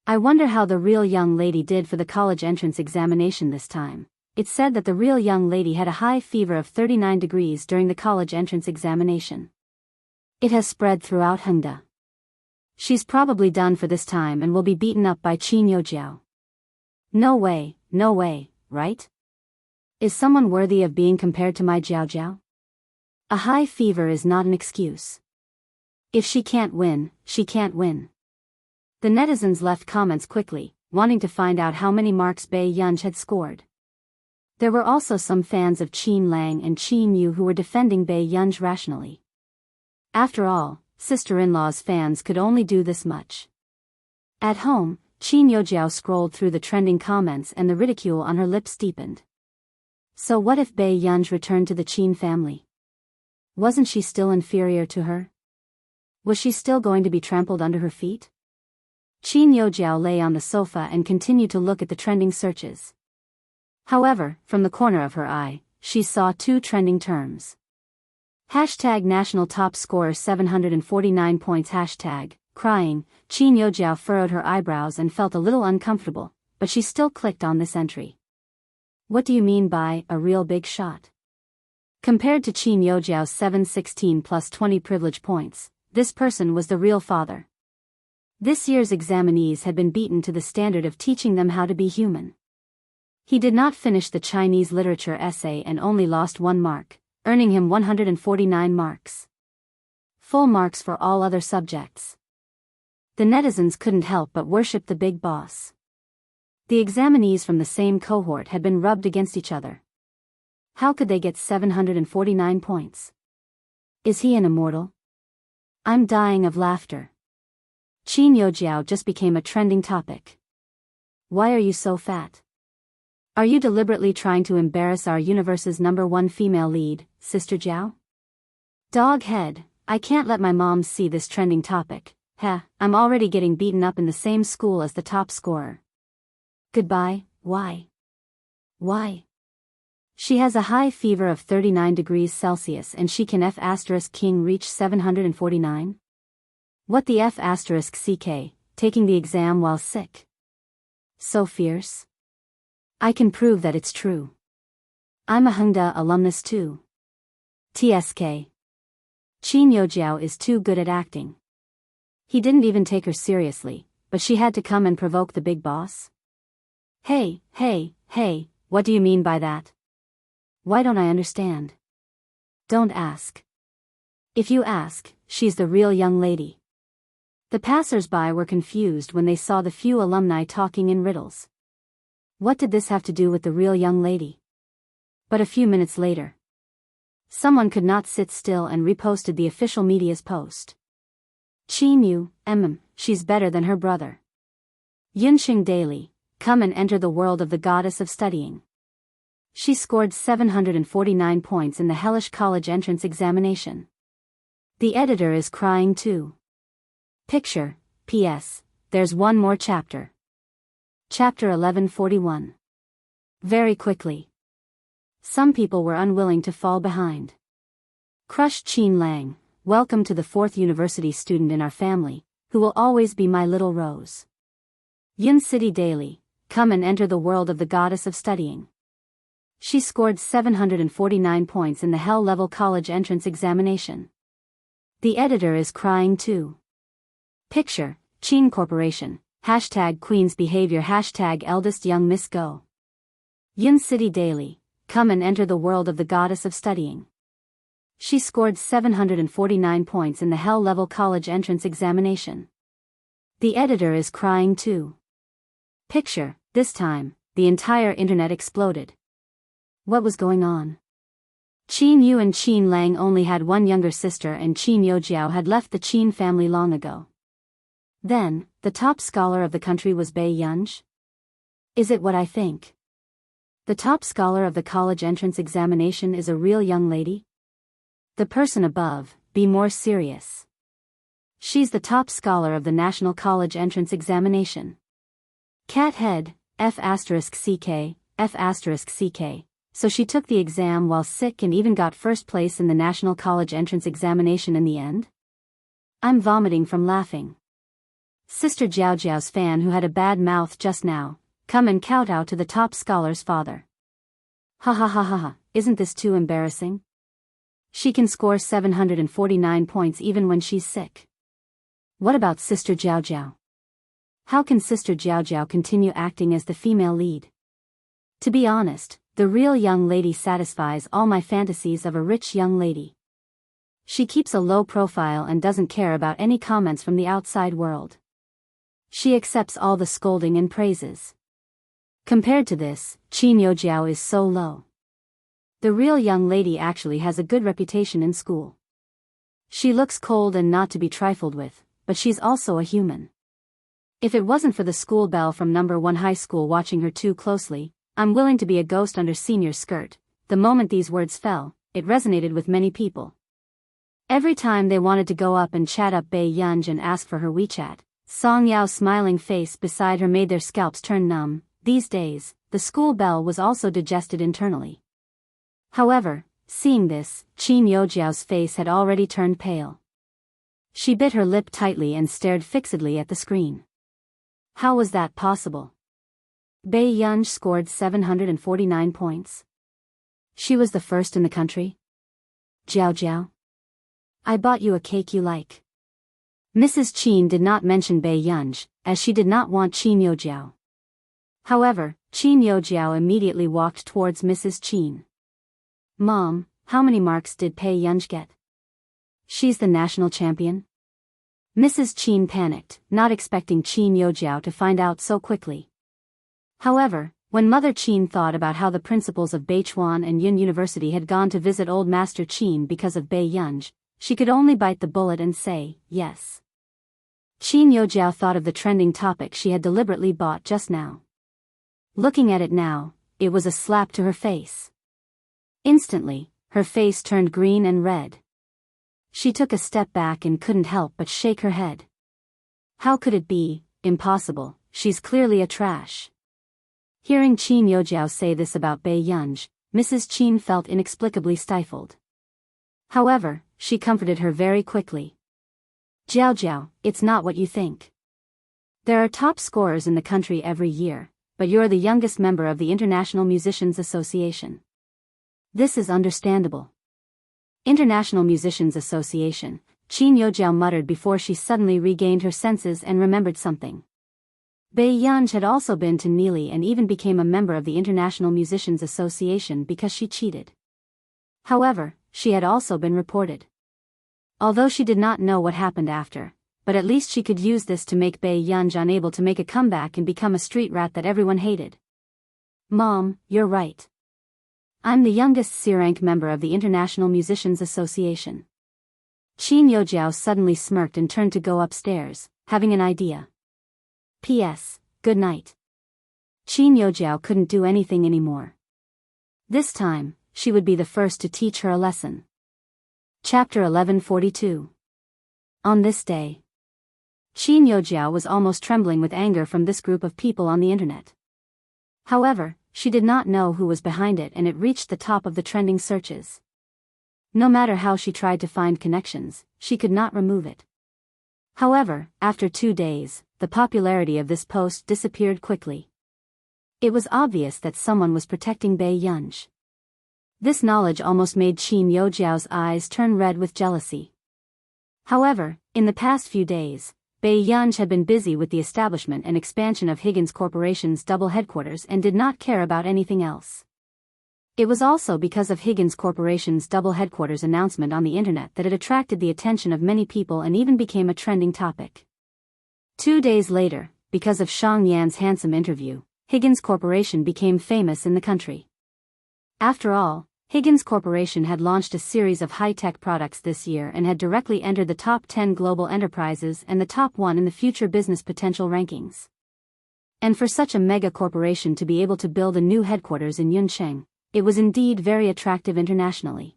I wonder how the real young lady did for the college entrance examination this time. It said that the real young lady had a high fever of 39 degrees during the college entrance examination. It has spread throughout Hengda. She's probably done for this time and will be beaten up by Qin Youjiao. No way, right? Is someone worthy of being compared to my Jiao Jiao? A high fever is not an excuse. If she can't win, she can't win. The netizens left comments quickly, wanting to find out how many marks Bai Yunj had scored. There were also some fans of Qin Lang and Qin Yu who were defending Bai Yunj rationally. After all, sister-in-law's fans could only do this much. At home, Qin Youjiao scrolled through the trending comments and the ridicule on her lips deepened. So what if Bai Yunj returned to the Qin family? Wasn't she still inferior to her? Was she still going to be trampled under her feet? Qin Youjiao lay on the sofa and continued to look at the trending searches. However, from the corner of her eye, she saw two trending terms. Hashtag national top scorer 749 points. Hashtag crying. Qin Youjiao furrowed her eyebrows and felt a little uncomfortable, but she still clicked on this entry. What do you mean by a real big shot? Compared to Qin Youjiao's 716 plus 20 privilege points, this person was the real father. This year's examinees had been beaten to the standard of teaching them how to be human. He did not finish the Chinese literature essay and only lost 1 mark, earning him 149 marks. Full marks for all other subjects. The netizens couldn't help but worship the big boss. The examinees from the same cohort had been rubbed against each other. How could they get 749 points? Is he an immortal? I'm dying of laughter. Qin Youjiao just became a trending topic. Why are you so fat? Are you deliberately trying to embarrass our universe's #1 female lead, Sister Jiao? Dog head, I can't let my mom see this trending topic. I'm already getting beaten up in the same school as the top scorer. Goodbye. Why? She has a high fever of 39 degrees Celsius and she can F*King reach 749? What the F*ck, taking the exam while sick? So fierce? I can prove that it's true. I'm a Hengda alumnus too. TSK. Qin Youjiao is too good at acting. He didn't even take her seriously, but she had to come and provoke the big boss? Hey, what do you mean by that? Why don't I understand? Don't ask. If you ask, she's the real young lady. The passers-by were confused when they saw the few alumni talking in riddles. What did this have to do with the real young lady? But a few minutes later, someone could not sit still and reposted the official media's post. Qin Yu, she's better than her brother. Yunxing Daily, come and enter the world of the goddess of studying. She scored 749 points in the hellish college entrance examination. The editor is crying too. Picture, P.S. There's one more chapter. Chapter 1141. Very quickly. Some people were unwilling to fall behind. Crushed Qin Lang, welcome to the 4th university student in our family, who will always be my little rose. Yun City Daily, come and enter the world of the goddess of studying. She scored 749 points in the hell-level college entrance examination. The editor is crying too. Picture, Qin Corporation, hashtag Queen's Behavior, hashtag Eldest Young Miss Go. Yun City Daily, come and enter the world of the goddess of studying. She scored 749 points in the hell-level college entrance examination. The editor is crying too. Picture, this time, the entire internet exploded. What was going on? Qin Yu and Qin Lang only had one younger sister, and Qin Youjiao had left the Qin family long ago. Then, the top scholar of the country was Bai Yunj? Is it what I think? The top scholar of the college entrance examination is a real young lady? The person above, be more serious. She's the top scholar of the National College Entrance Examination. Cat head, F***CK, F***CK. So she took the exam while sick and even got first place in the National College Entrance Examination in the end? I'm vomiting from laughing. Sister Jiao Jiao's fan who had a bad mouth just now, come and kowtow to the top scholar's father. Ha ha ha ha ha, isn't this too embarrassing? She can score 749 points even when she's sick. What about Sister Jiao Jiao? How can Sister Jiao Jiao continue acting as the female lead? To be honest, the real young lady satisfies all my fantasies of a rich young lady. She keeps a low profile and doesn't care about any comments from the outside world. She accepts all the scolding and praises. Compared to this, Qin Youjiao is so low. The real young lady actually has a good reputation in school. She looks cold and not to be trifled with, but she's also a human. If it wasn't for the school belle from number 1 high school watching her too closely, I'm willing to be a ghost under senior's skirt. The moment these words fell, it resonated with many people. Every time they wanted to go up and chat up Bai Yunj and ask for her WeChat, Song Yao's smiling face beside her made their scalps turn numb. These days, the school belle was also digested internally. However, seeing this, Qin Youjiao's face had already turned pale. She bit her lip tightly and stared fixedly at the screen. How was that possible? Bai Yunj scored 749 points. She was the first in the country. Jiao Jiao? I bought you a cake you like. Mrs. Qin did not mention Bai Yunj, as she did not want Qin Youjiao. However, Qin Youjiao immediately walked towards Mrs. Qin. Mom, how many marks did Bai Yunj get? She's the national champion? Mrs. Qin panicked, not expecting Qin Youjiao to find out so quickly. However, when Mother Qin thought about how the principals of Beichuan and Yun University had gone to visit Old Master Qin because of Bai Yunj, she could only bite the bullet and say, yes. Qin Youjiao thought of the trending topic she had deliberately bought just now. Looking at it now, it was a slap to her face. Instantly, her face turned green and red. She took a step back and couldn't help but shake her head. How could it be? Impossible, she's clearly a trash. Hearing Qin Youjiao say this about Bai Yunj, Mrs. Qin felt inexplicably stifled. However, she comforted her very quickly. Jiao Jiao, it's not what you think. There are top scorers in the country every year, but you're the youngest member of the International Musicians Association. This is understandable. International Musicians Association, Qin Youjiao muttered before she suddenly regained her senses and remembered something. Bai Yunj had also been to Neely and even became a member of the International Musicians Association because she cheated. However, she had also been reported. Although she did not know what happened after, but at least she could use this to make Bai Yunj unable to make a comeback and become a street rat that everyone hated. Mom, you're right. I'm the youngest C-rank member of the International Musicians Association. Qin Youjiao suddenly smirked and turned to go upstairs, having an idea. P.S. Good night. Qin Youjiao couldn't do anything anymore. This time, she would be the first to teach her a lesson. Chapter 1142. On this day, Qin Youjiao was almost trembling with anger from this group of people on the internet. However, she did not know who was behind it and it reached the top of the trending searches. No matter how she tried to find connections, she could not remove it. However, after 2 days, the popularity of this post disappeared quickly. It was obvious that someone was protecting Bai Yunj. This knowledge almost made Qin Youjiao's eyes turn red with jealousy. However, in the past few days, Bai Yunj had been busy with the establishment and expansion of Higgins Corporation's double headquarters and did not care about anything else. It was also because of Higgins Corporation's double headquarters announcement on the internet that it attracted the attention of many people and even became a trending topic. 2 days later, because of Shang Yan's handsome interview, Higgins Corporation became famous in the country. After all, Higgins Corporation had launched a series of high-tech products this year and had directly entered the top 10 global enterprises and the top 1 in the future business potential rankings. And for such a mega corporation to be able to build a new headquarters in Yuncheng, it was indeed very attractive internationally.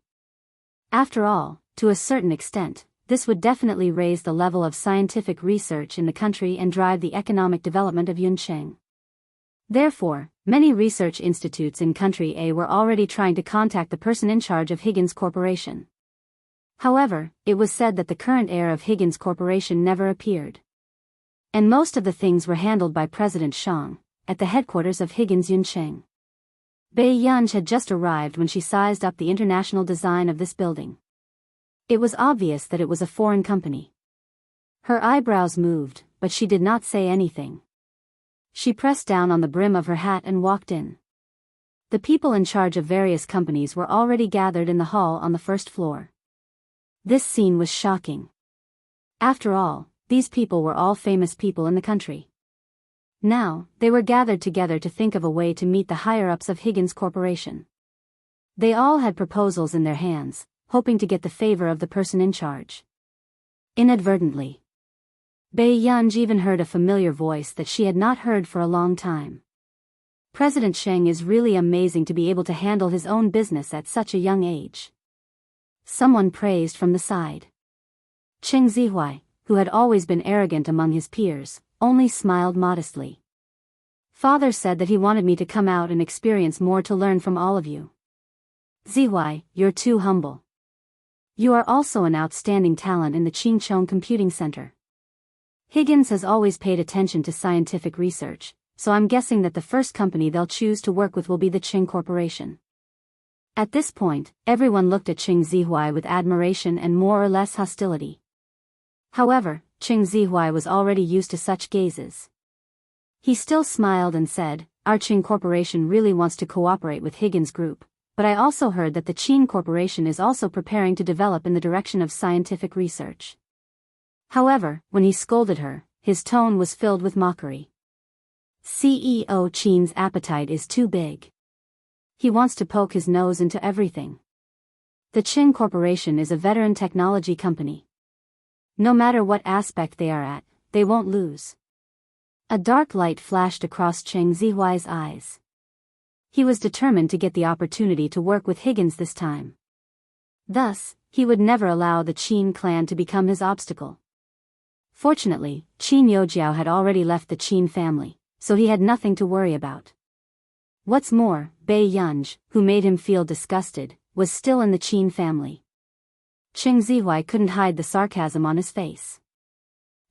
After all, to a certain extent, this would definitely raise the level of scientific research in the country and drive the economic development of Yuncheng. Therefore, many research institutes in Country A were already trying to contact the person in charge of Higgins Corporation. However, it was said that the current heir of Higgins Corporation never appeared. And most of the things were handled by President Shang, at the headquarters of Higgins Yuncheng. Bai Yunj had just arrived when she sized up the international design of this building. It was obvious that it was a foreign company. Her eyebrows moved, but she did not say anything. She pressed down on the brim of her hat and walked in. The people in charge of various companies were already gathered in the hall on the first floor. This scene was shocking. After all, these people were all famous people in the country. Now, they were gathered together to think of a way to meet the higher-ups of Higgins Corporation. They all had proposals in their hands, hoping to get the favor of the person in charge. Inadvertently, Bai Yunj even heard a familiar voice that she had not heard for a long time. President Sheng is really amazing to be able to handle his own business at such a young age. Someone praised from the side. Cheng Zihuai, who had always been arrogant among his peers, only smiled modestly. Father said that he wanted me to come out and experience more to learn from all of you. Zihuai, you're too humble. You are also an outstanding talent in the Qingchong Computing Center. Higgins has always paid attention to scientific research, so I'm guessing that the first company they'll choose to work with will be the Qing Corporation. At this point, everyone looked at Cheng Zihuai with admiration and more or less hostility. However, Cheng Zihuai was already used to such gazes. He still smiled and said, "Our Qing Corporation really wants to cooperate with Higgins Group, but I also heard that the Qing Corporation is also preparing to develop in the direction of scientific research." However, when he scolded her, his tone was filled with mockery. CEO Qin's appetite is too big. He wants to poke his nose into everything. The Qing Corporation is a veteran technology company. No matter what aspect they are at, they won't lose. A dark light flashed across Cheng Zihuai's eyes. He was determined to get the opportunity to work with Higgins this time. Thus, he would never allow the Qin clan to become his obstacle. Fortunately, Qin Yojiao had already left the Qin family, so he had nothing to worry about. What's more, Bai Yunj, who made him feel disgusted, was still in the Qin family. Cheng Zihuai couldn't hide the sarcasm on his face.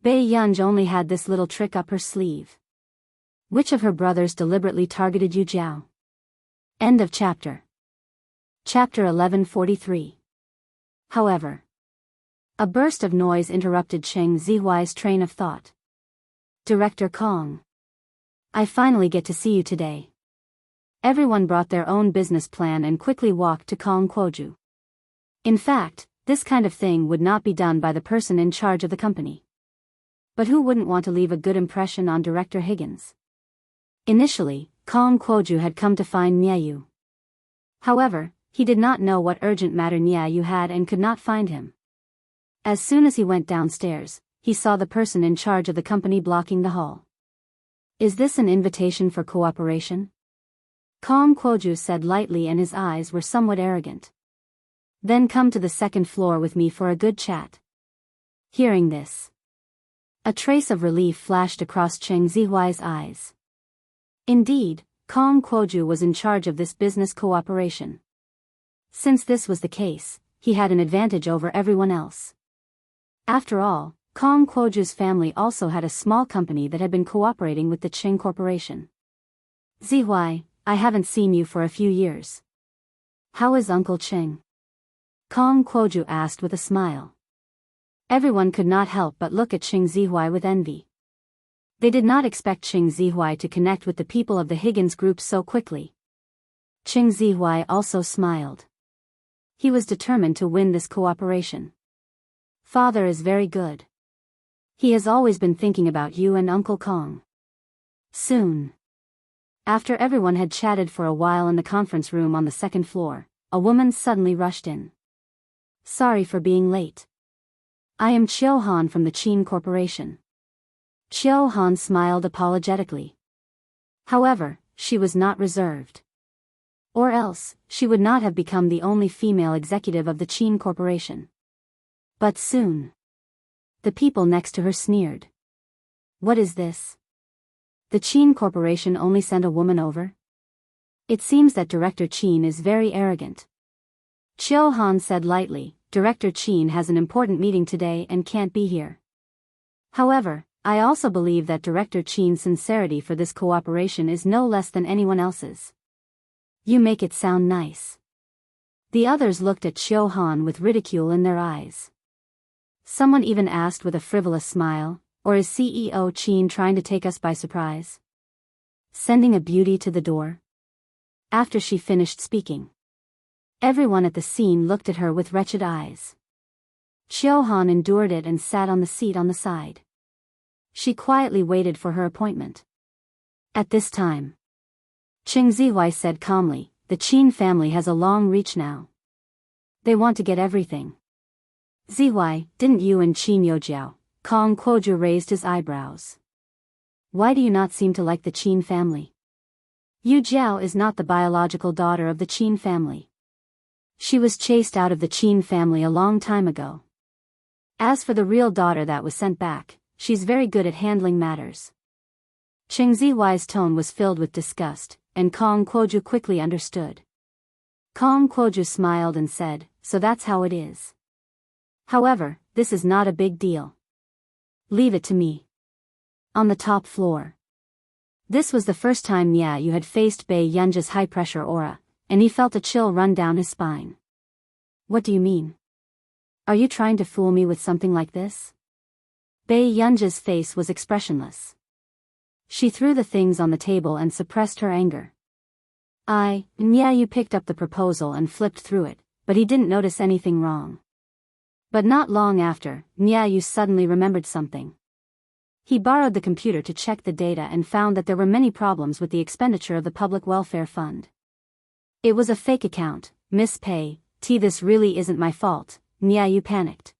Bai Yunj only had this little trick up her sleeve. Which of her brothers deliberately targeted Yu Jiao? End of chapter. Chapter 1143. However, a burst of noise interrupted Cheng Zihuai's train of thought. Director Kong. I finally get to see you today. Everyone brought their own business plan and quickly walked to Kong Kuoju. In fact, this kind of thing would not be done by the person in charge of the company. But who wouldn't want to leave a good impression on Director Higgins? Initially, Kong Kuoju had come to find Niayu. However, he did not know what urgent matter Niayu had and could not find him. As soon as he went downstairs, he saw the person in charge of the company blocking the hall. Is this an invitation for cooperation? Kong Kuoju said lightly, and his eyes were somewhat arrogant. Then come to the second floor with me for a good chat. Hearing this, a trace of relief flashed across Cheng Zihuai's eyes. Indeed, Kong Kuoju was in charge of this business cooperation. Since this was the case, he had an advantage over everyone else. After all, Kong Kuoju's family also had a small company that had been cooperating with the Qing Corporation. Zihuai, I haven't seen you for a few years. How is Uncle Cheng? Kong Kuoju asked with a smile. Everyone could not help but look at Cheng Zihuai with envy. They did not expect Cheng Zihuai to connect with the people of the Higgins Group so quickly. Cheng Zihuai also smiled. He was determined to win this cooperation. Father is very good. He has always been thinking about you and Uncle Kong. Soon. After everyone had chatted for a while in the conference room on the second floor, a woman suddenly rushed in. Sorry for being late. I am Chiu Han from the Qin Corporation. Chiu Han smiled apologetically. However, she was not reserved. Or else, she would not have become the only female executive of the Qin Corporation. But soon, the people next to her sneered. What is this? The Qin Corporation only sent a woman over? It seems that Director Qin is very arrogant. Chiu Han said lightly, Director Qin has an important meeting today and can't be here. However, I also believe that Director Qin's sincerity for this cooperation is no less than anyone else's. You make it sound nice. The others looked at Chiu Han with ridicule in their eyes. Someone even asked with a frivolous smile, or is CEO Qin trying to take us by surprise? Sending a beauty to the door? After she finished speaking, everyone at the scene looked at her with wretched eyes. Chiu Han endured it and sat on the seat on the side. She quietly waited for her appointment. At this time, Cheng Zihui said calmly, the Qin family has a long reach now. They want to get everything. Zihui, didn't you and Qin Youjiao? Kong Kuoju raised his eyebrows. Why do you not seem to like the Qin family? Yu Jiao is not the biological daughter of the Qin family. She was chased out of the Qin family a long time ago. As for the real daughter that was sent back, she's very good at handling matters. Cheng Zihui's tone was filled with disgust, and Kong Kuoju quickly understood. Kong Kuoju smiled and said, so that's how it is. However, this is not a big deal. Leave it to me. On the top floor. This was the first time Nia Yu had faced Bei Yunji's high-pressure aura, and he felt a chill run down his spine. What do you mean? Are you trying to fool me with something like this? Bei Yunji's face was expressionless. She threw the things on the table and suppressed her anger. Nia Yu picked up the proposal and flipped through it, but he didn't notice anything wrong. But not long after, Nia Yu suddenly remembered something. He borrowed the computer to check the data and found that there were many problems with the expenditure of the Public Welfare Fund. It was a fake account, Miss Pei, this really isn't my fault, Nia Yu panicked.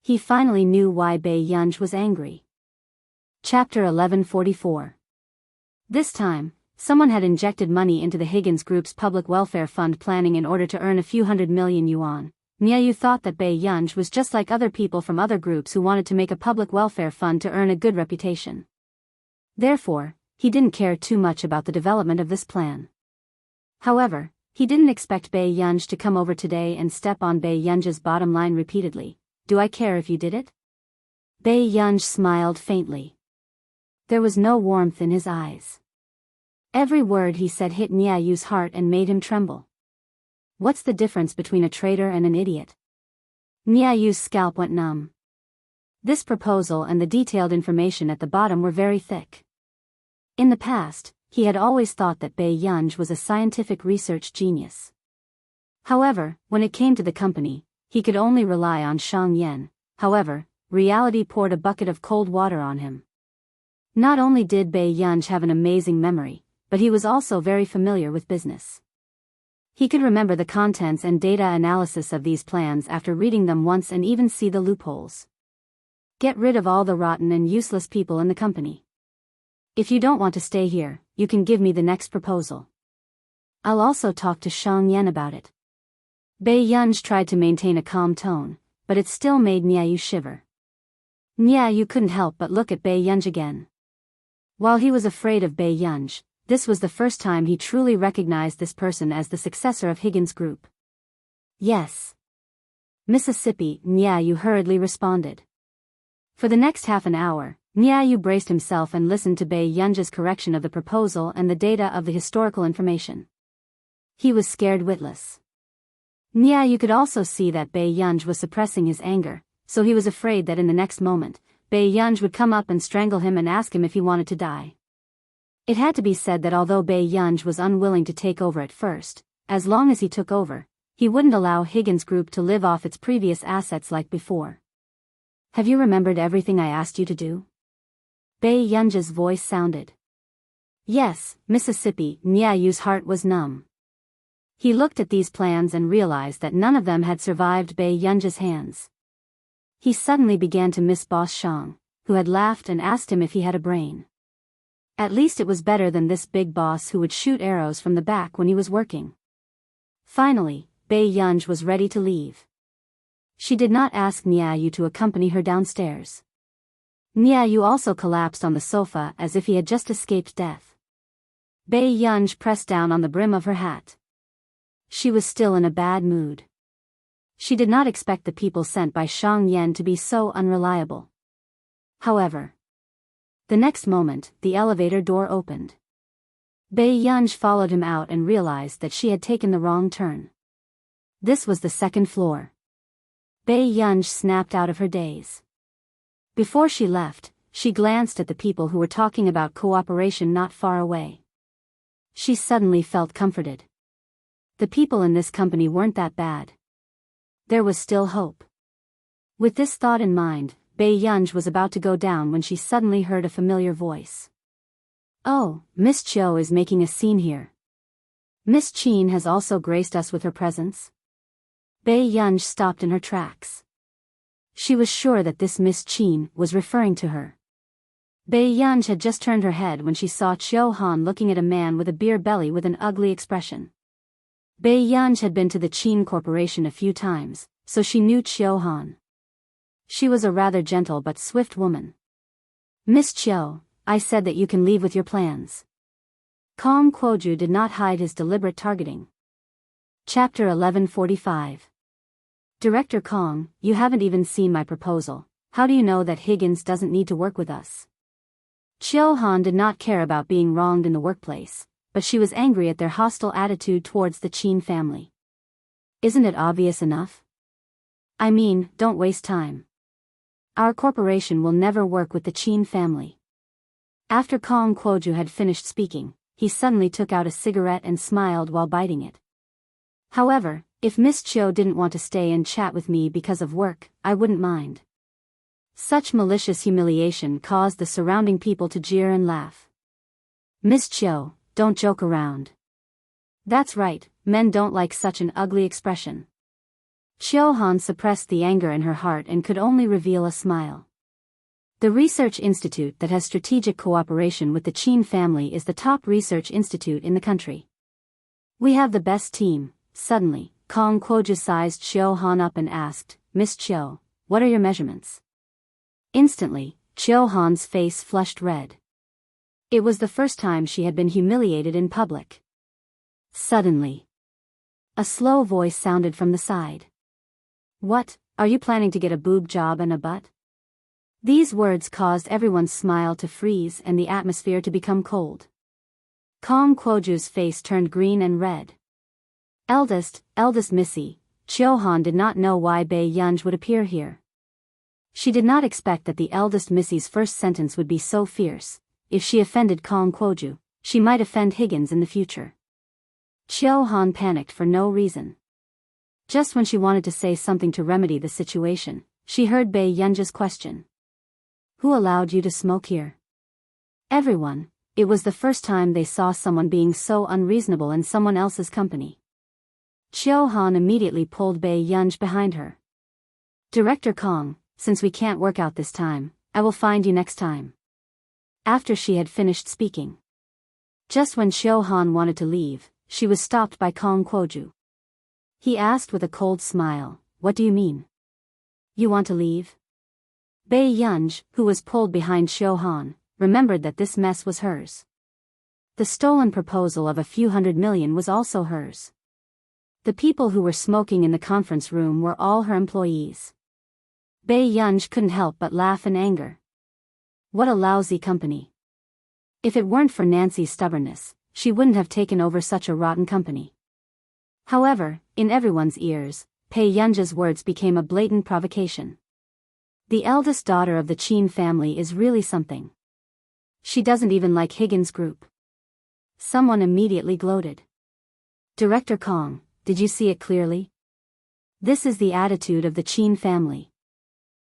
He finally knew why Bei Yunji was angry. Chapter 1144. This time, someone had injected money into the Higgins Group's Public Welfare Fund planning in order to earn a few hundred million yuan. Nia Yu thought that Bei Yunji was just like other people from other groups who wanted to make a public welfare fund to earn a good reputation. Therefore, he didn't care too much about the development of this plan. However, he didn't expect Bei Yunji to come over today and step on Bei Yunji's bottom line repeatedly. Do I care if you did it? Bei Yunji smiled faintly. There was no warmth in his eyes. Every word he said hit Nia Yu's heart and made him tremble. What's the difference between a traitor and an idiot? Nia Yu's scalp went numb. This proposal and the detailed information at the bottom were very thick. In the past, he had always thought that Bei Yunji was a scientific research genius. However, when it came to the company, he could only rely on Shang Yan. However, reality poured a bucket of cold water on him. Not only did Bei Yunji have an amazing memory, but he was also very familiar with business. He could remember the contents and data analysis of these plans after reading them once and even see the loopholes. Get rid of all the rotten and useless people in the company. If you don't want to stay here, you can give me the next proposal. I'll also talk to Shang Yan about it. Bei Yunji tried to maintain a calm tone, but it still made Nia Yu shiver. Nia Yu couldn't help but look at Bei Yunji again. While he was afraid of Bei Yunji, this was the first time he truly recognized this person as the successor of Higgins Group. Yes. Mississippi, Nia Yu hurriedly responded. For the next half an hour, Nia Yu braced himself and listened to Bei Yunji's correction of the proposal and the data of the historical information. He was scared witless. Nia Yu could also see that Bei Yunji was suppressing his anger, so he was afraid that in the next moment, Bei Yunji would come up and strangle him and ask him if he wanted to die. It had to be said that although Bei Yunji was unwilling to take over at first, as long as he took over, he wouldn't allow Higgins Group to live off its previous assets like before. Have you remembered everything I asked you to do? Bei Yunji's voice sounded. Yes, Mississippi, Nia Yu's heart was numb. He looked at these plans and realized that none of them had survived Bei Yunji's hands. He suddenly began to miss Boss Shang, who had laughed and asked him if he had a brain. At least it was better than this big boss who would shoot arrows from the back when he was working. Finally, Bei Yunji was ready to leave. She did not ask Niayu to accompany her downstairs. Niayu also collapsed on the sofa as if he had just escaped death. Bei Yunji pressed down on the brim of her hat. She was still in a bad mood. She did not expect the people sent by Shang Yan to be so unreliable. However, the next moment, the elevator door opened. Bei Yunji followed him out and realized that she had taken the wrong turn. This was the second floor. Bei Yunji snapped out of her daze. Before she left, she glanced at the people who were talking about cooperation not far away. She suddenly felt comforted. The people in this company weren't that bad. There was still hope. With this thought in mind, Bei Yunji was about to go down when she suddenly heard a familiar voice. "Oh, Miss Chiu is making a scene here. Miss Qin has also graced us with her presence." Bei Yunji stopped in her tracks. She was sure that this Miss Qin was referring to her. Bei Yunji had just turned her head when she saw Chiu Han looking at a man with a beer belly with an ugly expression. Bei Yunji had been to the Qin Corporation a few times, so she knew Chiu Han. She was a rather gentle but swift woman. "Miss Chiu, I said that you can leave with your plans." Kong Kuoju did not hide his deliberate targeting. Chapter 1145. Director Kong, you haven't even seen my proposal. How do you know that Higgins doesn't need to work with us? Chiu Han did not care about being wronged in the workplace, but she was angry at their hostile attitude towards the Qin family. Isn't it obvious enough? I mean, don't waste time. Our corporation will never work with the Qin family. After Kong Kuoju had finished speaking, he suddenly took out a cigarette and smiled while biting it. However, if Miss Chiu didn't want to stay and chat with me because of work, I wouldn't mind. Such malicious humiliation caused the surrounding people to jeer and laugh. Miss Chiu, don't joke around. That's right, men don't like such an ugly expression. Chiu Han suppressed the anger in her heart and could only reveal a smile. The research institute that has strategic cooperation with the Qin family is the top research institute in the country. We have the best team. Suddenly, Kong Kuoju sized Chiu Han up and asked, "Miss Chiu, what are your measurements?" Instantly, Chiu Han's face flushed red. It was the first time she had been humiliated in public. Suddenly, a slow voice sounded from the side. "What, are you planning to get a boob job and a butt?" These words caused everyone's smile to freeze and the atmosphere to become cold. Kong Kuoju's face turned green and red. Eldest Missy, Chiu Han did not know why Bei Yunji would appear here. She did not expect that the eldest Missy's first sentence would be so fierce. If she offended Kong Kuoju, she might offend Higgins in the future. Chiu Han panicked for no reason. Just when she wanted to say something to remedy the situation, she heard Bei Yunji's question. "Who allowed you to smoke here?" Everyone. It was the first time they saw someone being so unreasonable in someone else's company. Chiu Han immediately pulled Bei Yunji behind her. "Director Kong, since we can't work out this time, I will find you next time." After she had finished speaking. Just when Chiu Han wanted to leave, she was stopped by Kong Kuoju. He asked with a cold smile, "What do you mean? You want to leave?" Bei Yunji, who was pulled behind Chiu Han, remembered that this mess was hers. The stolen proposal of a few $100 million was also hers. The people who were smoking in the conference room were all her employees. Bei Yunji couldn't help but laugh in anger. What a lousy company. If it weren't for Nancy's stubbornness, she wouldn't have taken over such a rotten company. However, in everyone's ears, Bei Yunji's words became a blatant provocation. The eldest daughter of the Qin family is really something. She doesn't even like Higgins Group. Someone immediately gloated. "Director Kong, did you see it clearly? This is the attitude of the Qin family."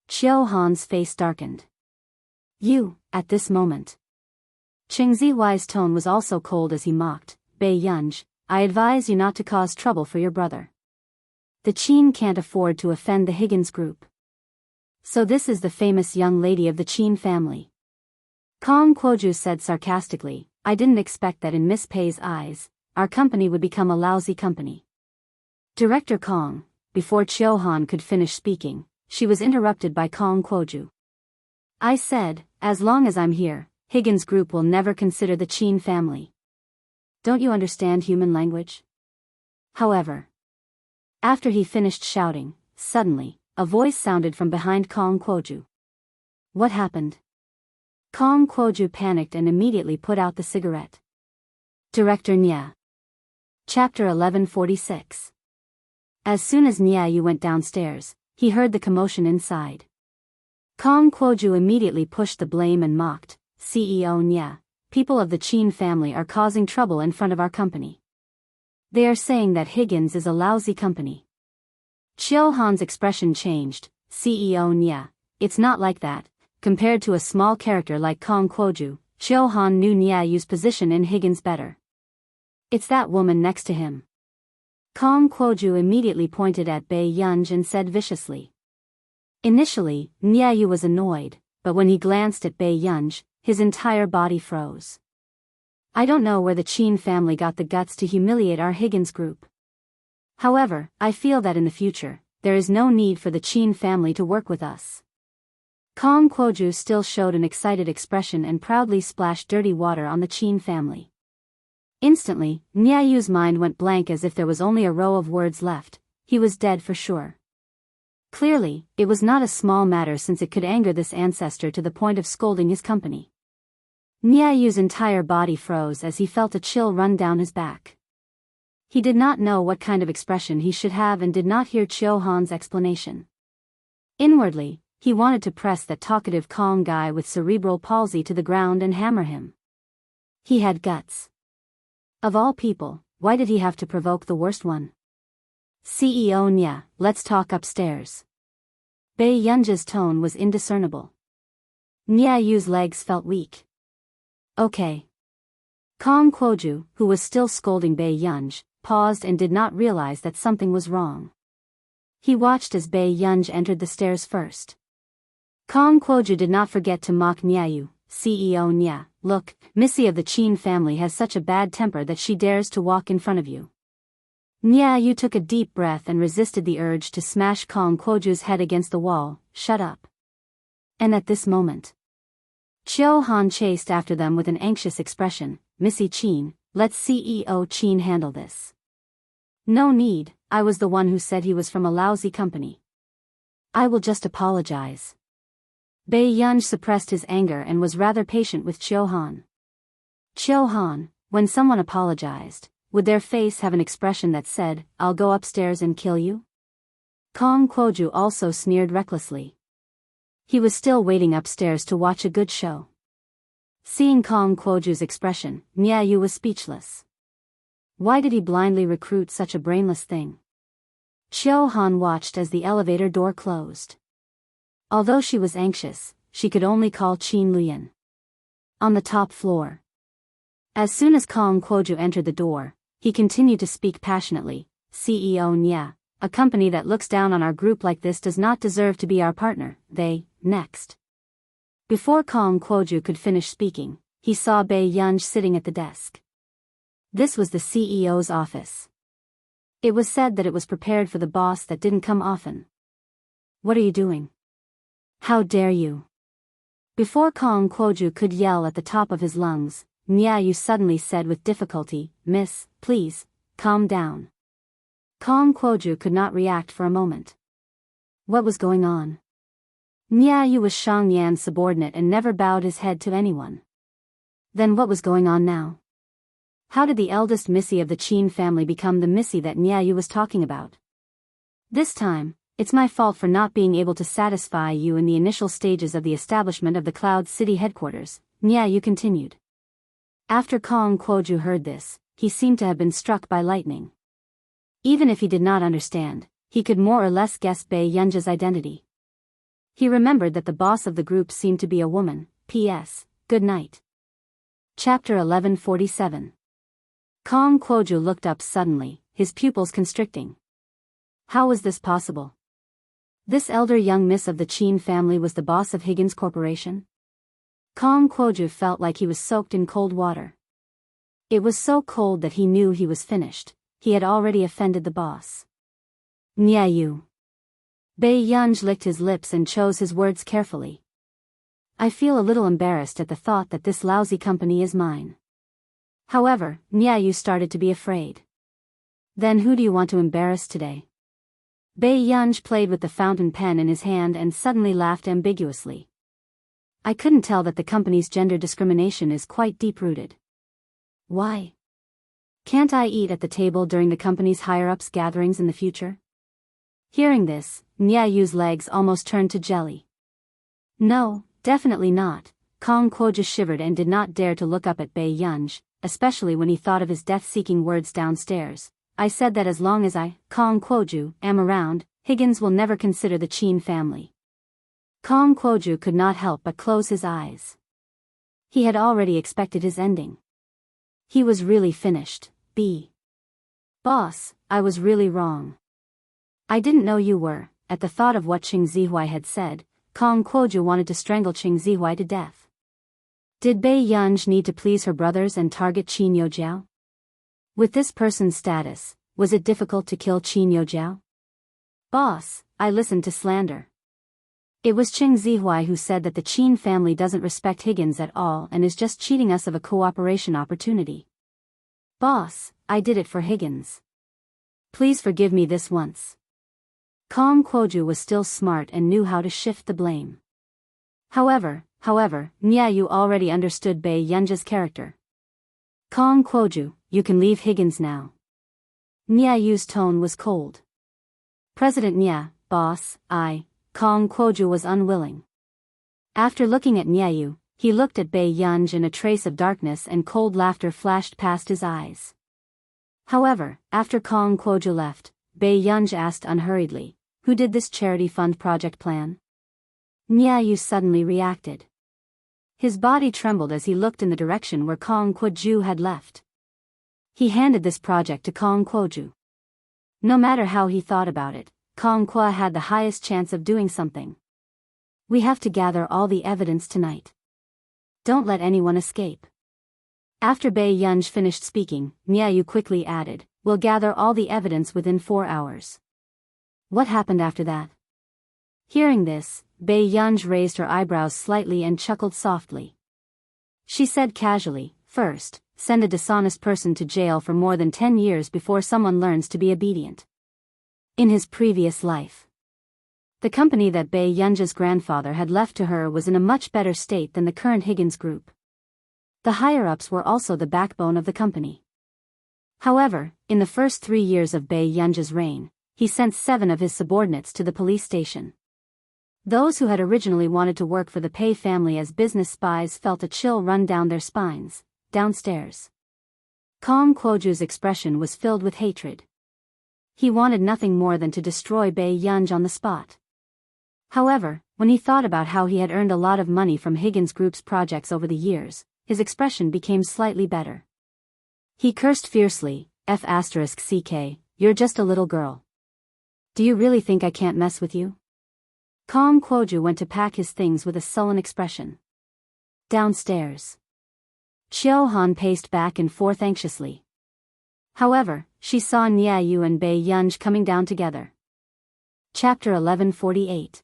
Chiu Han's face darkened. "You," at this moment. Cheng Zihuai's tone was also cold as he mocked, "Bei Yunji, I advise you not to cause trouble for your brother. The Chin can't afford to offend the Higgins group. So this is the famous young lady of the Chin family. Kong Kwoju said sarcastically, I didn't expect that in Miss Pei's eyes, our company would become a lousy company. Director Kong, before Chiu Han could finish speaking, she was interrupted by Kong Kwoju. I said, as long as I'm here, Higgins group will never consider the Chin family. Don't you understand human language? However, after he finished shouting, suddenly, a voice sounded from behind Kong Kwoju. What happened? Kong Kwoju panicked and immediately put out the cigarette. Director Nya. Chapter 1146. As soon as Nya Yu went downstairs, he heard the commotion inside. Kong Kwoju immediately pushed the blame and mocked, CEO Nya, people of the Chin family are causing trouble in front of our company. They are saying that Higgins is a lousy company. Chiu Han's expression changed, CEO Nya, it's not like that. Compared to a small character like Kong Kwoju, Chiu Han knew Nya Yu's position in Higgins better. It's that woman next to him. Kong Kwoju immediately pointed at Bai Yunj and said viciously. Initially, Nya Yu was annoyed, but when he glanced at Bai Yunj, his entire body froze. I don't know where the Chin family got the guts to humiliate our Higgins group. However, I feel that in the future, there is no need for the Chin family to work with us. Kong Kwoju still showed an excited expression and proudly splashed dirty water on the Chin family. Instantly, Nya Yu's mind went blank as if there was only a row of words left. He was dead for sure. Clearly, it was not a small matter since it could anger this ancestor to the point of scolding his company. Nya Yu's entire body froze as he felt a chill run down his back. He did not know what kind of expression he should have and did not hear Chiu Han's explanation. Inwardly, he wanted to press that talkative Kong guy with cerebral palsy to the ground and hammer him. He had guts. Of all people, why did he have to provoke the worst one? CEO Nya, let's talk upstairs. Bai Yunj's tone was indiscernible. Nya Yu's legs felt weak. Okay. Kong Kwoju, who was still scolding Bai Yunj, paused and did not realize that something was wrong. He watched as Bai Yunj entered the stairs first. Kong Kwoju did not forget to mock Nya Yu, CEO Nya, look, Missy of the Chin family has such a bad temper that she dares to walk in front of you. Nya Yu took a deep breath and resisted the urge to smash Kong Kwoju's head against the wall. Shut up. And at this moment, Chiu Han chased after them with an anxious expression. Missy Chin, let CEO Chin handle this. No need, I was the one who said he was from a lousy company. I will just apologize. Bai Yunj suppressed his anger and was rather patient with Chiu Han. Chiu Han, when someone apologized, would their face have an expression that said, I'll go upstairs and kill you? Kong Kwoju also sneered recklessly. He was still waiting upstairs to watch a good show. Seeing Kong Kwoju's expression, Nya Yu was speechless. Why did he blindly recruit such a brainless thing? Chiu Han watched as the elevator door closed. Although she was anxious, she could only call Qin Luyan. On the top floor. As soon as Kong Kwoju entered the door, he continued to speak passionately. CEO Nya, a company that looks down on our group like this does not deserve to be our partner. Next. Before Kong Kwoju could finish speaking, he saw Bai Yunj sitting at the desk. This was the CEO's office. It was said that it was prepared for the boss that didn't come often. What are you doing? How dare you? Before Kong Kwoju could yell at the top of his lungs, Nya Yu suddenly said with difficulty, Miss, please, calm down. Kong Kwoju could not react for a moment. What was going on? Nya Yu was Shang Yan's subordinate and never bowed his head to anyone. Then what was going on now? How did the eldest Missy of the Chin family become the Missy that Nya Yu was talking about? This time, it's my fault for not being able to satisfy you in the initial stages of the establishment of the Cloud City headquarters, Nya Yu continued. After Kong Kwoju heard this, he seemed to have been struck by lightning. Even if he did not understand, he could more or less guess Bai Yunj's identity. He remembered that the boss of the group seemed to be a woman. P.S. Good night. Chapter 1147. Kong Kwoju looked up suddenly, his pupils constricting. How was this possible? This elder young miss of the Chin family was the boss of Higgins Corporation? Kong Kwoju felt like he was soaked in cold water. It was so cold that he knew he was finished. He had already offended the boss. Nyayu. Bei Yunj licked his lips and chose his words carefully. I feel a little embarrassed at the thought that this lousy company is mine. However, Nyayu started to be afraid. Then who do you want to embarrass today? Bei Yunj played with the fountain pen in his hand and suddenly laughed ambiguously. I couldn't tell that the company's gender discrimination is quite deep-rooted. Why? Can't I eat at the table during the company's higher-ups gatherings in the future? Hearing this, Nyayu's legs almost turned to jelly. No, definitely not. Kong Kwoju shivered and did not dare to look up at Bei Yunj, especially when he thought of his death-seeking words downstairs. I said that as long as I, Kong Kwoju, am around, Higgins will never consider the Chin family. Kong Kwoju could not help but close his eyes. He had already expected his ending. He was really finished. Boss, I was really wrong. I didn't know you were. At the thought of what Ching Zihuai had said, Kong Kwoju wanted to strangle Ching Zihuai to death. Did Bei Yunj need to please her brothers and target Qin Yojiao? With this person's status, was it difficult to kill Qin Yojiao? Boss, I listened to slander. It was Ching Zihuai who said that the Qin family doesn't respect Higgins at all and is just cheating us of a cooperation opportunity. Boss, I did it for Higgins. Please forgive me this once. Kong Kwoju was still smart and knew how to shift the blame. However, Nyayu already understood Bei Yunj's character. Kong Kwoju, you can leave Higgins now. Nyayu's tone was cold. President Nya, boss, Kong Kwoju was unwilling. After looking at Nyayu, he looked at Bei Yunj and a trace of darkness and cold laughter flashed past his eyes. However, after Kong Kwoju left, Bei Yunj asked unhurriedly, who did this charity fund project plan? Nyayu suddenly reacted. His body trembled as he looked in the direction where Kong Kwoju had left. He handed this project to Kong Kwoju. No matter how he thought about it, Kong Kwa had the highest chance of doing something. We have to gather all the evidence tonight. Don't let anyone escape. After Bei Yunj finished speaking, Nyayu quickly added, we'll gather all the evidence within 4 hours. What happened after that? Hearing this, Bei Yunj raised her eyebrows slightly and chuckled softly. She said casually, first, send a dishonest person to jail for more than 10 years before someone learns to be obedient. In his previous life, the company that Bei Yunj's grandfather had left to her was in a much better state than the current Higgins group. The higher-ups were also the backbone of the company. However, in the first 3 years of Bei Yunj's reign, he sent 7 of his subordinates to the police station. Those who had originally wanted to work for the Pei family as business spies felt a chill run down their spines. Downstairs, Kong Kwoju's expression was filled with hatred. He wanted nothing more than to destroy Bei Yunj on the spot. However, when he thought about how he had earned a lot of money from Higgins Group's projects over the years, his expression became slightly better. He cursed fiercely, F***ck, you're just a little girl. Do you really think I can't mess with you? Kong Kwoju went to pack his things with a sullen expression. Downstairs, Qiu Han paced back and forth anxiously. However, she saw Nyayu and Bei Yunj coming down together. Chapter 1148.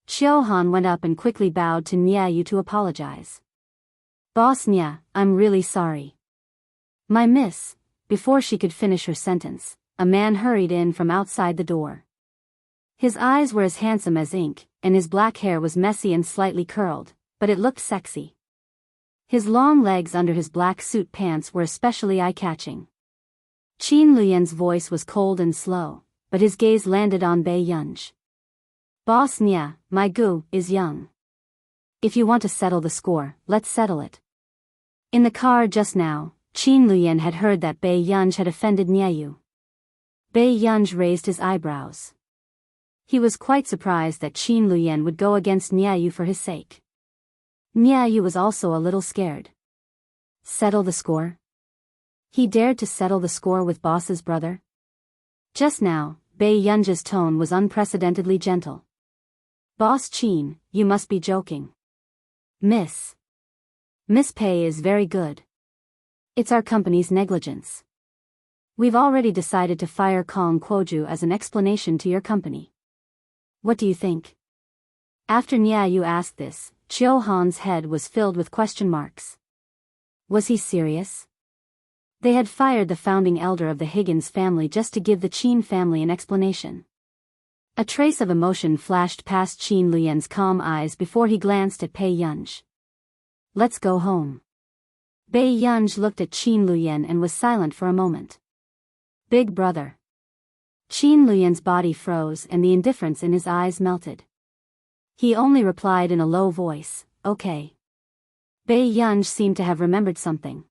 Qiu Han went up and quickly bowed to Nyayu to apologize. Boss Nya, I'm really sorry. My miss. Before she could finish her sentence, a man hurried in from outside the door. His eyes were as handsome as ink, and his black hair was messy and slightly curled, but it looked sexy. His long legs under his black suit pants were especially eye-catching. Qin Luyan's voice was cold and slow, but his gaze landed on Bei Yunj. Boss Nya, my gu is young. If you want to settle the score, let's settle it. In the car just now, Qin Luyan had heard that Bei Yunj had offended Nyayu. Bei Yunj raised his eyebrows. He was quite surprised that Qin Luyan would go against Nyayu for his sake. Nyayu was also a little scared. Settle the score? He dared to settle the score with boss's brother? Just now, Bei Yunja's tone was unprecedentedly gentle. Boss Chin, you must be joking. Miss Pei is very good. It's our company's negligence. We've already decided to fire Kong Kuoju as an explanation to your company. What do you think? After Nya Yu asked this, Chiu Han's head was filled with question marks. Was he serious? They had fired the founding elder of the Higgins family just to give the Qin family an explanation. A trace of emotion flashed past Qin Luyan's calm eyes before he glanced at Pei Yunj. Let's go home. Bei Yunj looked at Qin Luyan and was silent for a moment. Big brother. Qin Luyan's body froze and the indifference in his eyes melted. He only replied in a low voice, okay. Bei Yunj seemed to have remembered something.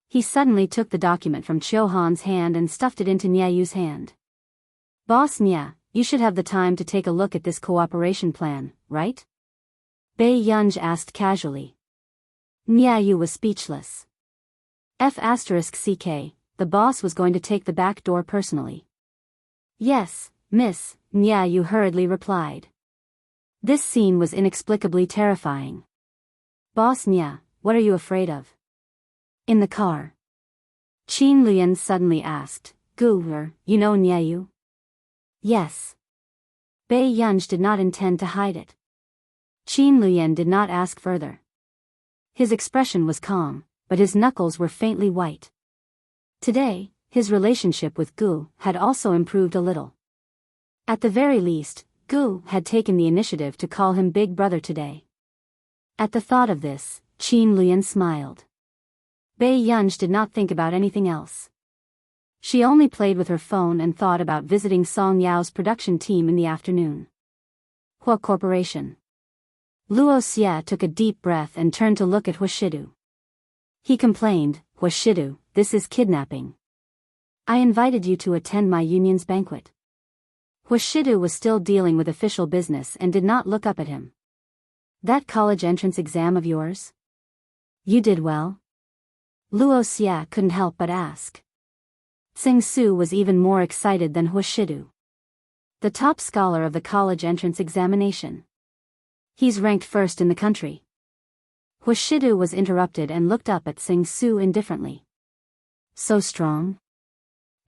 He suddenly took the document from Chiu Han's hand and stuffed it into Nya Yu's hand. Boss Nya, you should have the time to take a look at this cooperation plan, right? Bei Yunj asked casually. Nya Yu was speechless. F***ck, the boss was going to take the back door personally. Yes, miss, Nya Yu hurriedly replied. This scene was inexplicably terrifying. Boss Nya, what are you afraid of? In the car. Qin Luyan suddenly asked, Gu, you know Nya Yu? Yes. Bei Yunj did not intend to hide it. Qin Luyan did not ask further. His expression was calm, but his knuckles were faintly white. Today, his relationship with Gu had also improved a little. At the very least, Gu had taken the initiative to call him Big Brother today. At the thought of this, Qin Luyan smiled. Bei Yunj did not think about anything else. She only played with her phone and thought about visiting Song Yao's production team in the afternoon. Hua Corporation. Luo Xia took a deep breath and turned to look at Huashidu. He complained, Huashidu, this is kidnapping. I invited you to attend my union's banquet. Huashidu was still dealing with official business and did not look up at him. That college entrance exam of yours? You did well? Luo Xia couldn't help but ask. Tsing Su was even more excited than Huashidu. The top scholar of the college entrance examination. He's ranked first in the country. Huashidu was interrupted and looked up at Tsing Su indifferently. So strong?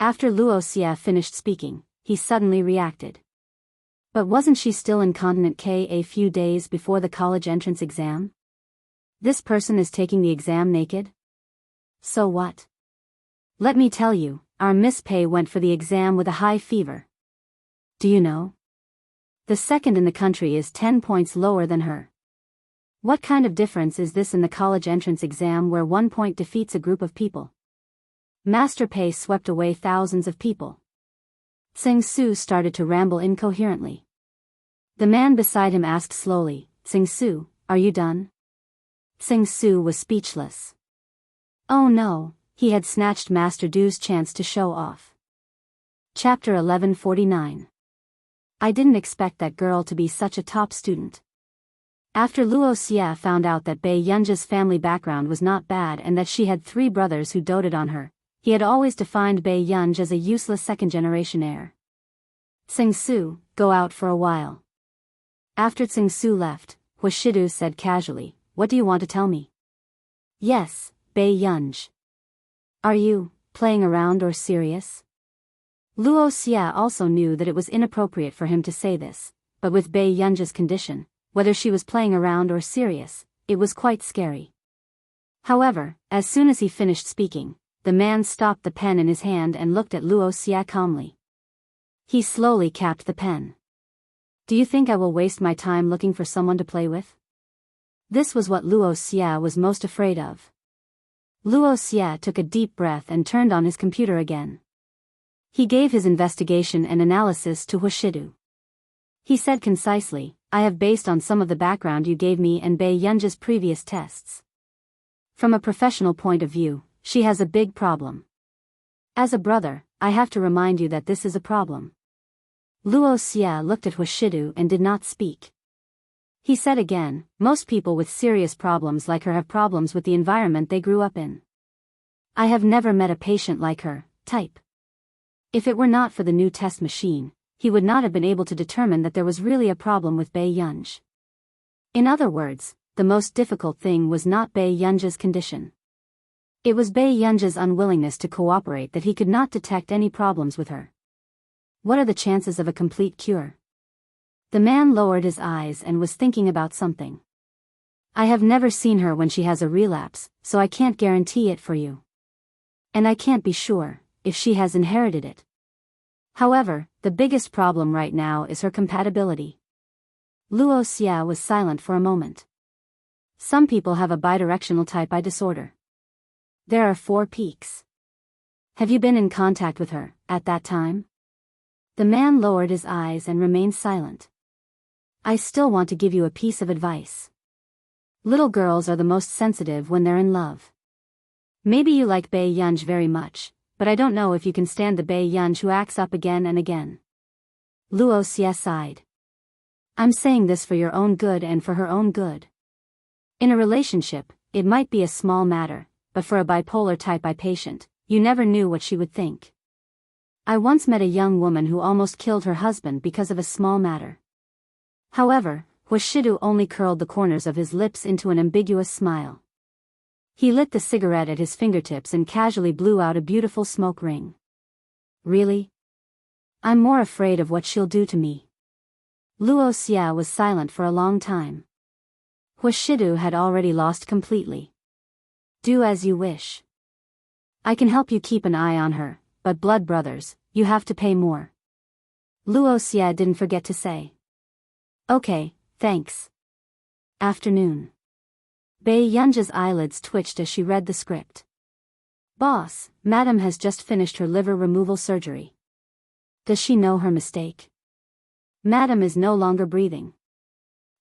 After Luo Xia finished speaking, he suddenly reacted. But wasn't she still incontinent a few days before the college entrance exam? This person is taking the exam naked? So what? Let me tell you, our Miss Pei went for the exam with a high fever. Do you know? The second in the country is 10 points lower than her. What kind of difference is this in the college entrance exam where 1 point defeats a group of people? Master Pei swept away thousands of people. Tsing Su started to ramble incoherently. The man beside him asked slowly, Tsing Su, are you done? Tsing Su was speechless. Oh no, he had snatched Master Du's chance to show off. Chapter 1149. I didn't expect that girl to be such a top student. After Luo Xia found out that Bei Yunja's family background was not bad and that she had 3 brothers who doted on her, he had always defined Bei Yunj as a useless second-generation heir. Tsing Su, go out for a while. After Tsing Su left, Huashidu said casually, what do you want to tell me? Yes, Bei Yunj. Are you playing around or serious? Luo Xia also knew that it was inappropriate for him to say this, but with Bei Yunja's condition, whether she was playing around or serious, it was quite scary. However, as soon as he finished speaking, the man stopped the pen in his hand and looked at Luo Xia calmly. He slowly capped the pen. Do you think I will waste my time looking for someone to play with? This was what Luo Xia was most afraid of. Luo Xia took a deep breath and turned on his computer again. He gave his investigation and analysis to Huashidu. He said concisely, I have based on some of the background you gave me and Bei Yunja's previous tests. From a professional point of view, she has a big problem. As a brother, I have to remind you that this is a problem. Luo Xia looked at Huashidu and did not speak. He said again, most people with serious problems like her have problems with the environment they grew up in. I have never met a patient like her, type. If it were not for the new test machine, he would not have been able to determine that there was really a problem with Bae Yunj. In other words, the most difficult thing was not Bae Yunj's condition. It was Bae Yunj's unwillingness to cooperate that he could not detect any problems with her. What are the chances of a complete cure? The man lowered his eyes and was thinking about something. I have never seen her when she has a relapse, so I can't guarantee it for you. And I can't be sure if she has inherited it. However, the biggest problem right now is her compatibility. Luo Xia was silent for a moment. Some people have a bidirectional type I disorder. There are 4 peaks. Have you been in contact with her at that time? The man lowered his eyes and remained silent. I still want to give you a piece of advice. Little girls are the most sensitive when they're in love. Maybe you like Bae Yunj very much, but I don't know if you can stand the Bae Yunj who acts up again and again. Luo Xie sighed. I'm saying this for your own good and for her own good. In a relationship, it might be a small matter, but for a bipolar type I patient, you never knew what she would think. I once met a young woman who almost killed her husband because of a small matter. However, Hushidu only curled the corners of his lips into an ambiguous smile. He lit the cigarette at his fingertips and casually blew out a beautiful smoke ring. Really? I'm more afraid of what she'll do to me. Luo Xia was silent for a long time. Hushidu had already lost completely. Do as you wish. I can help you keep an eye on her, but blood brothers, you have to pay more. Luo Xia didn't forget to say. Okay, thanks. Afternoon. Bae Yunja's eyelids twitched as she read the script. Boss, Madam has just finished her liver removal surgery. Does she know her mistake? Madam is no longer breathing.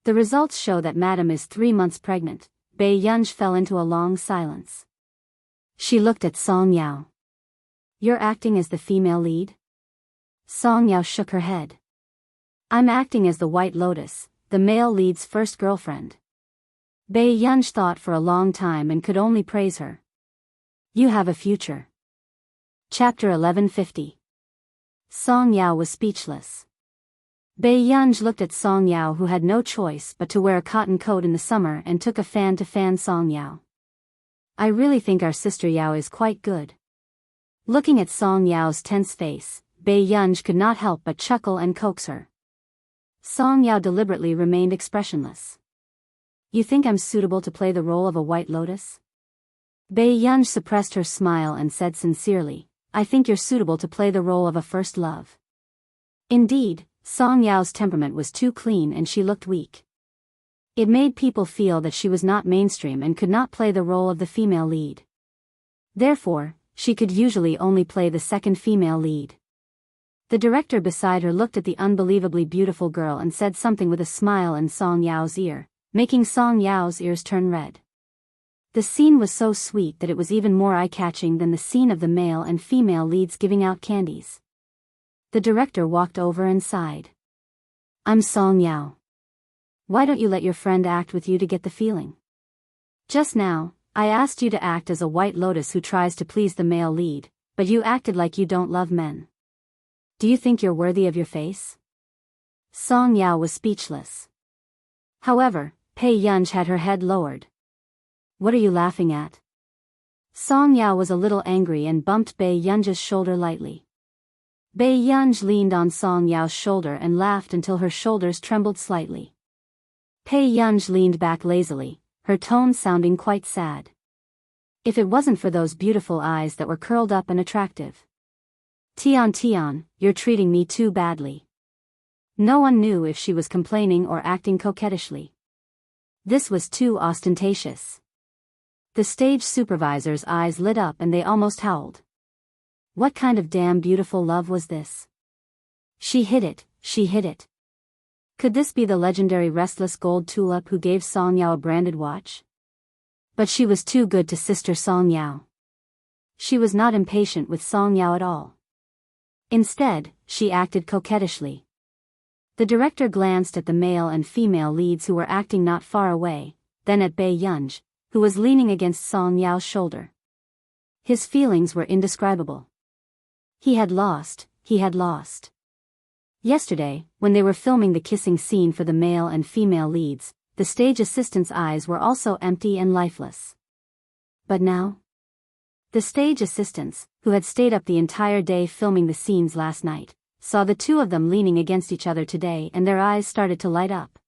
The results show that Madam is 3 months pregnant. Bae Yunj fell into a long silence. She looked at Song Yao. You're acting as the female lead? Song Yao shook her head. I'm acting as the White Lotus, the male lead's first girlfriend. Bae Yunj thought for a long time and could only praise her. You have a future. Chapter 1150. Song Yao was speechless. Bae Yunj looked at Song Yao, who had no choice but to wear a cotton coat in the summer, and took a fan to fan Song Yao. I really think our sister Yao is quite good. Looking at Song Yao's tense face, Bae Yunj could not help but chuckle and coax her. Song Yao deliberately remained expressionless. You think I'm suitable to play the role of a White Lotus? Bae Yunj suppressed her smile and said sincerely, I think you're suitable to play the role of a first love. Indeed, Song Yao's temperament was too clean and she looked weak. It made people feel that she was not mainstream and could not play the role of the female lead. Therefore, she could usually only play the second female lead. The director beside her looked at the unbelievably beautiful girl and said something with a smile in Song Yao's ear, making Song Yao's ears turn red. The scene was so sweet that it was even more eye-catching than the scene of the male and female leads giving out candies. The director walked over and sighed. I'm Song Yao. Why don't you let your friend act with you to get the feeling? Just now, I asked you to act as a White Lotus who tries to please the male lead, but you acted like you don't love men. Do you think you're worthy of your face? Song Yao was speechless. However, Bae Yunj had her head lowered. What are you laughing at? Song Yao was a little angry and bumped Bae Yunj's shoulder lightly. Bae Yunj leaned on Song Yao's shoulder and laughed until her shoulders trembled slightly. Bae Yunj leaned back lazily, her tone sounding quite sad. If it wasn't for those beautiful eyes that were curled up and attractive. Tian, you're treating me too badly. No one knew if she was complaining or acting coquettishly. This was too ostentatious. The stage supervisor's eyes lit up and they almost howled. What kind of damn beautiful love was this? She hit it. Could this be the legendary restless gold tulip who gave Song Yao a branded watch? But she was too good to sister Song Yao. She was not impatient with Song Yao at all. Instead, she acted coquettishly. The director glanced at the male and female leads who were acting not far away, then at Bae Yunj, who was leaning against Song Yao's shoulder. His feelings were indescribable. He had lost. Yesterday, when they were filming the kissing scene for the male and female leads, the stage assistant's eyes were also empty and lifeless. But now? The stage assistants, who had stayed up the entire day filming the scenes last night, saw the two of them leaning against each other today and their eyes started to light up.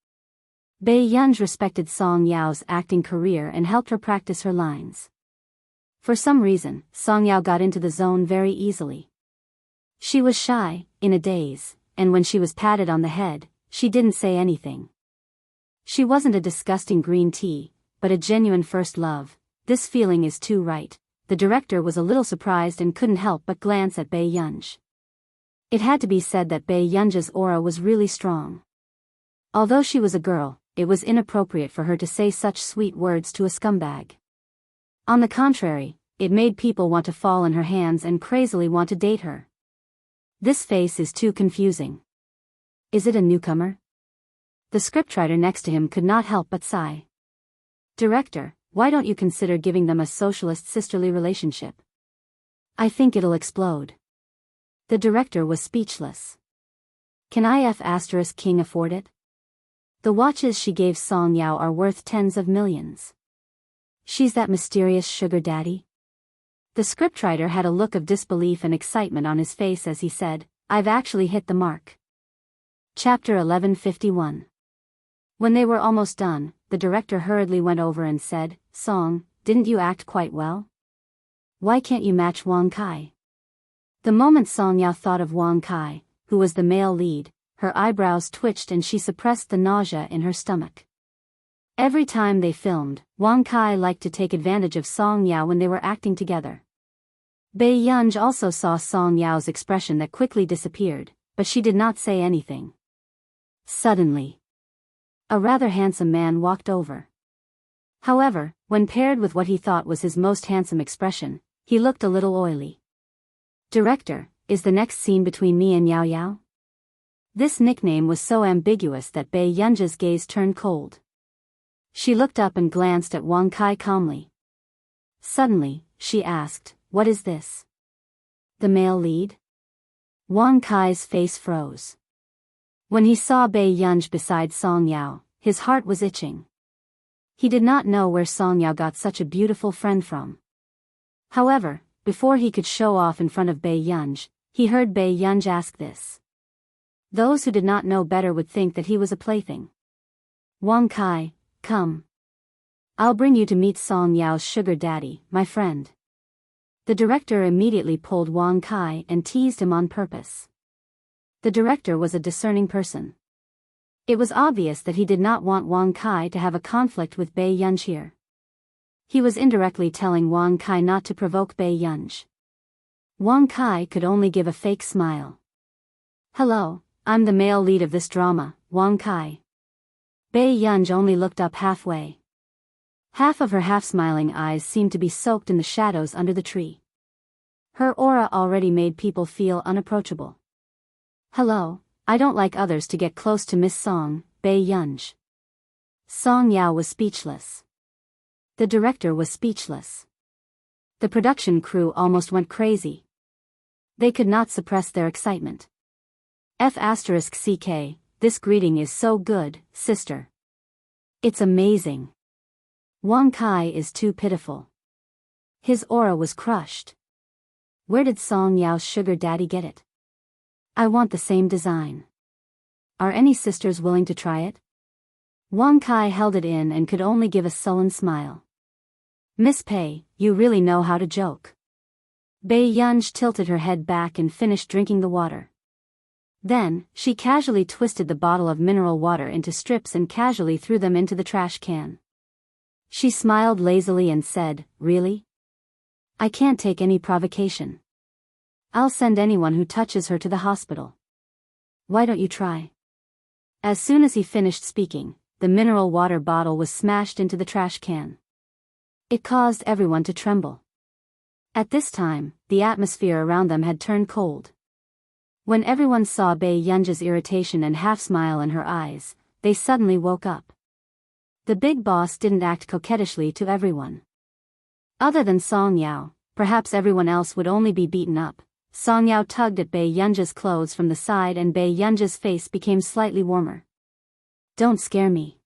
Bai Yunj respected Song Yao's acting career and helped her practice her lines. For some reason, Song Yao got into the zone very easily. She was shy, in a daze, and when she was patted on the head, she didn't say anything. She wasn't a disgusting green tea, but a genuine first love. This feeling is too right. The director was a little surprised and couldn't help but glance at Bai Yunj. It had to be said that Bai Yunj's aura was really strong. Although she was a girl, it was inappropriate for her to say such sweet words to a scumbag. On the contrary, it made people want to fall in her hands and crazily want to date her. This face is too confusing. Is it a newcomer? The scriptwriter next to him could not help but sigh. Director, why don't you consider giving them a socialist sisterly relationship? I think it'll explode. The director was speechless. Can IF** King afford it? The watches she gave Song Yao are worth tens of millions. She's that mysterious sugar daddy? The scriptwriter had a look of disbelief and excitement on his face as he said, I've actually hit the mark. Chapter 1151. When they were almost done, the director hurriedly went over and said, Song, didn't you act quite well? Why can't you match Wang Kai? The moment Song Yao thought of Wang Kai, who was the male lead, her eyebrows twitched and she suppressed the nausea in her stomach. Every time they filmed, Wang Kai liked to take advantage of Song Yao when they were acting together. Bai Yunj also saw Song Yao's expression that quickly disappeared, but she did not say anything. Suddenly, a rather handsome man walked over. However, when paired with what he thought was his most handsome expression, he looked a little oily. Director, is the next scene between me and Yao Yao? This nickname was so ambiguous that Bai Yunj's gaze turned cold. She looked up and glanced at Wang Kai calmly. Suddenly, she asked, what is this? The male lead? Wang Kai's face froze. When he saw Bai Yunj beside Song Yao, his heart was itching. He did not know where Song Yao got such a beautiful friend from. However, before he could show off in front of Bai Yunj, he heard Bai Yunj ask this. Those who did not know better would think that he was a plaything. Wang Kai, come. I'll bring you to meet Song Yao's sugar daddy, my friend. The director immediately pulled Wang Kai and teased him on purpose. The director was a discerning person. It was obvious that he did not want Wang Kai to have a conflict with Bai Yunj here. He was indirectly telling Wang Kai not to provoke Bai Yunj. Wang Kai could only give a fake smile. Hello, I'm the male lead of this drama, Wang Kai. Bai Yunj only looked up halfway. Half of her half-smiling eyes seemed to be soaked in the shadows under the tree. Her aura already made people feel unapproachable. Hello, I don't like others to get close to Miss Song, Bai Yunj. Song Yao was speechless. The director was speechless. The production crew almost went crazy. They could not suppress their excitement. F***ck, this greeting is so good, sister. It's amazing. Wang Kai is too pitiful. His aura was crushed. Where did Song Yao's sugar daddy get it? I want the same design. Are any sisters willing to try it? Wang Kai held it in and could only give a sullen smile. Miss Pei, you really know how to joke. Bai Yunj tilted her head back and finished drinking the water. Then, she casually twisted the bottle of mineral water into strips and casually threw them into the trash can. She smiled lazily and said, really? I can't take any provocation. I'll send anyone who touches her to the hospital. Why don't you try? As soon as he finished speaking, the mineral water bottle was smashed into the trash can. It caused everyone to tremble. At this time, the atmosphere around them had turned cold. When everyone saw Bai Yunj's irritation and half-smile in her eyes, they suddenly woke up. The big boss didn't act coquettishly to everyone. Other than Song Yao, perhaps everyone else would only be beaten up. Song Yao tugged at Bai Yunja's clothes from the side and Bai Yunja's face became slightly warmer. Don't scare me.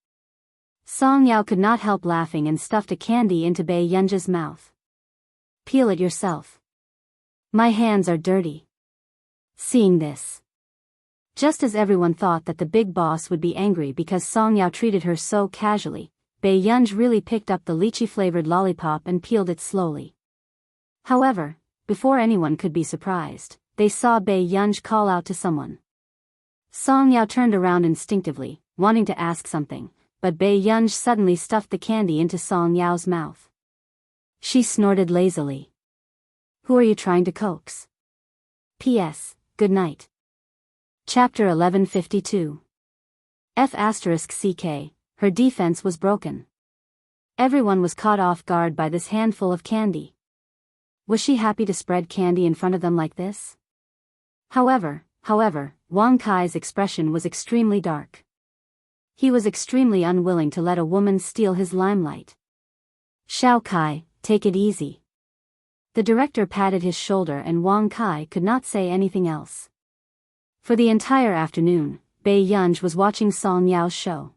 Song Yao could not help laughing and stuffed a candy into Bai Yunja's mouth. Peel it yourself. My hands are dirty. Seeing this, just as everyone thought that the big boss would be angry because Song Yao treated her so casually, Bai Yunj really picked up the lychee-flavored lollipop and peeled it slowly. However, before anyone could be surprised, they saw Bai Yunj call out to someone. Song Yao turned around instinctively, wanting to ask something, but Bai Yunj suddenly stuffed the candy into Song Yao's mouth. She snorted lazily. Who are you trying to coax? P.S. Good night. Chapter 1152. F***CK, her defense was broken. Everyone was caught off guard by this handful of candy. Was she happy to spread candy in front of them like this? However, Wang Kai's expression was extremely dark. He was extremely unwilling to let a woman steal his limelight. Xiao Kai, take it easy. The director patted his shoulder and Wang Kai could not say anything else. For the entire afternoon, Bai Yunj was watching Song Yao's show.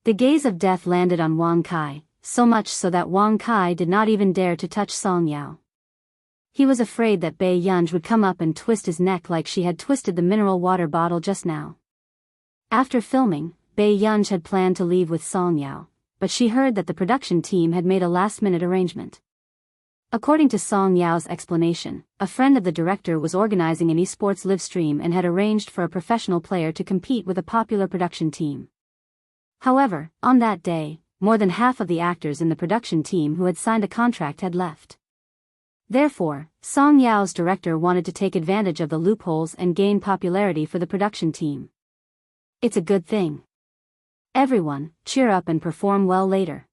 The gaze of death landed on Wang Kai, so much so that Wang Kai did not even dare to touch Song Yao. He was afraid that Bai Yunj would come up and twist his neck like she had twisted the mineral water bottle just now. After filming, Bai Yunj had planned to leave with Song Yao, but she heard that the production team had made a last-minute arrangement. According to Song Yao's explanation, a friend of the director was organizing an esports livestream and had arranged for a professional player to compete with a popular production team. However, on that day, more than half of the actors in the production team who had signed a contract had left. Therefore, Song Yao's director wanted to take advantage of the loopholes and gain popularity for the production team. It's a good thing. Everyone, cheer up and perform well later,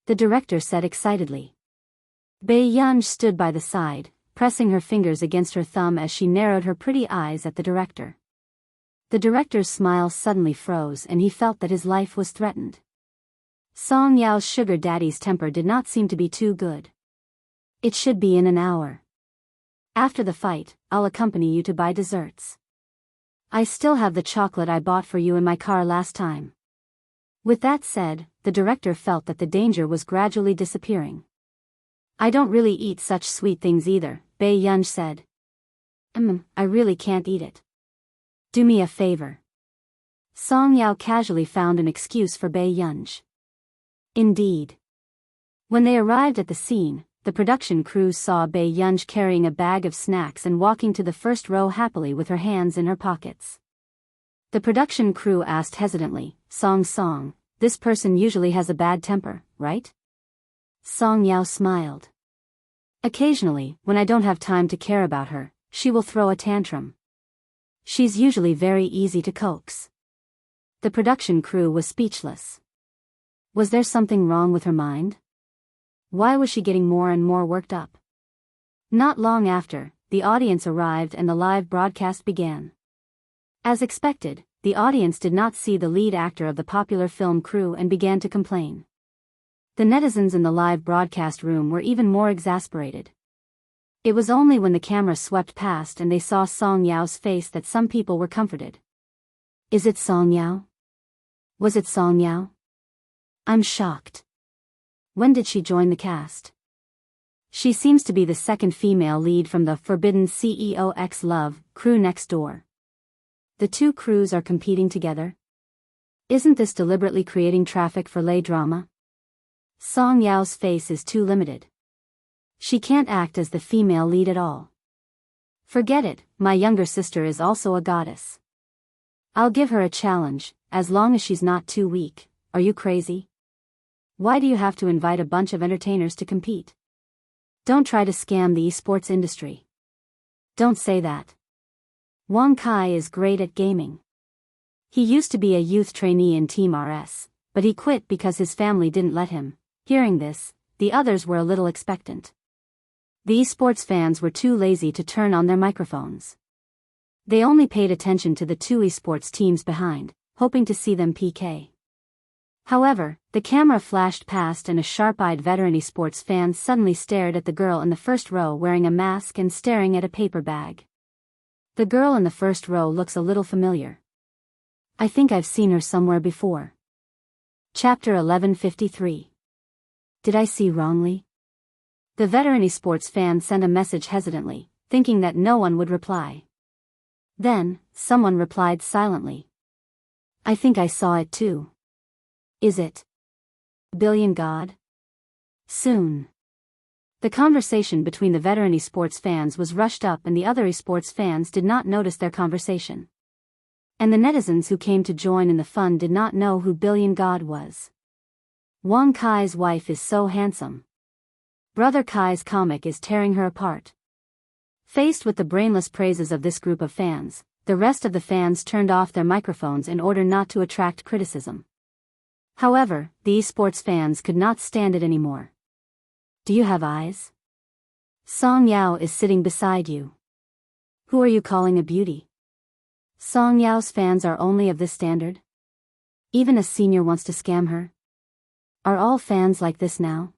the director said excitedly. Bai Yunj stood by the side, pressing her fingers against her thumb as she narrowed her pretty eyes at the director. The director's smile suddenly froze and he felt that his life was threatened. Song Yao's sugar daddy's temper did not seem to be too good. It should be in an hour. After the fight, I'll accompany you to buy desserts. I still have the chocolate I bought for you in my car last time. With that said, the director felt that the danger was gradually disappearing. I don't really eat such sweet things either, Bai Yunj said. I really can't eat it. Do me a favor. Song Yao casually found an excuse for Bai Yunj. Indeed. When they arrived at the scene, the production crew saw Bai Yunj carrying a bag of snacks and walking to the first row happily with her hands in her pockets. The production crew asked hesitantly, Song, this person usually has a bad temper, right? Song Yao smiled. Occasionally, when I don't have time to care about her, she will throw a tantrum. She's usually very easy to coax. The production crew was speechless. Was there something wrong with her mind? Why was she getting more and more worked up? Not long after, the audience arrived and the live broadcast began. As expected, the audience did not see the lead actor of the popular film crew and began to complain. The netizens in the live broadcast room were even more exasperated. It was only when the camera swept past and they saw Song Yao's face that some people were comforted. Is it Song Yao? Was it Song Yao? I'm shocked. When did she join the cast? She seems to be the second female lead from the Forbidden CEO X Love crew next door. The two crews are competing together? Isn't this deliberately creating traffic for lay drama? Song Yao's face is too limited. She can't act as the female lead at all. Forget it, my younger sister is also a goddess. I'll give her a challenge, as long as she's not too weak. Are you crazy? Why do you have to invite a bunch of entertainers to compete? Don't try to scam the esports industry. Don't say that. Wang Kai is great at gaming. He used to be a youth trainee in Team RS, but he quit because his family didn't let him. Hearing this, the others were a little expectant. The esports fans were too lazy to turn on their microphones. They only paid attention to the two esports teams behind, hoping to see them PK. However, the camera flashed past and a sharp-eyed veteran esports fan suddenly stared at the girl in the first row wearing a mask and staring at a paper bag. The girl in the first row looks a little familiar. I think I've seen her somewhere before. Chapter 1153. Did I see wrongly? The veteran esports fan sent a message hesitantly, thinking that no one would reply. Then, someone replied silently. I think I saw it too. Is it Billion God? Soon. The conversation between the veteran esports fans was rushed up and the other esports fans did not notice their conversation. And the netizens who came to join in the fun did not know who Billion God was. Wang Kai's wife is so handsome. Brother Kai's comic is tearing her apart. Faced with the brainless praises of this group of fans, the rest of the fans turned off their microphones in order not to attract criticism. However, the esports fans could not stand it anymore. Do you have eyes? Song Yao is sitting beside you. Who are you calling a beauty? Song Yao's fans are only of this standard? Even a senior wants to scam her? Are all fans like this now?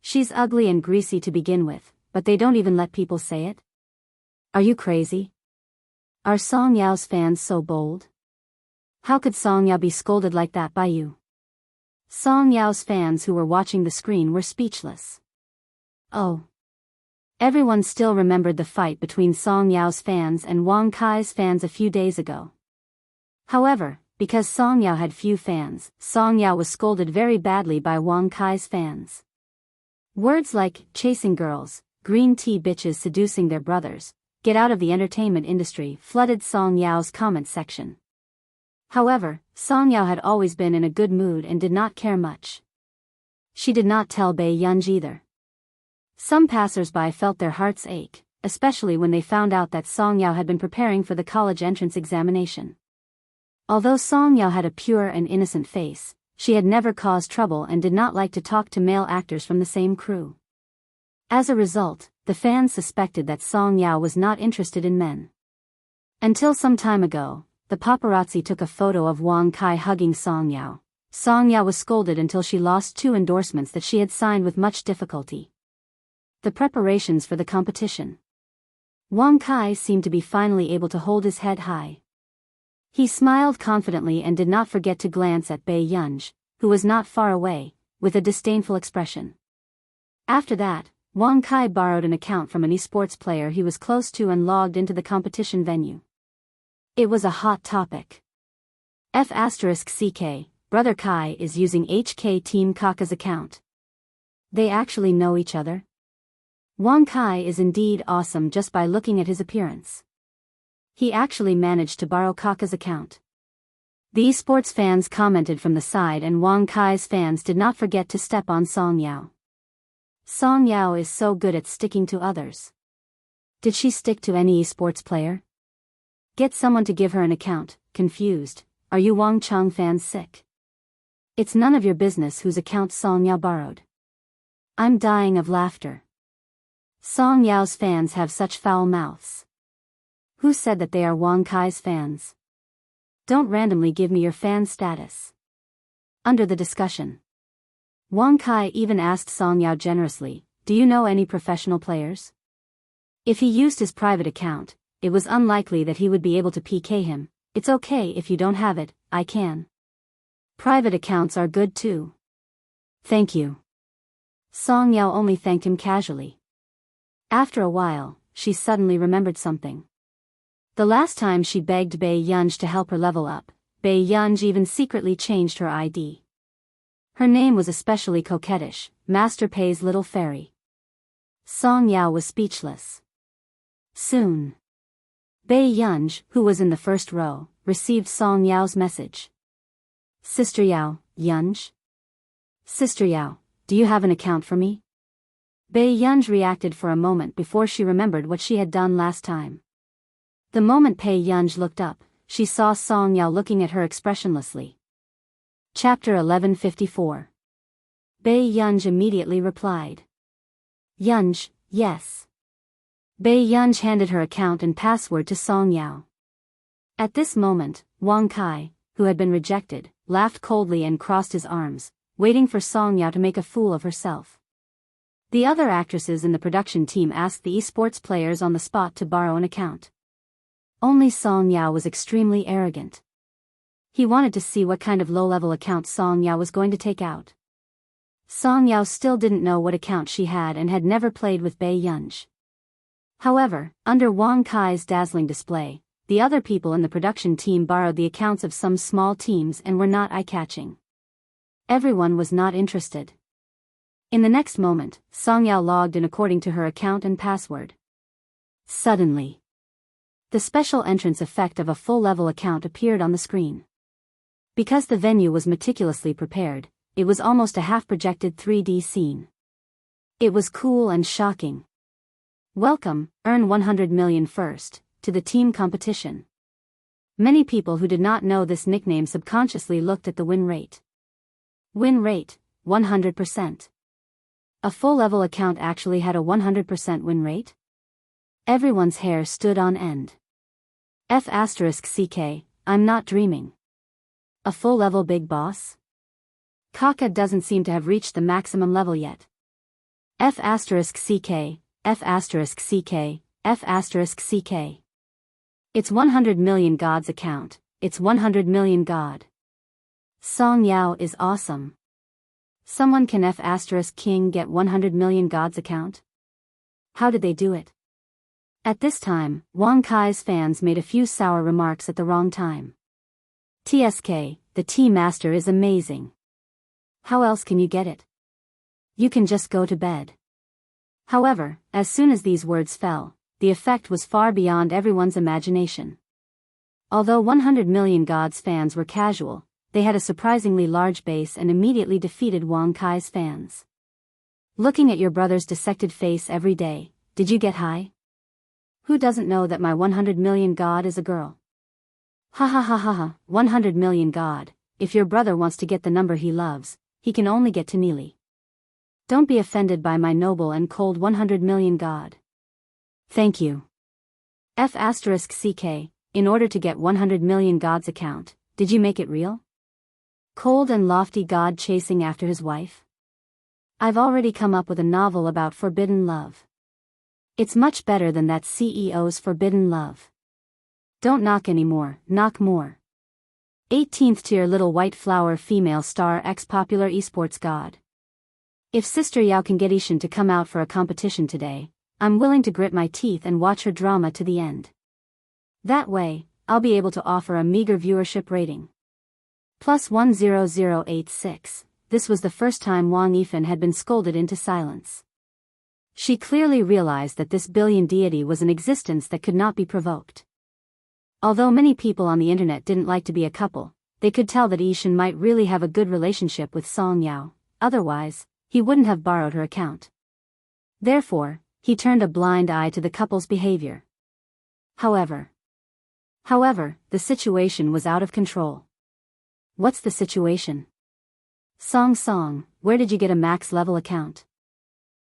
She's ugly and greasy to begin with, but they don't even let people say it? Are you crazy? Are Song Yao's fans so bold? How could Song Yao be scolded like that by you? Song Yao's fans who were watching the screen were speechless. Oh. Everyone still remembered the fight between Song Yao's fans and Wang Kai's fans a few days ago. However, because Song Yao had few fans, Song Yao was scolded very badly by Wang Kai's fans. Words like, chasing girls, green tea bitches seducing their brothers, get out of the entertainment industry flooded Song Yao's comment section. However, Song Yao had always been in a good mood and did not care much. She did not tell Bai Yunj either. Some passers-by felt their hearts ache, especially when they found out that Song Yao had been preparing for the college entrance examination. Although Song Yao had a pure and innocent face, she had never caused trouble and did not like to talk to male actors from the same crew. As a result, the fans suspected that Song Yao was not interested in men. Until some time ago, the paparazzi took a photo of Wang Kai hugging Song Yao. Song Yao was scolded until she lost 2 endorsements that she had signed with much difficulty. The preparations for the competition. Wang Kai seemed to be finally able to hold his head high. He smiled confidently and did not forget to glance at Bai Yunj, who was not far away, with a disdainful expression. After that, Wang Kai borrowed an account from an esports player he was close to and logged into the competition venue. It was a hot topic. F*CK, Brother Kai is using HK Team Kaka's account. They actually know each other? Wang Kai is indeed awesome just by looking at his appearance. He actually managed to borrow Kaka's account. The esports fans commented from the side and Wang Kai's fans did not forget to step on Song Yao. Song Yao is so good at sticking to others. Did she stick to any esports player? Get someone to give her an account. Confused. Are you Wang Chang fans sick? It's none of your business whose account Song Yao borrowed. I'm dying of laughter. Song Yao's fans have such foul mouths. Who said that they are Wang Kai's fans? Don't randomly give me your fan status. Under the discussion, Wang Kai even asked Song Yao generously, do you know any professional players? If he used his private account, it was unlikely that he would be able to PK him. It's okay if you don't have it, I can. Private accounts are good too. Thank you. Song Yao only thanked him casually. After a while, she suddenly remembered something. The last time she begged Bai Yunj to help her level up, Bai Yunj even secretly changed her ID. Her name was especially coquettish, Master Pei's little fairy. Song Yao was speechless. Soon, Bai Yunj, who was in the first row, received Song Yao's message. Sister Yao, Yunj? Sister Yao, do you have an account for me? Bai Yunj reacted for a moment before she remembered what she had done last time. The moment Bai Yunj looked up, she saw Song Yao looking at her expressionlessly. Chapter 1154. Bai Yunj immediately replied. Yunj, yes. Bai Yunj handed her account and password to Song Yao. At this moment, Wang Kai, who had been rejected, laughed coldly and crossed his arms, waiting for Song Yao to make a fool of herself. The other actresses in the production team asked the esports players on the spot to borrow an account. Only Song Yao was extremely arrogant. He wanted to see what kind of low-level account Song Yao was going to take out. Song Yao still didn't know what account she had and had never played with Bei Yunj. However, under Wang Kai's dazzling display, the other people in the production team borrowed the accounts of some small teams and were not eye-catching. Everyone was not interested. In the next moment, Song Yao logged in according to her account and password. Suddenly, the special entrance effect of a full-level account appeared on the screen. Because the venue was meticulously prepared, it was almost a half-projected 3D scene. It was cool and shocking. Welcome, earn 100 million first, to the team competition. Many people who did not know this nickname subconsciously looked at the win rate. Win rate, 100%. A full-level account actually had a 100% win rate? Everyone's hair stood on end. F***ck, I'm not dreaming. A full-level big boss? Kaka doesn't seem to have reached the maximum level yet. F***ck, F***ck, F***ck. It's 100 million God's account, it's 100 million God. Song Yao is awesome. Someone can F***king get 100 million God's account? How did they do it? At this time, Wang Kai's fans made a few sour remarks at the wrong time. TSK, the tea master is amazing. How else can you get it? You can just go to bed. However, as soon as these words fell, the effect was far beyond everyone's imagination. Although 100 million God's fans were casual, they had a surprisingly large base and immediately defeated Wang Kai's fans. Looking at your brother's dissected face every day, did you get high? Who doesn't know that my 100 million God is a girl? Ha ha ha ha ha, 100 million God, if your brother wants to get the number he loves, he can only get to Neely. Don't be offended by my noble and cold 100 million God. Thank you. F***ck, in order to get 100 million God's account, did you make it real? Cold and lofty God chasing after his wife? I've already come up with a novel about forbidden love. It's much better than that CEO's forbidden love. Don't knock anymore, knock more. 18th tier little white flower female star X popular esports god. If Sister Yao can get Ishan to come out for a competition today, I'm willing to grit my teeth and watch her drama to the end. That way, I'll be able to offer a meager viewership rating. Plus 10086, this was the first time Wang Yifan had been scolded into silence. She clearly realized that this billion deity was an existence that could not be provoked. Although many people on the internet didn't like to be a couple, they could tell that Ishan might really have a good relationship with Song Yao, otherwise, he wouldn't have borrowed her account. Therefore, he turned a blind eye to the couple's behavior. However, the situation was out of control. What's the situation? Song, where did you get a max level account?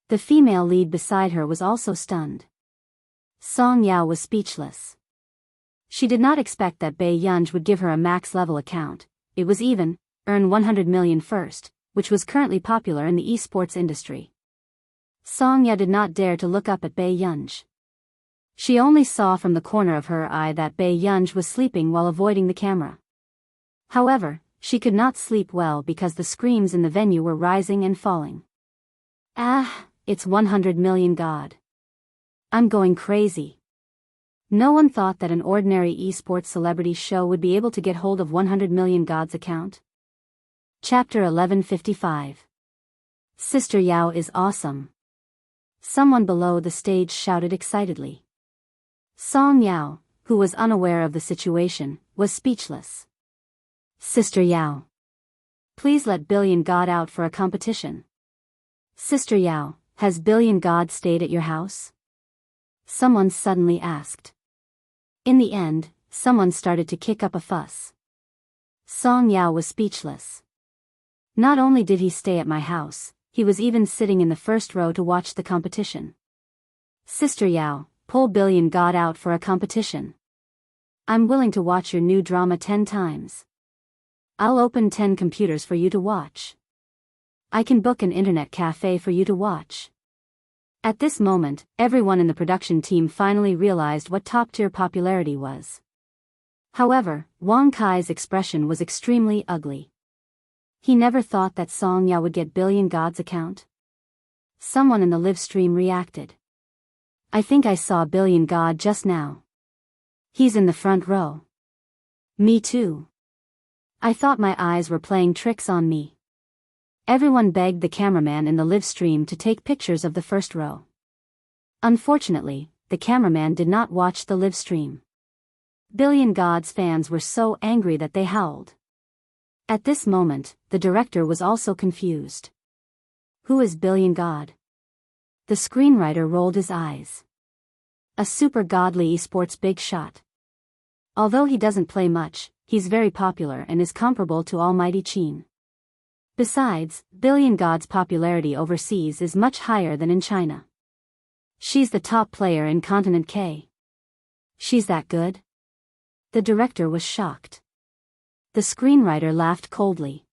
The female lead beside her was also stunned. Song Yao was speechless. She did not expect that Bei Yunj would give her a max level account. It was even, earn 100 million first, which was currently popular in the esports industry. Song Yao did not dare to look up at Bei Yunj. She only saw from the corner of her eye that Bei Yunj was sleeping while avoiding the camera. However, she could not sleep well because the screams in the venue were rising and falling. Ah, it's 100 million God. I'm going crazy. No one thought that an ordinary esports celebrity show would be able to get hold of 100 million God's account. Chapter 1155. Sister Yao is awesome. Someone below the stage shouted excitedly. Song Yao, who was unaware of the situation, was speechless. Sister Yao. Please let Billion God out for a competition. Sister Yao, has Billion God stayed at your house? Someone suddenly asked. In the end, someone started to kick up a fuss. Song Yao was speechless. Not only did he stay at my house, he was even sitting in the first row to watch the competition. Sister Yao, pull Billion God out for a competition. I'm willing to watch your new drama 10 times. I'll open 10 computers for you to watch. I can book an internet cafe for you to watch. At this moment, everyone in the production team finally realized what top-tier popularity was. However, Wang Kai's expression was extremely ugly. He never thought that Song Yao would get Billion God's account. Someone in the live stream reacted. I think I saw Billion God just now. He's in the front row. Me too. I thought my eyes were playing tricks on me. Everyone begged the cameraman in the live stream to take pictures of the first row. Unfortunately, the cameraman did not watch the live stream. Billion God's fans were so angry that they howled. At this moment, the director was also confused. Who is Billion God? The screenwriter rolled his eyes. A super godly esports big shot. Although he doesn't play much, he's very popular and is comparable to Almighty Qin. Besides, Billion God's popularity overseas is much higher than in China. She's the top player in Continent K. She's that good? The director was shocked. The screenwriter laughed coldly.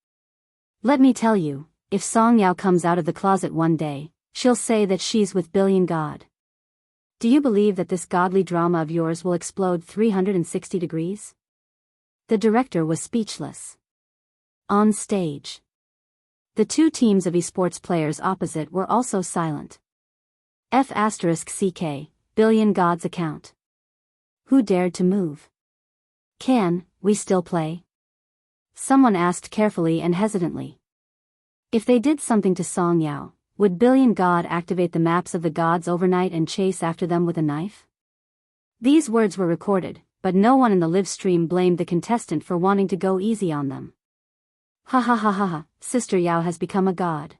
Let me tell you, if Song Yao comes out of the closet one day, she'll say that she's with Billion God. Do you believe that this godly drama of yours will explode 360 degrees? The director was speechless. On stage, the two teams of esports players opposite were also silent. F***CK, Billion God's account. Who dared to move? Can we still play? Someone asked carefully and hesitantly. If they did something to Song Yao, would Billion God activate the maps of the gods overnight and chase after them with a knife? These words were recorded, but no one in the live stream blamed the contestant for wanting to go easy on them. Ha ha ha ha ha, Sister Yao has become a god.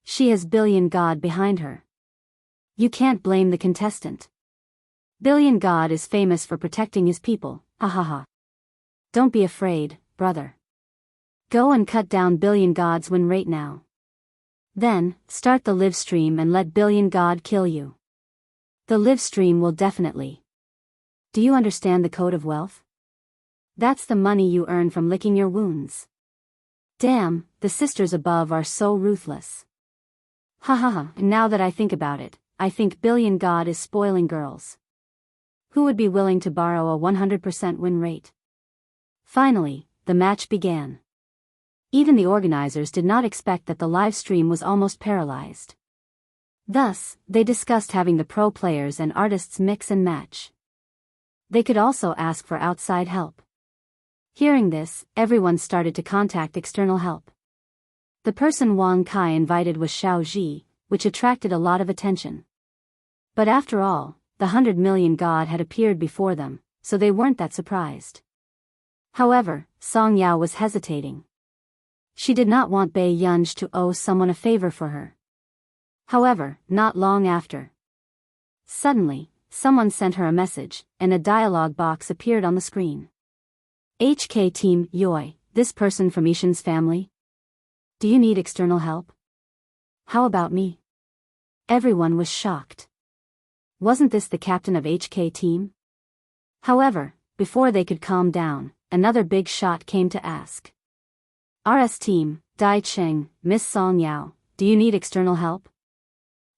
She has Billion God behind her. You can't blame the contestant. Billion God is famous for protecting his people, ha ha ha. Don't be afraid, brother. Go and cut down Billion God's win rate now. Then, start the live stream and let Billion God kill you. The live stream will definitely. Do you understand the code of wealth? That's the money you earn from licking your wounds. Damn, the sisters above are so ruthless. Ha ha ha, now that I think about it, I think Billion God is spoiling girls. Who would be willing to borrow a 100% win rate? Finally, the match began. Even the organizers did not expect that the live stream was almost paralyzed. Thus, they discussed having the pro players and artists mix and match. They could also ask for outside help. Hearing this, everyone started to contact external help. The person Wang Kai invited was Xiao Ji, which attracted a lot of attention. But after all, the 100 million god had appeared before them, so they weren't that surprised. However, Song Yao was hesitating. She did not want Bai Yunj to owe someone a favor for her. However, not long after. Suddenly, someone sent her a message, and a dialogue box appeared on the screen. HK Team Yoi, this person from Ishan's family? Do you need external help? How about me? Everyone was shocked. Wasn't this the captain of HK Team? However, before they could calm down, another big shot came to ask. RS Team, Dai Cheng, Miss Song Yao, do you need external help?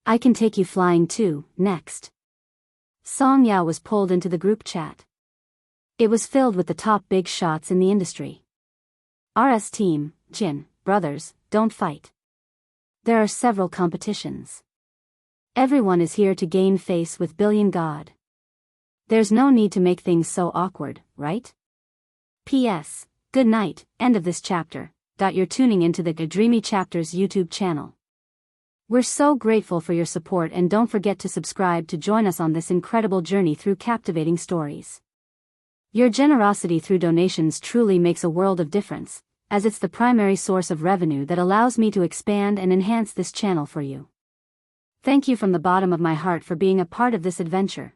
I can take you flying too, next. Song Yao was pulled into the group chat. It was filled with the top big shots in the industry. RS Team, Jin, brothers, don't fight. There are several competitions. Everyone is here to gain face with Billion God. There's no need to make things so awkward, right? P.S. Good night, end of this chapter. You're tuning into the Dreamy Chapters YouTube channel. We're so grateful for your support, and don't forget to subscribe to join us on this incredible journey through captivating stories. Your generosity through donations truly makes a world of difference, as it's the primary source of revenue that allows me to expand and enhance this channel for you. Thank you from the bottom of my heart for being a part of this adventure.